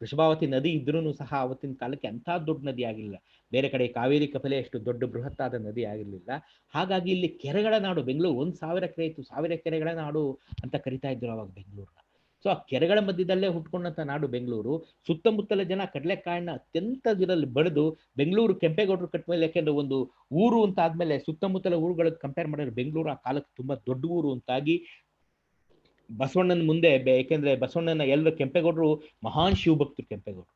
ವೃಷಭಾವತಿ ನದಿ ಇದ್ರೂ ಸಹ ಅವತ್ತಿನ ಕಾಲಕ್ಕೆ ಅಂಥ ದೊಡ್ಡ ನದಿ ಆಗಿರಲಿಲ್ಲ. ಬೇರೆ ಕಡೆ ಕಾವೇರಿ ಕಪಿಲೆ ಎಷ್ಟು ದೊಡ್ಡ ಬೃಹತ್ತಾದ ನದಿ ಆಗಿರಲಿಲ್ಲ. ಹಾಗಾಗಿ ಇಲ್ಲಿ ಕೆರೆಗಳ ನಾಡು ಬೆಂಗಳೂರು. 1000 ಕೆರೆ ಇತ್ತು, 1000 ಕೆರೆಗಳ ನಾಡು ಅಂತ ಕರಿತಾ ಇದ್ರು ಅವಾಗ ಬೆಂಗಳೂರನ್ನ. ಸೊ ಆ ಕೆರೆಗಳ ಮಧ್ಯದಲ್ಲೇ ಹುಟ್ಕೊಂಡಂತ ನಾಡು ಬೆಂಗಳೂರು. ಸುತ್ತಮುತ್ತಲ ಜನ ಕಡಲೆಕಾಯನ್ನ ಅತ್ಯಂತ ದಿನಲ್ಲಿ ಬೆಳೆದು ಬೆಂಗಳೂರು ಕೆಂಪೇಗೌಡರು ಕಟ್ಮೇಲೆ, ಯಾಕೆಂದ್ರೆ ಒಂದು ಊರು ಅಂತ ಆದ್ಮೇಲೆ ಸುತ್ತಮುತ್ತಲ ಊರುಗಳಿಗೆ ಕಂಪೇರ್ ಮಾಡಿದ್ರೆ ಬೆಂಗಳೂರು ಆ ಕಾಲಕ್ಕೆ ತುಂಬಾ ದೊಡ್ಡ ಊರು ಅಂತಾಗಿ ಬಸವಣ್ಣನ ಮುಂದೆ, ಯಾಕೆಂದ್ರೆ ಬಸವಣ್ಣನ ಎಲ್ಲರೂ ಕೆಂಪೇಗೌಡರು ಮಹಾನ್ ಶಿವಭಕ್ತರು. ಕೆಂಪೇಗೌಡರು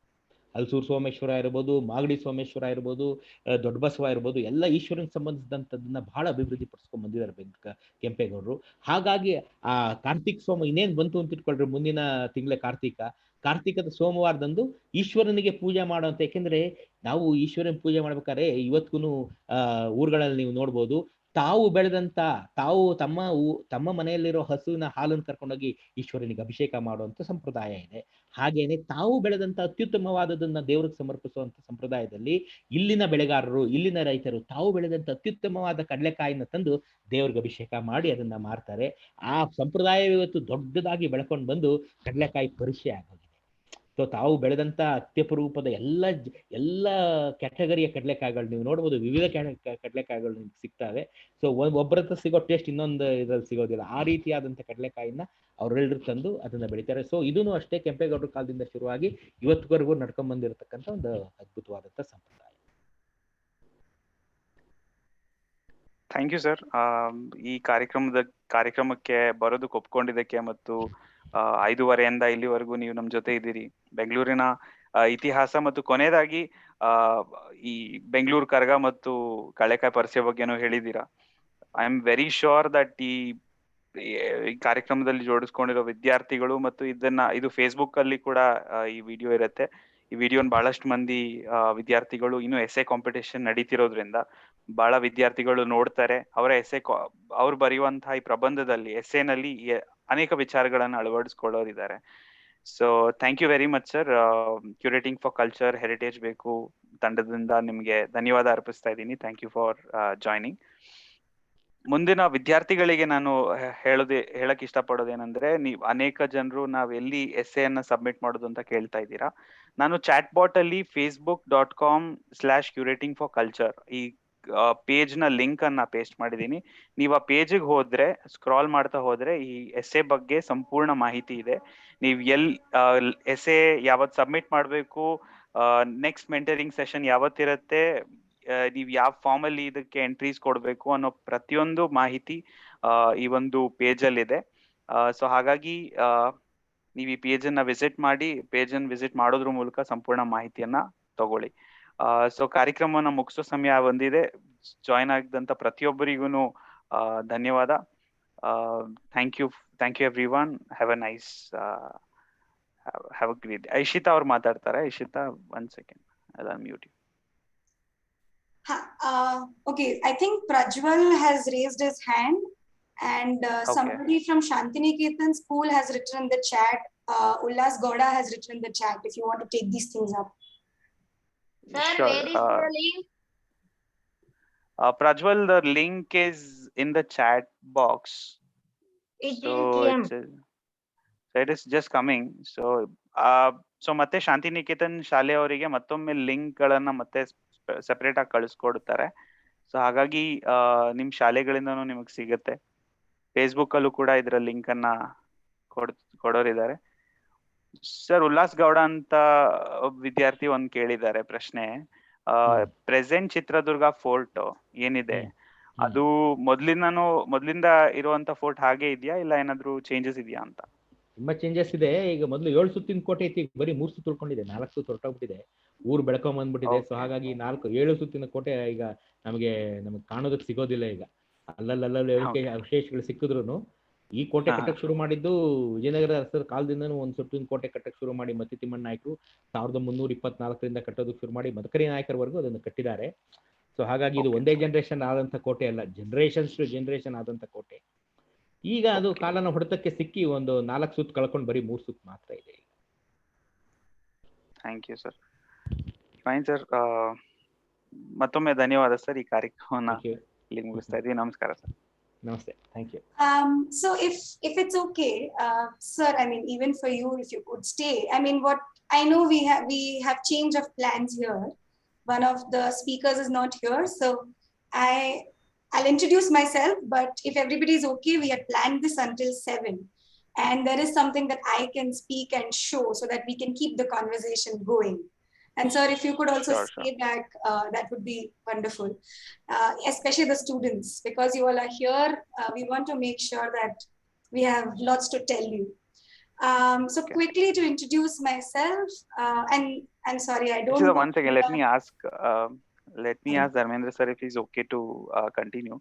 ಹಲಸೂರು ಸೋಮೇಶ್ವರ ಇರ್ಬೋದು, ಮಾಗಡಿ ಸೋಮೇಶ್ವರ ಇರ್ಬೋದು, ದೊಡ್ಡ ಬಸವ ಇರ್ಬೋದು, ಎಲ್ಲ ಈಶ್ವರನಿಗೆ ಸಂಬಂಧಿಸಿದಂಥದ್ದನ್ನ ಬಹಳ ಅಭಿವೃದ್ಧಿ ಪಡಿಸ್ಕೊಂಡ್ ಬಂದಿದ್ದಾರೆ ಕೆಂಪೇಗೌಡರು. ಹಾಗಾಗಿ ಆ ಕಾರ್ತಿಕ್ ಸೋಮ ಇನ್ನೇನ್ ಬಂತು ಅಂತ ಇಟ್ಕೊಳ್ರಿ, ಮುಂದಿನ ತಿಂಗಳ ಕಾರ್ತಿಕದ ಸೋಮವಾರದಂದು ಈಶ್ವರನಿಗೆ ಪೂಜೆ ಮಾಡುವಂತ. ಯಾಕೆಂದ್ರೆ ನಾವು ಈಶ್ವರನ ಪೂಜೆ ಮಾಡ್ಬೇಕಾದ್ರೆ ಇವತ್ತಿಗೂ ಊರುಗಳಲ್ಲಿ ನೀವು ನೋಡ್ಬೋದು, ತಾವು ಬೆಳೆದಂತ, ತಾವು ತಮ್ಮ ಮನೆಯಲ್ಲಿರೋ ಹಸುವಿನ ಹಾಲನ್ನು ಕರ್ಕೊಂಡೋಗಿ ಈಶ್ವರನಿಗೆ ಅಭಿಷೇಕ ಮಾಡುವಂತ ಸಂಪ್ರದಾಯ ಇದೆ. ಹಾಗೇನೆ ತಾವು ಬೆಳೆದಂತ ಅತ್ಯುತ್ತಮವಾದದನ್ನ ದೇವ್ರಿಗೆ ಸಮರ್ಪಿಸುವಂತ ಸಂಪ್ರದಾಯದಲ್ಲಿ ಇಲ್ಲಿನ ಬೆಳೆಗಾರರು, ಇಲ್ಲಿನ ರೈತರು ತಾವು ಬೆಳೆದಂತ ಅತ್ಯುತ್ತಮವಾದ ಕಡಲೆಕಾಯಿನ ತಂದು ದೇವ್ರಿಗೆ ಅಭಿಷೇಕ ಮಾಡಿ ಅದನ್ನ ಮಾರ್ತಾರೆ. ಆ ಸಂಪ್ರದಾಯ ಇವತ್ತು ದೊಡ್ಡದಾಗಿ ಬೆಳ್ಕೊಂಡು ಬಂದು ಕಡಲೆಕಾಯಿ ಪರಿಚಯ ಆಗೋಗಿದೆ. ಸೊ ತಾವು ಬೆಳೆದಂತ ಅತ್ಯಪರೂಪದ ಎಲ್ಲ ಕ್ಯಾಟಗರಿಯ ಕಡಲೆಕಾಯಿಗಳು ನೀವು ನೋಡ್ಬೋದು, ವಿವಿಧ ಕಡಲೆಕಾಯಿಗಳು ನಿಮ್ಗೆ ಸಿಗ್ತವೆ. ಸೊ ಒಬ್ಬರ ಹತ್ರ ಸಿಗೋ ಟೇಸ್ಟ್ ಇನ್ನೊಂದು ಇದ್ರಲ್ಲಿ ಸಿಗೋದಿಲ್ಲ. ಆ ರೀತಿಯಾದಂಥ ಕಡಲೆಕಾಯಿನ ಅವರೆಲ್ಲರೂ ತಂದು ಅದನ್ನ ಬೆಳಿತಾರೆ. ಸೊ ಇದೂ ಅಷ್ಟೇ ಕೆಂಪೇಗೌಡರ ಕಾಲದಿಂದ ಶುರುವಾಗಿ ಇವತ್ತಿವರೆಗೂ ನಡ್ಕೊಂಡ್ ಬಂದಿರತಕ್ಕಂಥ ಒಂದು ಅದ್ಭುತವಾದಂಥ ಸಂಪ್ರದಾಯ. Thank you sir. ಈ ಕಾರ್ಯಕ್ರಮಕ್ಕೆ ಬರೋದಕ್ಕೆ ಒಪ್ಕೊಂಡಿದ್ದಕ್ಕೆ ಮತ್ತು 5:30 ಇಲ್ಲಿವರೆಗೂ ನೀವು ನಮ್ಮ ಜೊತೆ ಇದ್ದೀರಿ. ಬೆಂಗಳೂರಿನ ಇತಿಹಾಸ ಮತ್ತು ಕೊನೆಯದಾಗಿ ಈ ಬೆಂಗಳೂರು ಕರಗ ಮತ್ತು ಕಡಲೆಕಾಯಿ ಪರಿಚಯ ಬಗ್ಗೆನೂ ಹೇಳಿದ್ದೀರಾ. I am very sure that ಈ ಕಾರ್ಯಕ್ರಮದಲ್ಲಿ ಜೋಡಿಸ್ಕೊಂಡಿರೋ ವಿದ್ಯಾರ್ಥಿಗಳು ಮತ್ತು ಇದು ಫೇಸ್ಬುಕ್ ಅಲ್ಲಿ ಕೂಡ ಈ ವಿಡಿಯೋ ಇರುತ್ತೆ. ಈ ವಿಡಿಯೋನ ಬಹಳಷ್ಟು ಮಂದಿ ವಿದ್ಯಾರ್ಥಿಗಳು, ಇನ್ನು ಎಸ್ಸೆ ಕಾಂಪಿಟೇಷನ್ ನಡೀತಿರೋದ್ರಿಂದ ಬಹಳ ವಿದ್ಯಾರ್ಥಿಗಳು ನೋಡ್ತಾರೆ. ಅವರ ಅವ್ರು ಬರೆಯುವಂತಹ ಈ ಪ್ರಬಂಧದಲ್ಲಿ, ಎಸ್ಸೆನಲ್ಲಿ ಅನೇಕ ವಿಚಾರಗಳನ್ನು ಅಳವಡಿಸ್ಕೊಳ್ಳೋರಿದ್ದಾರೆ. So thank you very much sir. Curating for culture heritage ಬೇಕು ತಂಡದಿಂದ ನಿಮ್ಗೆ ಧನ್ಯವಾದ ಅರ್ಪಿಸ್ತಾ ಇದ್ದೀನಿ. Thank you for joining. ಮುಂದಿನ ವಿದ್ಯಾರ್ಥಿಗಳಿಗೆ ನಾನು ಹೇಳಕ್ ಇಷ್ಟಪಡೋದೇನಂದ್ರೆ, ನೀವು ಅನೇಕ ಜನರು ನಾವ್ ಎಲ್ಲಿ ಎಸ್ಸೆಯನ್ನ ಸಬ್ಮಿಟ್ ಮಾಡೋದು ಅಂತ ಕೇಳ್ತಾ ಇದ್ದೀರಾ. ನಾನು ಚಾಟ್ ಬಾಟ್ ಅಲ್ಲಿ facebook.com/curatingforculture ಈ ಪೇಜ್ ನ ಲಿಂಕ್ ಅನ್ನ ಪೇಸ್ಟ್ ಮಾಡಿದೀನಿ. ನೀವು ಆ ಪೇಜ್ಗೆ ಹೋದ್ರೆ, ಸ್ಕ್ರಾಲ್ ಮಾಡ್ತಾ ಹೋದ್ರೆ ಈ ಎಸ್ಸೆ ಬಗ್ಗೆ ಸಂಪೂರ್ಣ ಮಾಹಿತಿ ಇದೆ. ನೀವು ಎಸ್ಸೆ ಯಾವತ್ ಸಬ್ಮಿಟ್ ಮಾಡ್ಬೇಕು, ನೆಕ್ಸ್ಟ್ ಮೆಂಟರಿಂಗ್ ಸೆಷನ್ ಯಾವತ್ತಿರತ್ತೆ, ನೀವು ಯಾವ ಫಾರ್ಮ್ ಅಲ್ಲಿ ಇದಕ್ಕೆ ಎಂಟ್ರೀಸ್ ಕೊಡ್ಬೇಕು ಅನ್ನೋ ಪ್ರತಿಯೊಂದು ಮಾಹಿತಿ ಈ ಒಂದು ಪೇಜ್ ಅಲ್ಲಿ ಇದೆ. ಸೊ ಹಾಗಾಗಿ ನೀವು ಈ ಪೇಜ್ ಅನ್ನ ವಿಸಿಟ್ ಮಾಡೋದ್ರ ಮೂಲಕ ಸಂಪೂರ್ಣ ಮಾಹಿತಿಯನ್ನ ತಗೊಳ್ಳಿ. ಸೊ ಕಾರ್ಯಕ್ರಮವನ್ನ ಮುಗಿಸೋ ಸಮಯ ಬಂದಿದೆ. ಜಾಯ್ನ್ ಆಗಿದಂತ ಪ್ರತಿಯೊಬ್ಬರಿಗೂ ಧನ್ಯವಾದ. Thank you everyone. Have a nice great day. Ishita ಅವ್ರು ಮಾತಾಡ್ತಾರೆ. Ishita, 1 second, I'll unmute you. Okay, I think Prajwal has raised his hand, and Okay. somebody from Shantiniketan school has written in the chat. Ullas Gowda has written in the chat. If you want to take these things up. Sir, Sure. where is the link? Prajwal, the link is in the chat box. It So came. it is just coming. So ಮತ್ತೆ ಶಾಂತಿನಿಕೇತನ್ ಶಾಲೆ ಅವರಿಗೆ ಮತ್ತೊಮ್ಮೆ link ಗಳನ್ನ ಮತ್ತೆ separate ಆಗಿ ಕಳಿಸ್ಕೊಡ್ತಾರೆ. So ಹಾಗಾಗಿ ನಿಮ್ ಶಾಲೆಗಳಿಂದನೂ ನಿಮಗೆ ಸಿಗುತ್ತೆ. ಫೇಸ್ಬುಕ್ ಅಲ್ಲೂ ಕೂಡ ಇದರ ಲಿಂಕ್ ಅನ್ನ ಕೊಡೋರಿದ್ದಾರೆ. ಸರ್, ಉಲ್ಲಾಸ್ ಗೌಡ ಅಂತ ವಿದ್ಯಾರ್ಥಿ ಒಂದ್ ಕೇಳಿದ್ದಾರೆ ಪ್ರಶ್ನೆ. ಪ್ರೆಸೆಂಟ್ ಚಿತ್ರದುರ್ಗ ಫೋರ್ಟ್ ಏನಿದೆ ಅದು ಮೊದ್ಲಿಂದ ಇರುವಂತ ಫೋರ್ಟ್ ಹಾಗೆ ಇದೆಯಾ, ಇಲ್ಲ ಏನಾದ್ರು ಚೇಂಜಸ್ ಇದೆಯಾ ಅಂತ? ತುಂಬಾ ಚೇಂಜಸ್ ಇದೆ. ಈಗ ಮೊದಲು 7 ಸುತ್ತಿನ ಕೋಟೆ ಇತ್ತು, ಈಗ ಬರೀ 3 ಸುತ್ತು ಉಳ್ಕೊಂಡಿದೆ, 4 ಸುತ್ತು ಹೊರಟೋಗ್ಬಿಟ್ಟಿದೆ, ಊರು ಬೆಳ್ಕೊಂಡ್ ಬಂದ್ಬಿಟ್ಟಿದೆ. ಸೊ ಹಾಗಾಗಿ 7 ಸುತ್ತಿನ ಕೋಟೆ ಈಗ ನಮಗೆ ಕಾಣೋದಕ್ಕೆ ಸಿಗೋದಿಲ್ಲ. ಈಗ ಅಲ್ಲಲ್ಲಿ ಅವಶೇಷಗಳು ಸಿಕ್ಕಿದ್ರು ಈ ಕೋಟೆ ಕಟ್ಟಕ್ಕೆ ಶುರು ಮಾಡಿದ್ದು ವಿಜಯನಗರ ಅರಸರ ಕಾಲದಿಂದನೂ ಒಂದು ಸುತ್ತಿನ ಕೋಟೆ ಕಟ್ಟಕ್ಕೆ ಶುರು ಮಾಡಿ ಮತ್ತಿ ತಿಮ್ಮಣ್ಣ ನಾಯಕರು 1324ರಿಂದ ಕಟ್ಟೋದಕ್ಕೆ ಶುರು ಮಾಡಿ ಮದಕರಿ ನಾಯಕರವರೆಗೂ ಅದನ್ನು ಕಟ್ಟಿದ್ದಾರೆ. ಸೊ ಹಾಗಾಗಿ ಇದು ಒಂದೇ ಜನರೇಷನ್ ಆದಂತ ಕೋಟೆ ಅಲ್ಲ, ಜನರೇಷನ್ಸ್ ಟು ಜನರೇಷನ್ ಆದಂತ ಕೋಟೆ. ಈಗ ಅದು ಕಾಲನ ಹೊಡೆತಕ್ಕೆ ಸಿಕ್ಕಿ ಒಂದು 4 ಸುತ್ತು ಕಳ್ಕೊಂಡು ಬರೀ 3 ಸುತ್ತು ಮಾತ್ರ ಇದೆ. Thank you sir. Fine sir, ಮತ್ತೊಮ್ಮೆ ಧನ್ಯವಾದ ಸರ್. ಈ ಕಾರ್ಯಕ್ರಮನ ಇಲ್ಲಿ ಮುಗಿಸ್ತಾ ಇದ್ದೀವಿ. ನಮಸ್ಕಾರ sir. Namaste. Thank you. So if it's okay, sir, I mean, even for you, if you could stay. I mean, what I know we have change of plans here. One of the speakers is not here, so I'll introduce myself. But if everybody is okay, we had planned this until 7, and there is something that I can speak and show so that we can keep the conversation going. And sir, if you could also stay back, that would be wonderful, especially the students, because you all are here. We want to make sure that we have lots to tell you. So quickly to introduce myself, and I'm sorry, I don't know. One second, let me ask Dharmendra sir if he's okay to continue.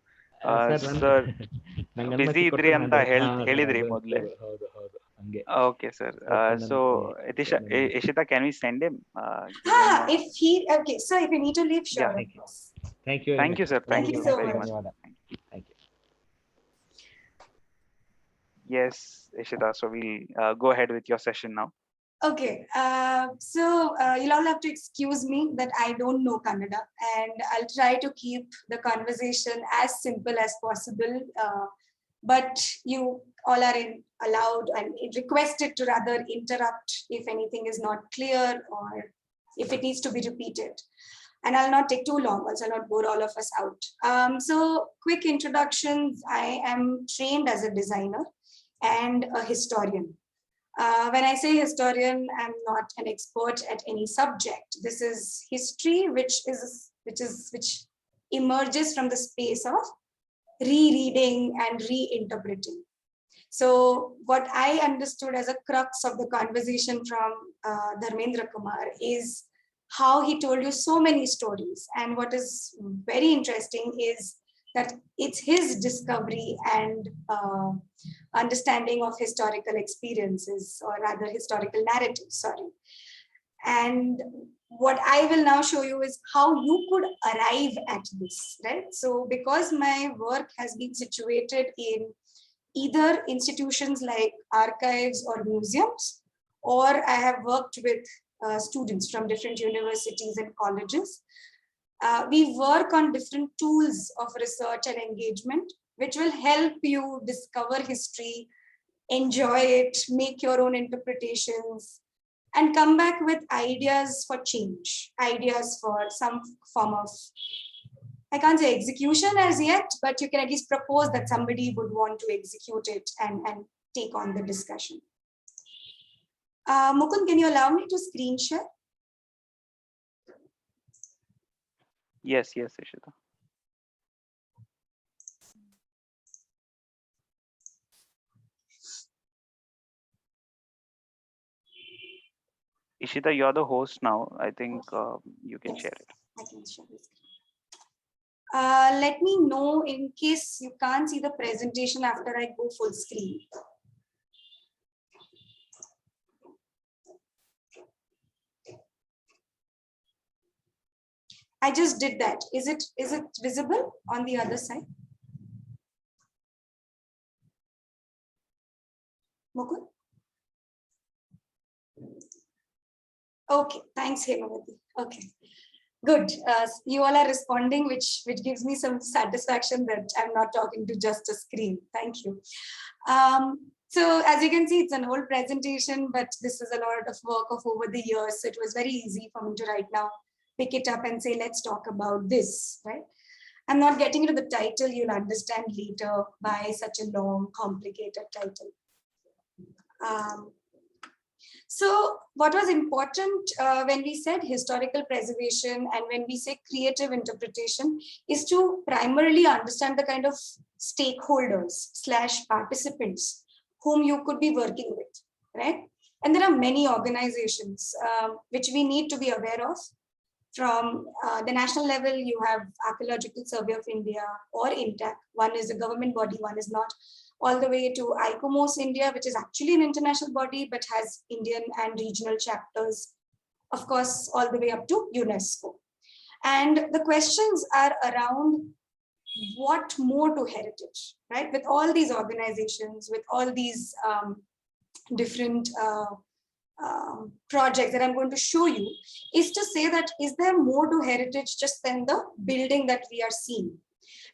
Sir, busy idri anta helidri modle. Okay sir. So Ishita, can we send him? If he okay, so if you need to leave, sure. Yeah, thank you. Thank you sir. Thank you so very much. Thank you. Yes, Ishita. So we'll go ahead with your session now. Okay, so you'll all have to excuse me that I don't know Kannada, and I'll try to keep the conversation as simple as possible. But you all are allowed and requested to rather interrupt if anything is not clear or if it needs to be repeated. And I'll not take too long, also I'll not bore all of us out. So quick introductions. I am trained as a designer and a historian. When I say historian, I'm not an expert at any subject. This is history, which emerges from the space of rereading and reinterpreting. So what I understood as a crux of the conversation from Dharmendra Kumar is how he told you so many stories. And what is very interesting is that it's his discovery and understanding of historical experiences, or rather historical narratives, sorry. And what I will now show you is how you could arrive at this, right? So because my work has been situated in either institutions like archives or museums, or I have worked with students from different universities and colleges, we work on different tools of research and engagement, which will help you discover history, enjoy it, make your own interpretations, and come back with ideas for change, ideas for some form of, I can't say execution as yet, but you can at least propose that somebody would want to execute it and take on the discussion. Mukund, can you allow me to screen share? Yes, Ishita. Ishita, you're the host now. I think you can share it. I can share this. Let me know in case you can't see the presentation after I go full screen. I just did that. Is it visible on the other side? Mukund? Okay, thanks, Hemavati. Okay, good. You all are responding, which gives me some satisfaction that I'm not talking to just a screen. Thank you. So as you can see, it's an old presentation, but this is a lot of work of over the years. So it was very easy for me to right now pick it up and say, let's talk about this, right? I'm not getting into the title, you'll understand later why such a long, complicated title. So what was important when we said historical preservation and when we say creative interpretation is to primarily understand the kind of stakeholders / participants whom you could be working with, right? And there are many organizations which we need to be aware of. From the national level, you have Archaeological Survey of India or INTAC. One is a government body, one is not. All the way to ICOMOS India, which is actually an international body, but has Indian and regional chapters. Of course, all the way up to UNESCO. And the questions are around what more to heritage, right? With all these organizations, with all these different projects that I'm going to show you, is to say that is there more to heritage just than the building that we are seeing?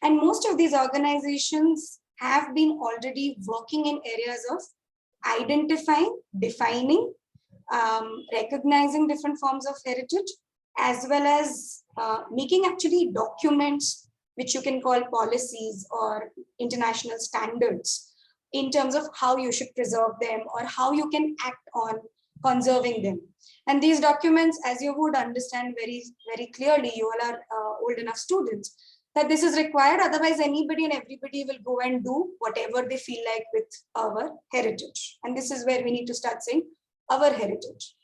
And most of these organizations have been already working in areas of identifying, defining, recognizing different forms of heritage, as well as making actually documents which you can call policies or international standards in terms of how you should preserve them or how you can act on conserving them. And these documents, as you would understand very, very clearly, you all are old enough students, that this is required. Otherwise, anybody and everybody will go and do whatever they feel like with our heritage. And this is where we need to start saying our heritage.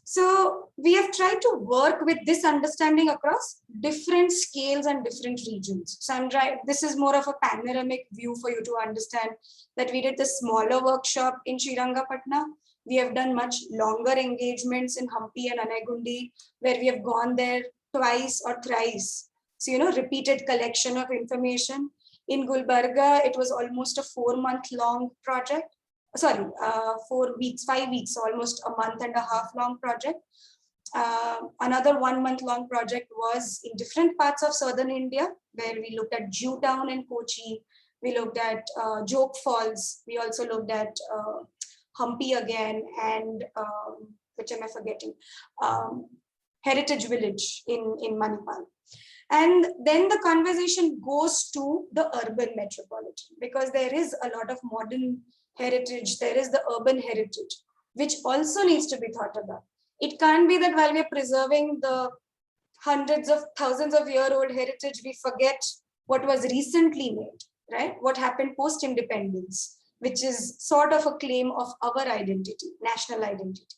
So we have tried to work with this understanding across different scales and different regions. So this is more of a panoramic view for you to understand that we did the smaller workshop in Srirangapatna. We have done much longer engagements in Hampi and Anegundi, where we have gone there twice or thrice. So, repeated collection of information. In Gulbarga, it was almost a 4-month-long project. Sorry, 4 weeks, 5 weeks, almost a month and a half long project. Another 1-month-long project was in different parts of southern India, where we looked at Jew Town in Kochi. We looked at Jog Falls. We also looked at Hampi again, and which am I forgetting? Heritage Village in Manipal. And then the conversation goes to the urban metropolitan, because there is a lot of modern heritage, there is the urban heritage, which also needs to be thought about. It can't be that while we're preserving the hundreds of thousands of year-old heritage, we forget what was recently made, right? What happened post-independence, which is sort of a claim of our identity, national identity.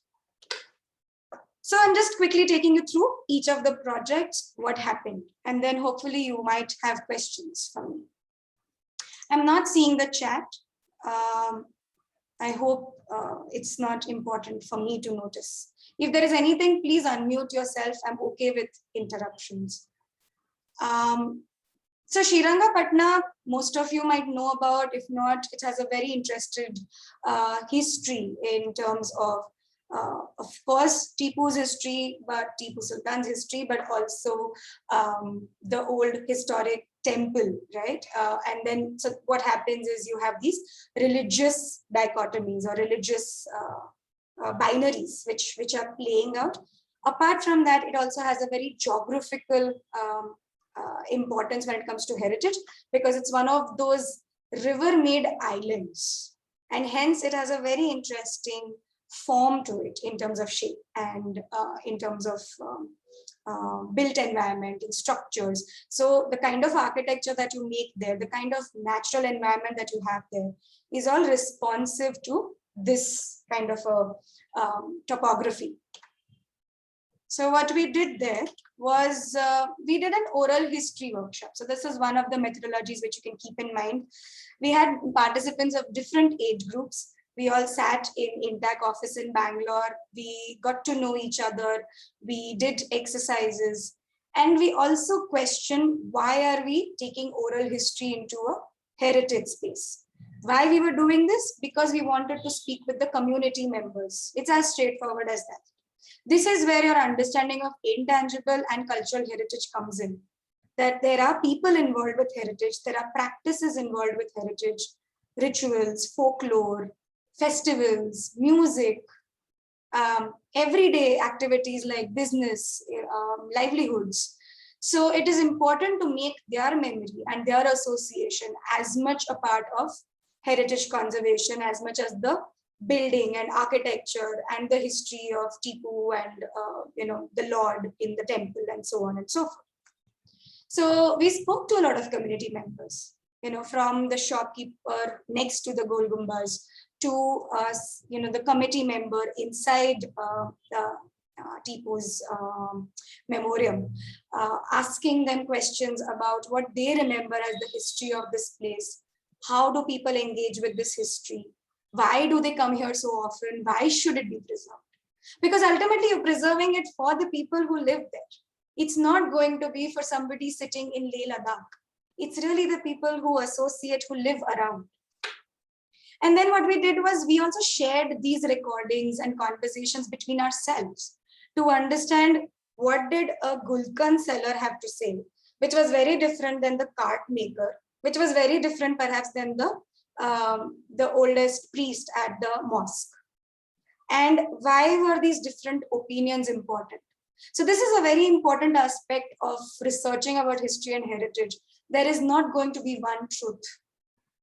So I'm just quickly taking you through each of the projects, what happened, and then hopefully you might have questions from me. I'm not seeing the chat. I hope it's not important for me to notice. If there is anything, please unmute yourself. I'm okay with interruptions. So Srirangapatna, most of you might know about. If not, it has a very interesting history in terms of course, Tipu's history, but Tipu Sultan's history, but also the old historic temple, right? And then, so what happens is you have these religious dichotomies or religious binaries, which are playing out. Apart from that, it also has a very geographical importance when it comes to heritage, because it's one of those river-made islands, and hence it has a very interesting form to it in terms of shape and in terms of built environment and structures. So the kind of architecture that you make there, the kind of natural environment that you have there is all responsive to this kind of a topography. So what we did there was we did an oral history workshop. So this is one of the methodologies which you can keep in mind. We had participants of different age groups. We all sat in INTAC office in Bangalore. We got to know each other. We did exercises. And we also questioned, why are we taking oral history into a heritage space? Why we were doing this? Because we wanted to speak with the community members. It's as straightforward as that. This is where your understanding of intangible and cultural heritage comes in. That there are people involved with heritage. There are practices involved with heritage, rituals, folklore, festivals, music, everyday activities like business, livelihoods. So it is important to make their memory and their association as much a part of heritage conservation as much as the building and architecture and the history of Tipu and the Lord in the temple and so on and so forth. So we spoke to a lot of community members, from the shopkeeper next to the Gol Gumbaz to the committee member inside Tipu's memoriam, asking them questions about what they remember as the history of this place. How do people engage with this history? Why do they come here so often? Why should it be preserved? Because ultimately you're preserving it for the people who live there. It's not going to be for somebody sitting in Leh Ladakh. It's really the people who associate, who live around. And then what we did was we also shared these recordings and conversations between ourselves to understand what did a Gulkan seller have to say, which was very different than the cart maker, which was very different perhaps than the oldest priest at the mosque. And why were these different opinions important? So this is a very important aspect of researching about history and heritage. There is not going to be one truth.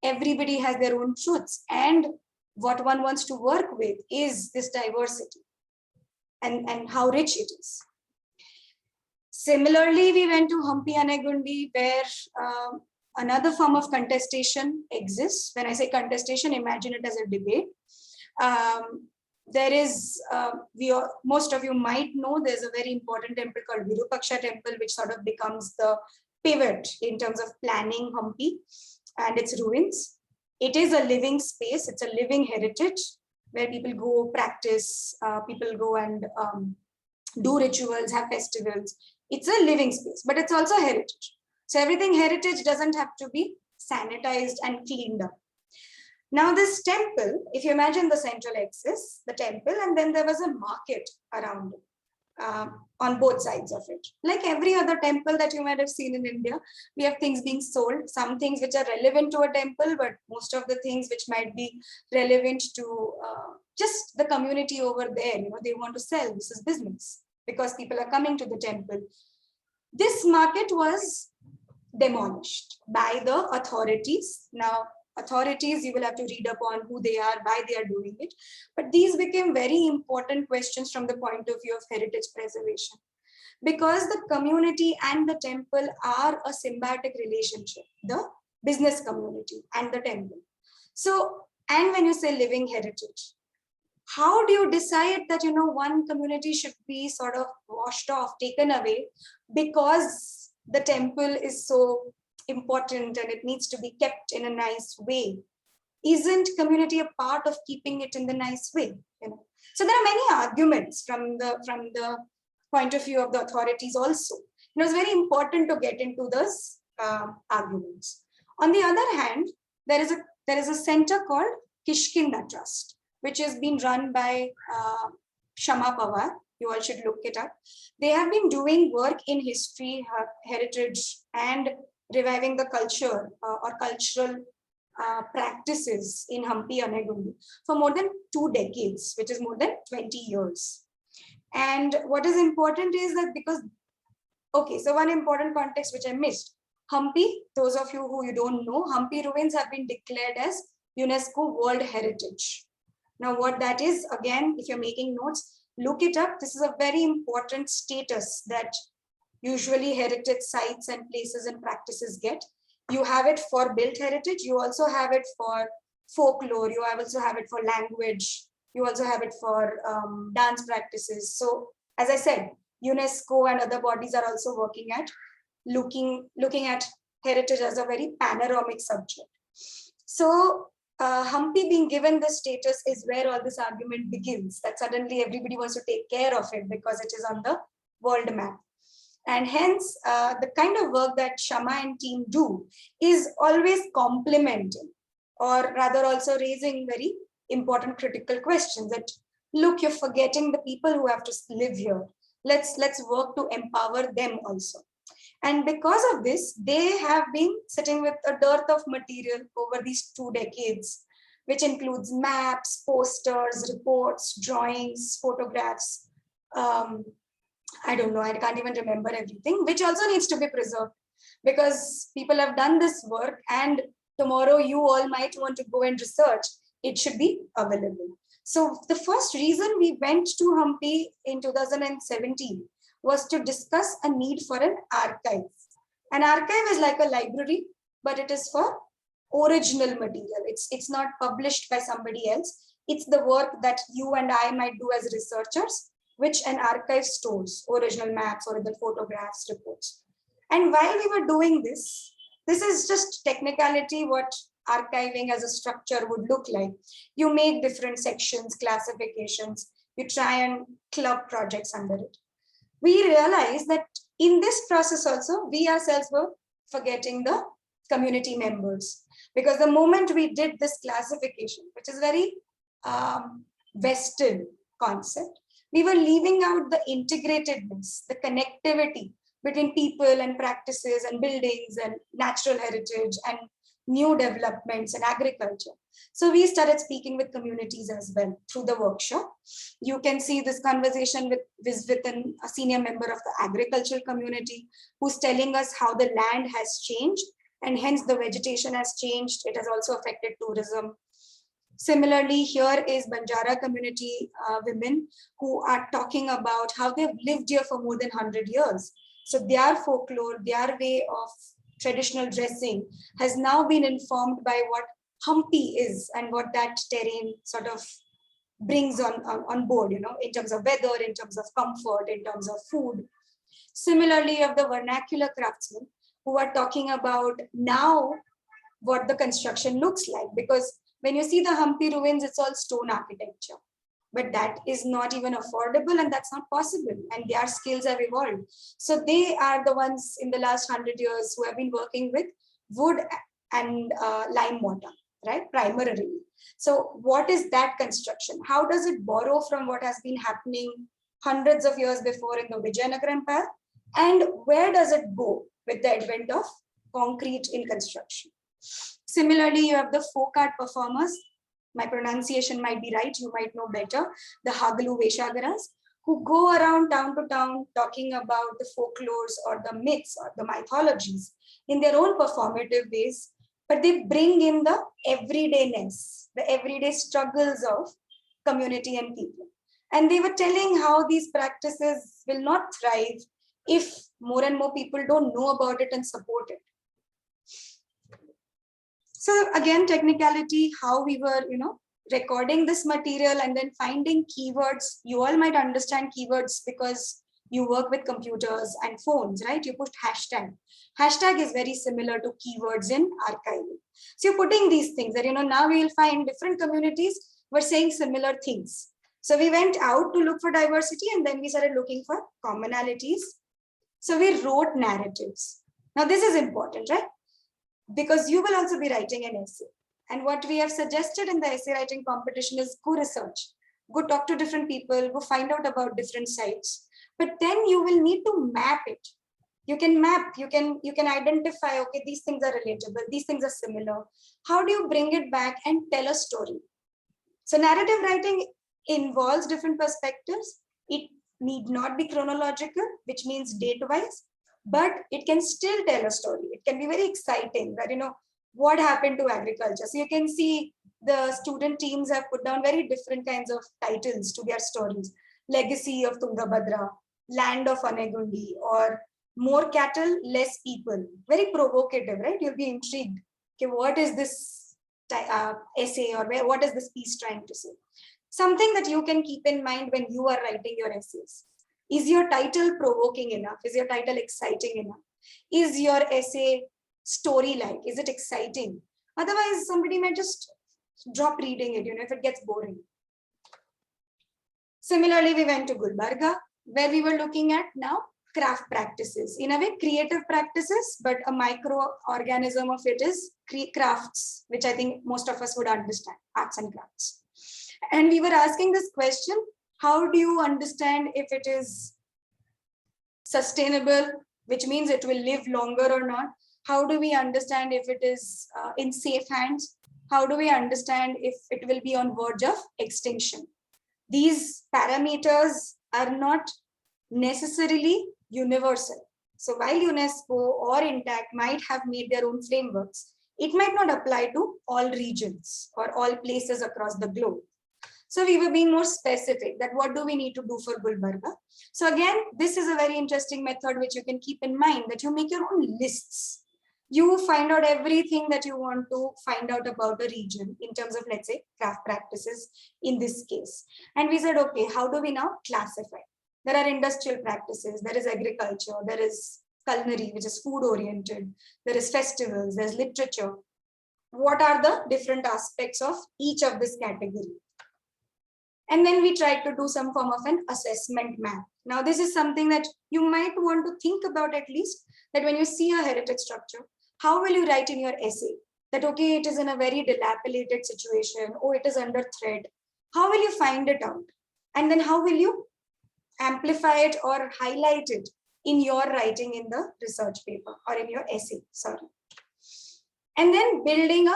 Everybody has their own truths, and what one wants to work with is this diversity and how rich it is. Similarly, we went to Hampi Anegundi, where another form of contestation exists. When I say contestation, imagine it as a debate. There is, most of you might know, there's a very important temple called Virupaksha temple, which sort of becomes the pivot in terms of planning Hampi and its ruins. It is a living space. It's a living heritage where people go practice, people go and do rituals, have festivals. It's a living space, but it's also heritage. So everything heritage doesn't have to be sanitized and cleaned up. Now this temple, if you imagine the central axis, the temple, and then there was a market around it. On both sides of it. Like every other temple that you might have seen in India, we have things being sold, some things which are relevant to a temple, but most of the things which might be relevant to just the community over there, they want to sell, this is business, because people are coming to the temple. This market was demolished by the authorities. Now, authorities, you will have to read upon who they are, why they are doing it. But these became very important questions from the point of view of heritage preservation. Because the community and the temple are a symbiotic relationship, the business community and the temple. So, and when you say living heritage, how do you decide that, one community should be sort of washed off, taken away, because the temple is so important and it needs to be kept in a nice way? Isn't community a part of keeping it in the nice way? So there are many arguments from the point of view of the authorities also. It was very important to get into those arguments. On the other hand, there is a center called Kishkinda Trust, which has been run by Shama Pawar. You all should look it up. They have been doing work in history, heritage, and reviving the culture or cultural practices in Hampi Anegundi for more than 2 decades, which is more than 20 years. And what is important is that because, okay, so one important context which I missed, Hampi, those of you who you don't know, Hampi ruins have been declared as UNESCO World Heritage. Now what that is, again, if you're making notes, look it up. This is a very important status that usually heritage sites and places and practices get. You have it for built heritage. You also have it for folklore. You also have it for language. You also have it for dance practices. So as I said, UNESCO and other bodies are also working at looking at heritage as a very panoramic subject. So Hampi being given this status is where all this argument begins, that suddenly everybody wants to take care of it because it is on the world map. And hence, the kind of work that Shama and team do is always complementing, or rather also raising very important critical questions that, look, you're forgetting the people who have to live here. Let's work to empower them also. And because of this, they have been sitting with a dearth of material over these 2 decades, which includes maps, posters, reports, drawings, photographs, I don't know, I can't even remember everything, which also needs to be preserved because people have done this work and tomorrow you all might want to go and research. It should be available. So the first reason we went to Hampi in 2017 was to discuss a need for an archive. An archive is like a library, but it is for original material. It's not published by somebody else. It's the work that you and I might do as researchers, which an archive stores, original maps, original photographs, reports. And while we were doing this is just technicality, what archiving as a structure would look like. You make different sections, classifications, you try and club projects under it. We realized that in this process also, we ourselves were forgetting the community members. Because the moment we did this classification, which is very Western concept, we were leaving out the integratedness, the connectivity between people and practices and buildings and natural heritage and new developments and agriculture. So we started speaking with communities as well through the workshop. You can see this conversation with a senior member of the agricultural community who's telling us how the land has changed and hence the vegetation has changed. It has also affected tourism. Similarly, here is Banjara community women who are talking about how they've lived here for more than 100 years. So their folklore, their way of traditional dressing has now been informed by what Hampi is and what that terrain sort of brings on board, you know, in terms of weather, in terms of comfort, in terms of food. Similarly, of the vernacular craftsmen who are talking about now what the construction looks like, because when you see the Hampi ruins, it's all stone architecture, but that is not even affordable and that's not possible. And their skills have evolved. So they are the ones in the last 100 years who have been working with wood and lime mortar, right? Primarily. So what is that construction? How does it borrow from what has been happening hundreds of years before in the Vijayanagara Empire? And where does it go with the advent of concrete in construction? Similarly, you have the folk art performers. My pronunciation might be right, you might know better. The Hagalu Veshagaras, who go around town to town talking about the folklores or the myths or the mythologies in their own performative ways, but they bring in the everydayness, the everyday struggles of community and people. And they were telling how these practices will not thrive if more and more people don't know about it and support it. So again, technicality, how we were, you know, recording this material and then finding keywords. You all might understand keywords because you work with computers and phones, right? You put hashtag. Hashtag is very similar to keywords in archiving. So you're putting these things that, you know, now we will find different communities were saying similar things. So we went out to look for diversity and then we started looking for commonalities. So we wrote narratives. Now this is important, right? Because you will also be writing an essay. And what we have suggested in the essay writing competition is go research, go talk to different people, go find out about different sites. But then you will need to map it. You can map, you can identify, okay, these things are relatable, these things are similar. How do you bring it back and tell a story? So narrative writing involves different perspectives. It need not be chronological, which means date-wise, but it can still tell a story. It can be very exciting that, you know, what happened to agriculture. So you can see the student teams have put down very different kinds of titles to their stories. Legacy of Tungabhadra, Land of Anegundi, or More Cattle, Less People. Very provocative, right? You'll be intrigued. Okay, what is this essay or what is this piece trying to say? Something that you can keep in mind when you are writing your essays. Is your title provoking enough? Is your title exciting enough? Is your essay story-like? Is it exciting? Otherwise, somebody might just drop reading it, you know, if it gets boring. Similarly, we went to Gulbarga, where we were looking at now craft practices. In a way, creative practices, but a microorganism of it is crafts, which I think most of us would understand, arts and crafts. And we were asking this question, how do you understand if it is sustainable, which means it will live longer or not? How do we understand if it is in safe hands? How do we understand if it will be on verge of extinction? These parameters are not necessarily universal. So while UNESCO or INTAC might have made their own frameworks, it might not apply to all regions or all places across the globe. So we were being more specific that what do we need to do for Gulbarga. So again, this is a very interesting method which you can keep in mind, that you make your own lists. You find out everything that you want to find out about a region in terms of, let's say, craft practices in this case. And we said, okay, how do we now classify? There are industrial practices, there is agriculture, there is culinary, which is food oriented, there is festivals, there's literature. What are the different aspects of each of this category? And then we tried to do some form of an assessment map. Now, this is something that you might want to think about, at least, that when you see a heritage structure, how will you write in your essay that, okay, it is in a very dilapidated situation, or it is under threat. How will you find it out? And then how will you amplify it or highlight it in your writing in the research paper or in your essay, sorry. And then building a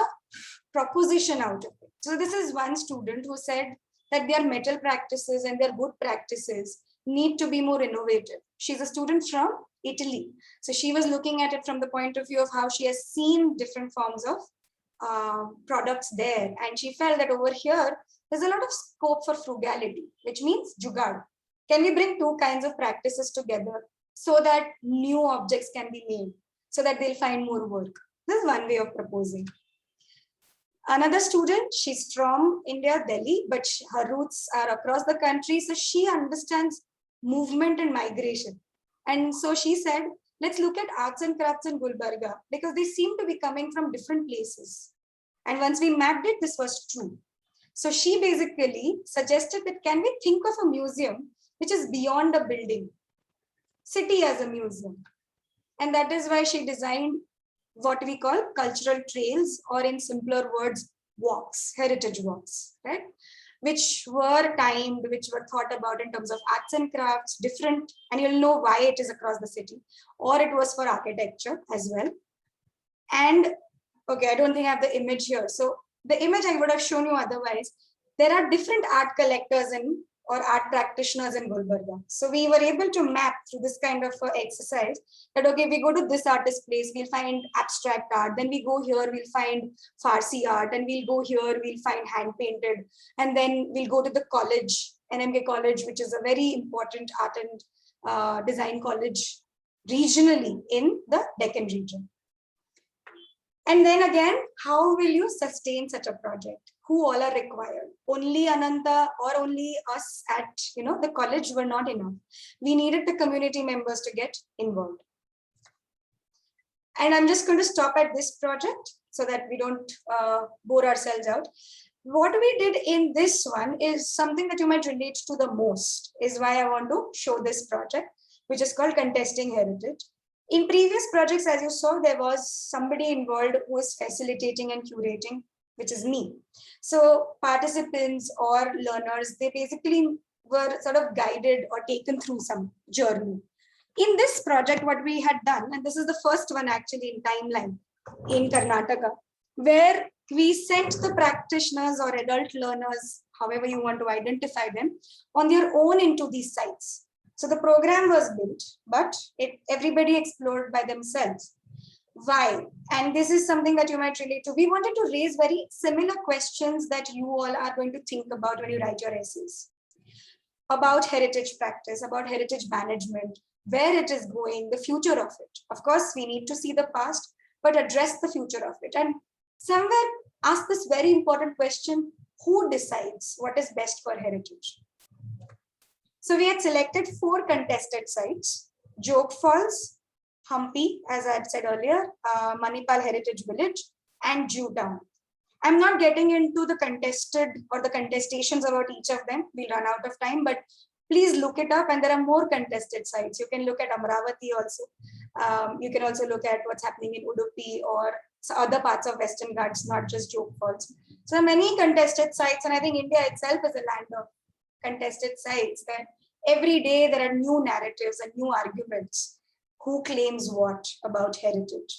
proposition out of it. So this is one student who said that their metal practices and their wood practices need to be more innovative. She's a student from Italy. So she was looking at it from the point of view of how she has seen different forms of products there. And she felt that over here, there's a lot of scope for frugality, which means jugaad. Can we bring two kinds of practices together so that new objects can be made, so that they'll find more work? This is one way of proposing. Another student, she's from India, Delhi, but her roots are across the country. So she understands movement and migration. And so she said, let's look at arts and crafts in Gulbarga, because they seem to be coming from different places. And once we mapped it, this was true. So she basically suggested that, can we think of a museum which is beyond a building, city as a museum? And that is why she designed what we call cultural trails, or in simpler words, walks, heritage walks, right? Which were timed, which were thought about in terms of arts and crafts, different, and you'll know why it is across the city, or it was for architecture as well. And okay, I don't think I have the image here. So the image I would have shown you otherwise, there are different art collectors or art practitioners in Gulbarga. So we were able to map through this kind of exercise that, okay, we go to this artist place, we'll find abstract art. Then we go here, we'll find Farsi art. And we'll go here, we'll find hand painted. And then we'll go to the college, NMK College, which is a very important art and design college regionally in the Deccan region. And then again, how will you sustain such a project? Who all are required? Only Ananta or only us at the college were not enough. We needed the community members to get involved. And I'm just going to stop at this project so that we don't bore ourselves out. What we did in this one is something that you might relate to the most, is why I want to show this project, which is called Contesting Heritage. In previous projects, as you saw, there was somebody involved who was facilitating and curating, which is me. So participants or learners, they basically were sort of guided or taken through some journey. In this project, what we had done, and this is the first one actually in timeline in Karnataka, where we sent the practitioners or adult learners, however you want to identify them, on their own into these sites. So the program was built, but everybody explored by themselves. Why? And this is something that you might relate to. We wanted to raise very similar questions that you all are going to think about when you write your essays. About heritage practice, about heritage management, where it is going, the future of it. Of course, we need to see the past, but address the future of it. And somewhere ask this very important question, who decides what is best for heritage? So we had selected 4 contested sites: Jog Falls, Hampi, as I had said earlier, Manipal Heritage Village, and Jew Town. I'm not getting into the contested or the contestations about each of them. We'll run out of time, but please look it up. And there are more contested sites. You can look at Amravati also. You can also look at what's happening in Udupi or other parts of Western Ghats, not just Jog Falls. So many contested sites, and I think India itself is a land of contested sites, that every day there are new narratives and new arguments. Who claims what about heritage?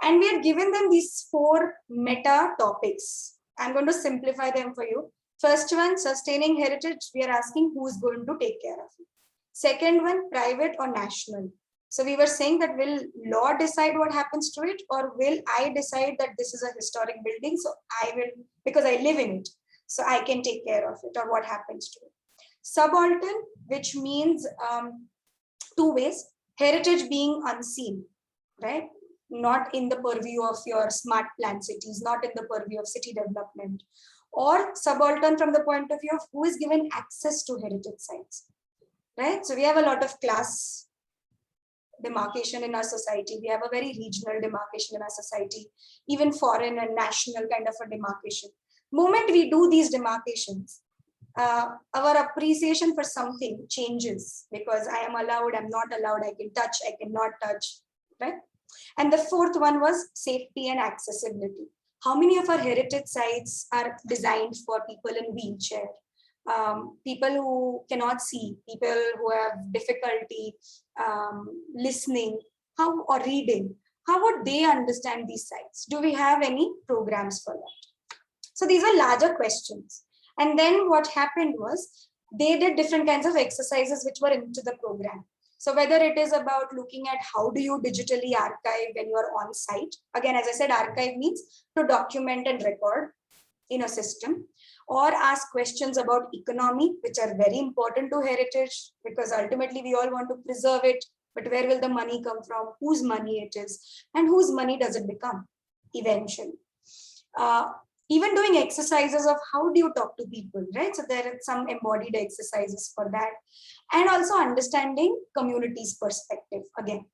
And we had given them these 4 meta topics. I'm going to simplify them for you. First one, sustaining heritage. We are asking who is going to take care of it. Second one, private or national. So we were saying that will law decide what happens to it, or will I decide that this is a historic building, so I will, because I live in it, so I can take care of it, or what happens to it. Subaltern, which means two ways, heritage being unseen, right? Not in the purview of your smart plan cities, not in the purview of city development, or subaltern from the point of view of who is given access to heritage sites, right? So we have a lot of class demarcation in our society. We have a very regional demarcation in our society, even foreign and national kind of a demarcation. Moment we do these demarcations, our appreciation for something changes, because I am allowed, I'm not allowed, I can touch, I cannot touch, right? And the fourth one was safety and accessibility. How many of our heritage sites are designed for people in wheelchair, people who cannot see, people who have difficulty listening, how, or reading? How would they understand these sites? Do we have any programs for that? So these were larger questions. And then what happened was they did different kinds of exercises which were into the program. So whether it is about looking at how do you digitally archive when you're on site, again, as I said, archive means to document and record in a system, or ask questions about economy, which are very important to heritage, because ultimately we all want to preserve it, but where will the money come from, whose money it is, and whose money does it become eventually. Even doing exercises of how do you talk to people, right? So there are some embodied exercises for that. And also understanding community's perspective again.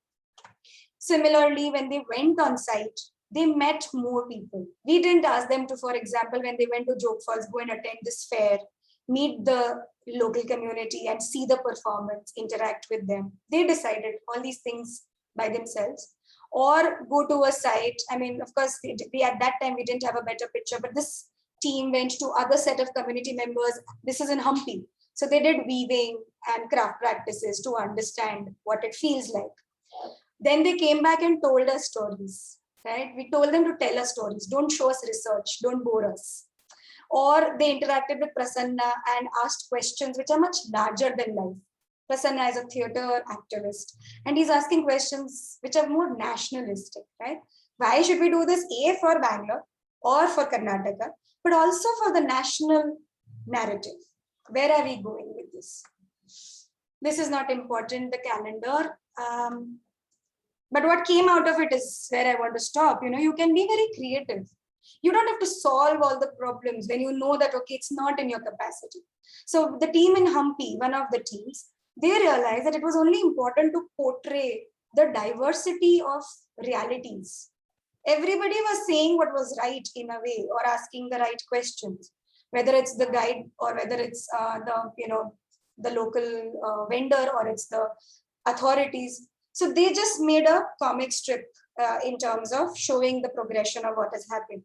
Similarly, when they went on site, they met more people. We didn't ask them to, for example, when they went to Joke Falls, go and attend this fair, meet the local community and see the performance, interact with them. They decided all these things by themselves. Or go to a site. I mean, of course, we at that time, we didn't have a better picture, but this team went to other set of community members. This is in Hampi. So they did weaving and craft practices to understand what it feels like. Then they came back and told us stories, right? We told them to tell us stories. Don't show us research. Don't bore us. Or they interacted with Prasanna and asked questions which are much larger than life. Prasanna is a theater activist, and he's asking questions which are more nationalistic, right? Why should we do this? A, for Bangalore or for Karnataka, but also for the national narrative. Where are we going with this? This is not important, the calendar. But what came out of it is where I want to stop. You know, you can be very creative. You don't have to solve all the problems when you know that, okay, it's not in your capacity. So the team in Hampi, one of the teams, they realized that it was only important to portray the diversity of realities. Everybody was saying what was right in a way, or asking the right questions, whether it's the guide or whether it's the local vendor or it's the authorities. So they just made a comic strip in terms of showing the progression of what has happened.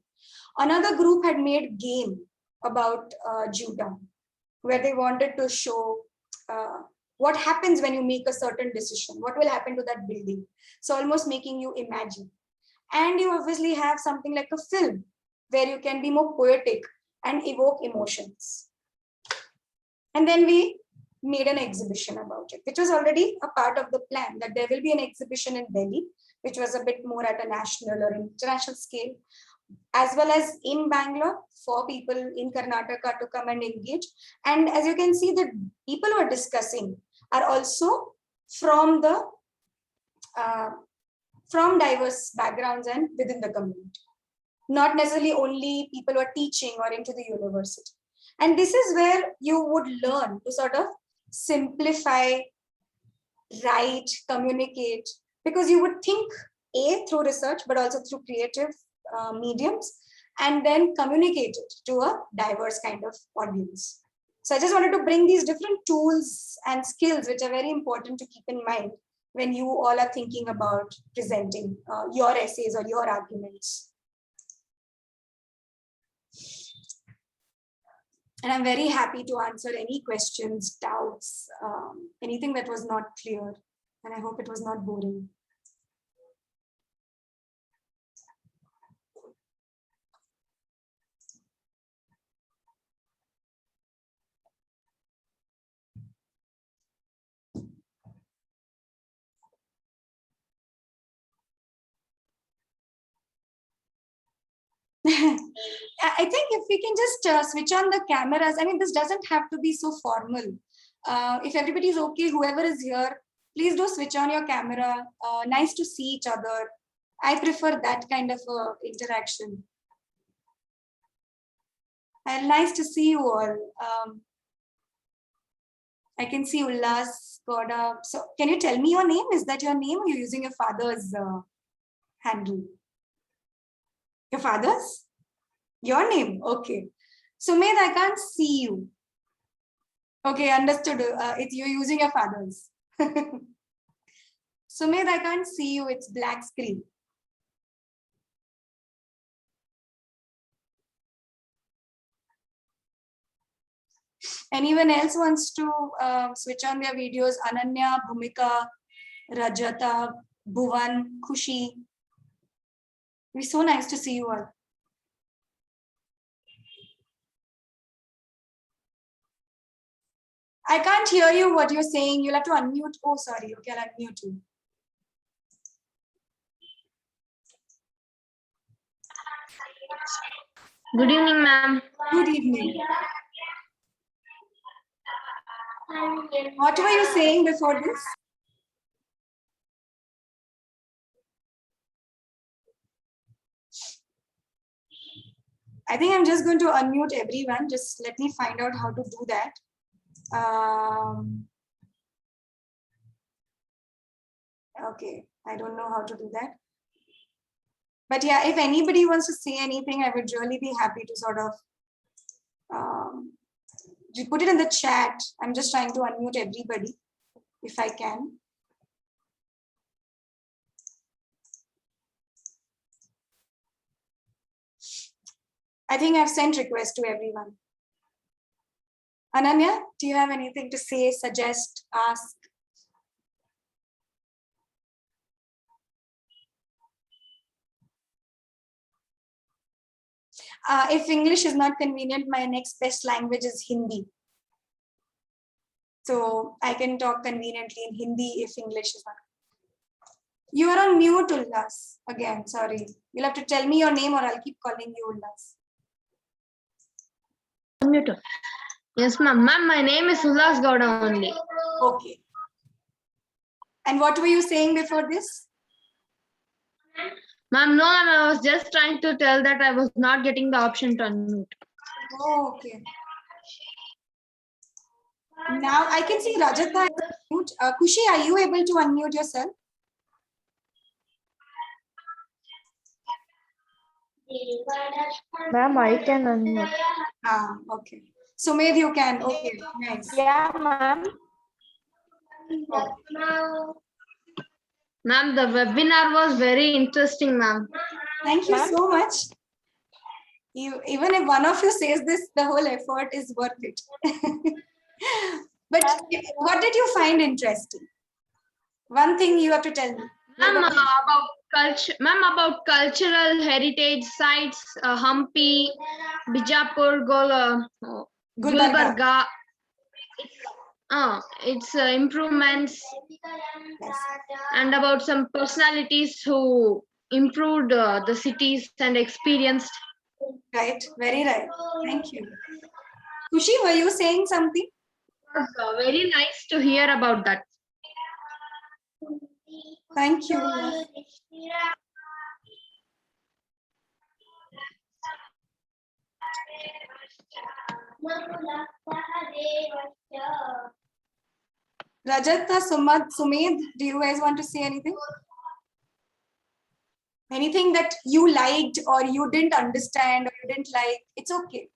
Another group had made game about Judah, where they wanted to show what happens when you make a certain decision, what will happen to that building. So almost making you imagine. And you obviously have something like a film where you can be more poetic and evoke emotions. And then we made an exhibition about it, which was already a part of the plan, that there will be an exhibition in Delhi, which was a bit more at a national or international scale, as well as in Bangalore for people in Karnataka to come and engage. And as you can see, the people who are discussing are also from the from diverse backgrounds and within the community, not necessarily only people who are teaching or into the university. And this is where you would learn to sort of simplify, write, communicate, because you would think through research, but also through creative mediums, and then communicate it to a diverse kind of audience. So I just wanted to bring these different tools and skills, which are very important to keep in mind when you all are thinking about presenting your essays or your arguments. And I'm very happy to answer any questions, doubts, anything that was not clear. And I hope it was not boring. I think if we can just switch on the cameras, I mean, this doesn't have to be so formal. If everybody is okay, whoever is here, please do switch on your camera. Nice to see each other. I prefer that kind of interaction. And nice to see you all. I can see Ullas got up. So can you tell me your name? Is that your name or you're using your father's handle? Your father's? Your name? Okay. Sumedh, I can't see you. Okay, understood. You're using your father's. Sumedh, I can't see you. It's black screen. Anyone else wants to switch on their videos? Ananya, Bhumika, Rajata, Bhuvan, Khushi. It'd be so nice to see you all. I can't hear you what you're saying. You'll have to unmute. Oh, sorry. Okay, I'll unmute you. Good evening, ma'am. Good evening. What were you saying before this? I think I'm just going to unmute everyone. Just let me find out how to do that. Okay, I don't know how to do that. But yeah, if anybody wants to say anything, I would really be happy to sort of put it in the chat. I'm just trying to unmute everybody if I can. I think I've sent requests to everyone. Ananya, do you have anything to say, suggest, ask? If English is not convenient, my next best language is Hindi. So I can talk conveniently in Hindi if English is not. You are on mute, Ullas. Again, sorry. You'll have to tell me your name or I'll keep calling you Ullas. Unmute. Yes, ma'am. Ma'am, my name is Ullas Gowda only. Okay. And what were you saying before this? Ma'am, no, ma'am, I was just trying to tell that I was not getting the option to unmute. Oh, okay. Now I can see Rajata is mute. Khushi, are you able to unmute yourself? Ma'am, I can unmute. Ah, okay. So maybe you can. Okay, nice. Yeah, ma'am. Ma'am, the webinar was very interesting, ma'am. Thank you so much. Even if one of you says this, the whole effort is worth it. But what did you find interesting? One thing you have to tell me. Ma'am, about cultural heritage sites, Hampi, Bijapur, Gulbarga. Its improvements, Yes. and about some personalities who improved the cities and experienced. Right, very right. Thank you. Khushi, were you saying something? It was very nice to hear about that. Thank you. Rajata, Sumedh, do you guys want to say anything? Anything that you liked or you didn't understand or you didn't like, it's okay.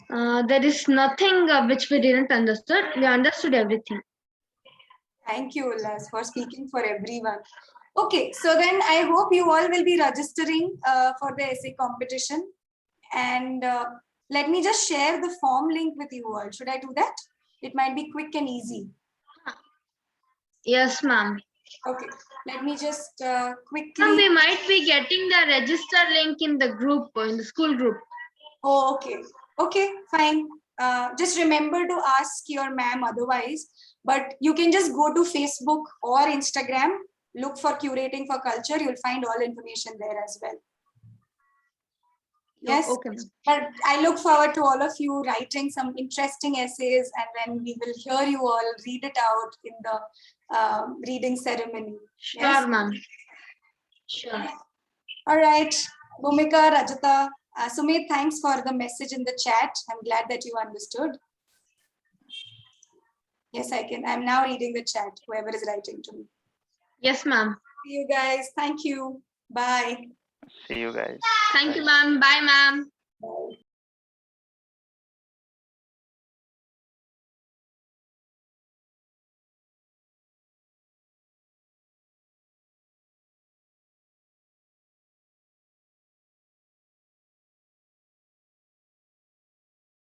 There is nothing which we didn't understood. We understood everything. Thank you, Ullas, for speaking for everyone. Okay, so then I hope you all will be registering for the essay competition. And let me just share the form link with you all. Should I do that? It might be quick and easy. Yes, ma'am. Okay, let me just quickly. Ma'am, we might be getting the register link in the group, in the school group. Oh, okay. Okay, fine. just remember to ask your ma'am otherwise, but you can just go to Facebook or Instagram, look for Curating for Culture. You'll find all information there as well. Yes, Okay, ma'am. but I look forward to all of you writing some interesting essays, and then we will hear you all read it out in the reading ceremony. Sure, Yes? ma'am. Sure. All right, Bhumika, Rajata, Sumit, thanks for the message in the chat. I'm glad that you understood. Yes, I can. I'm now reading the chat, whoever is writing to me. Yes, ma'am. See you guys. Thank you. Bye. See you guys. Thank you, ma'am. Bye, ma'am. Bye.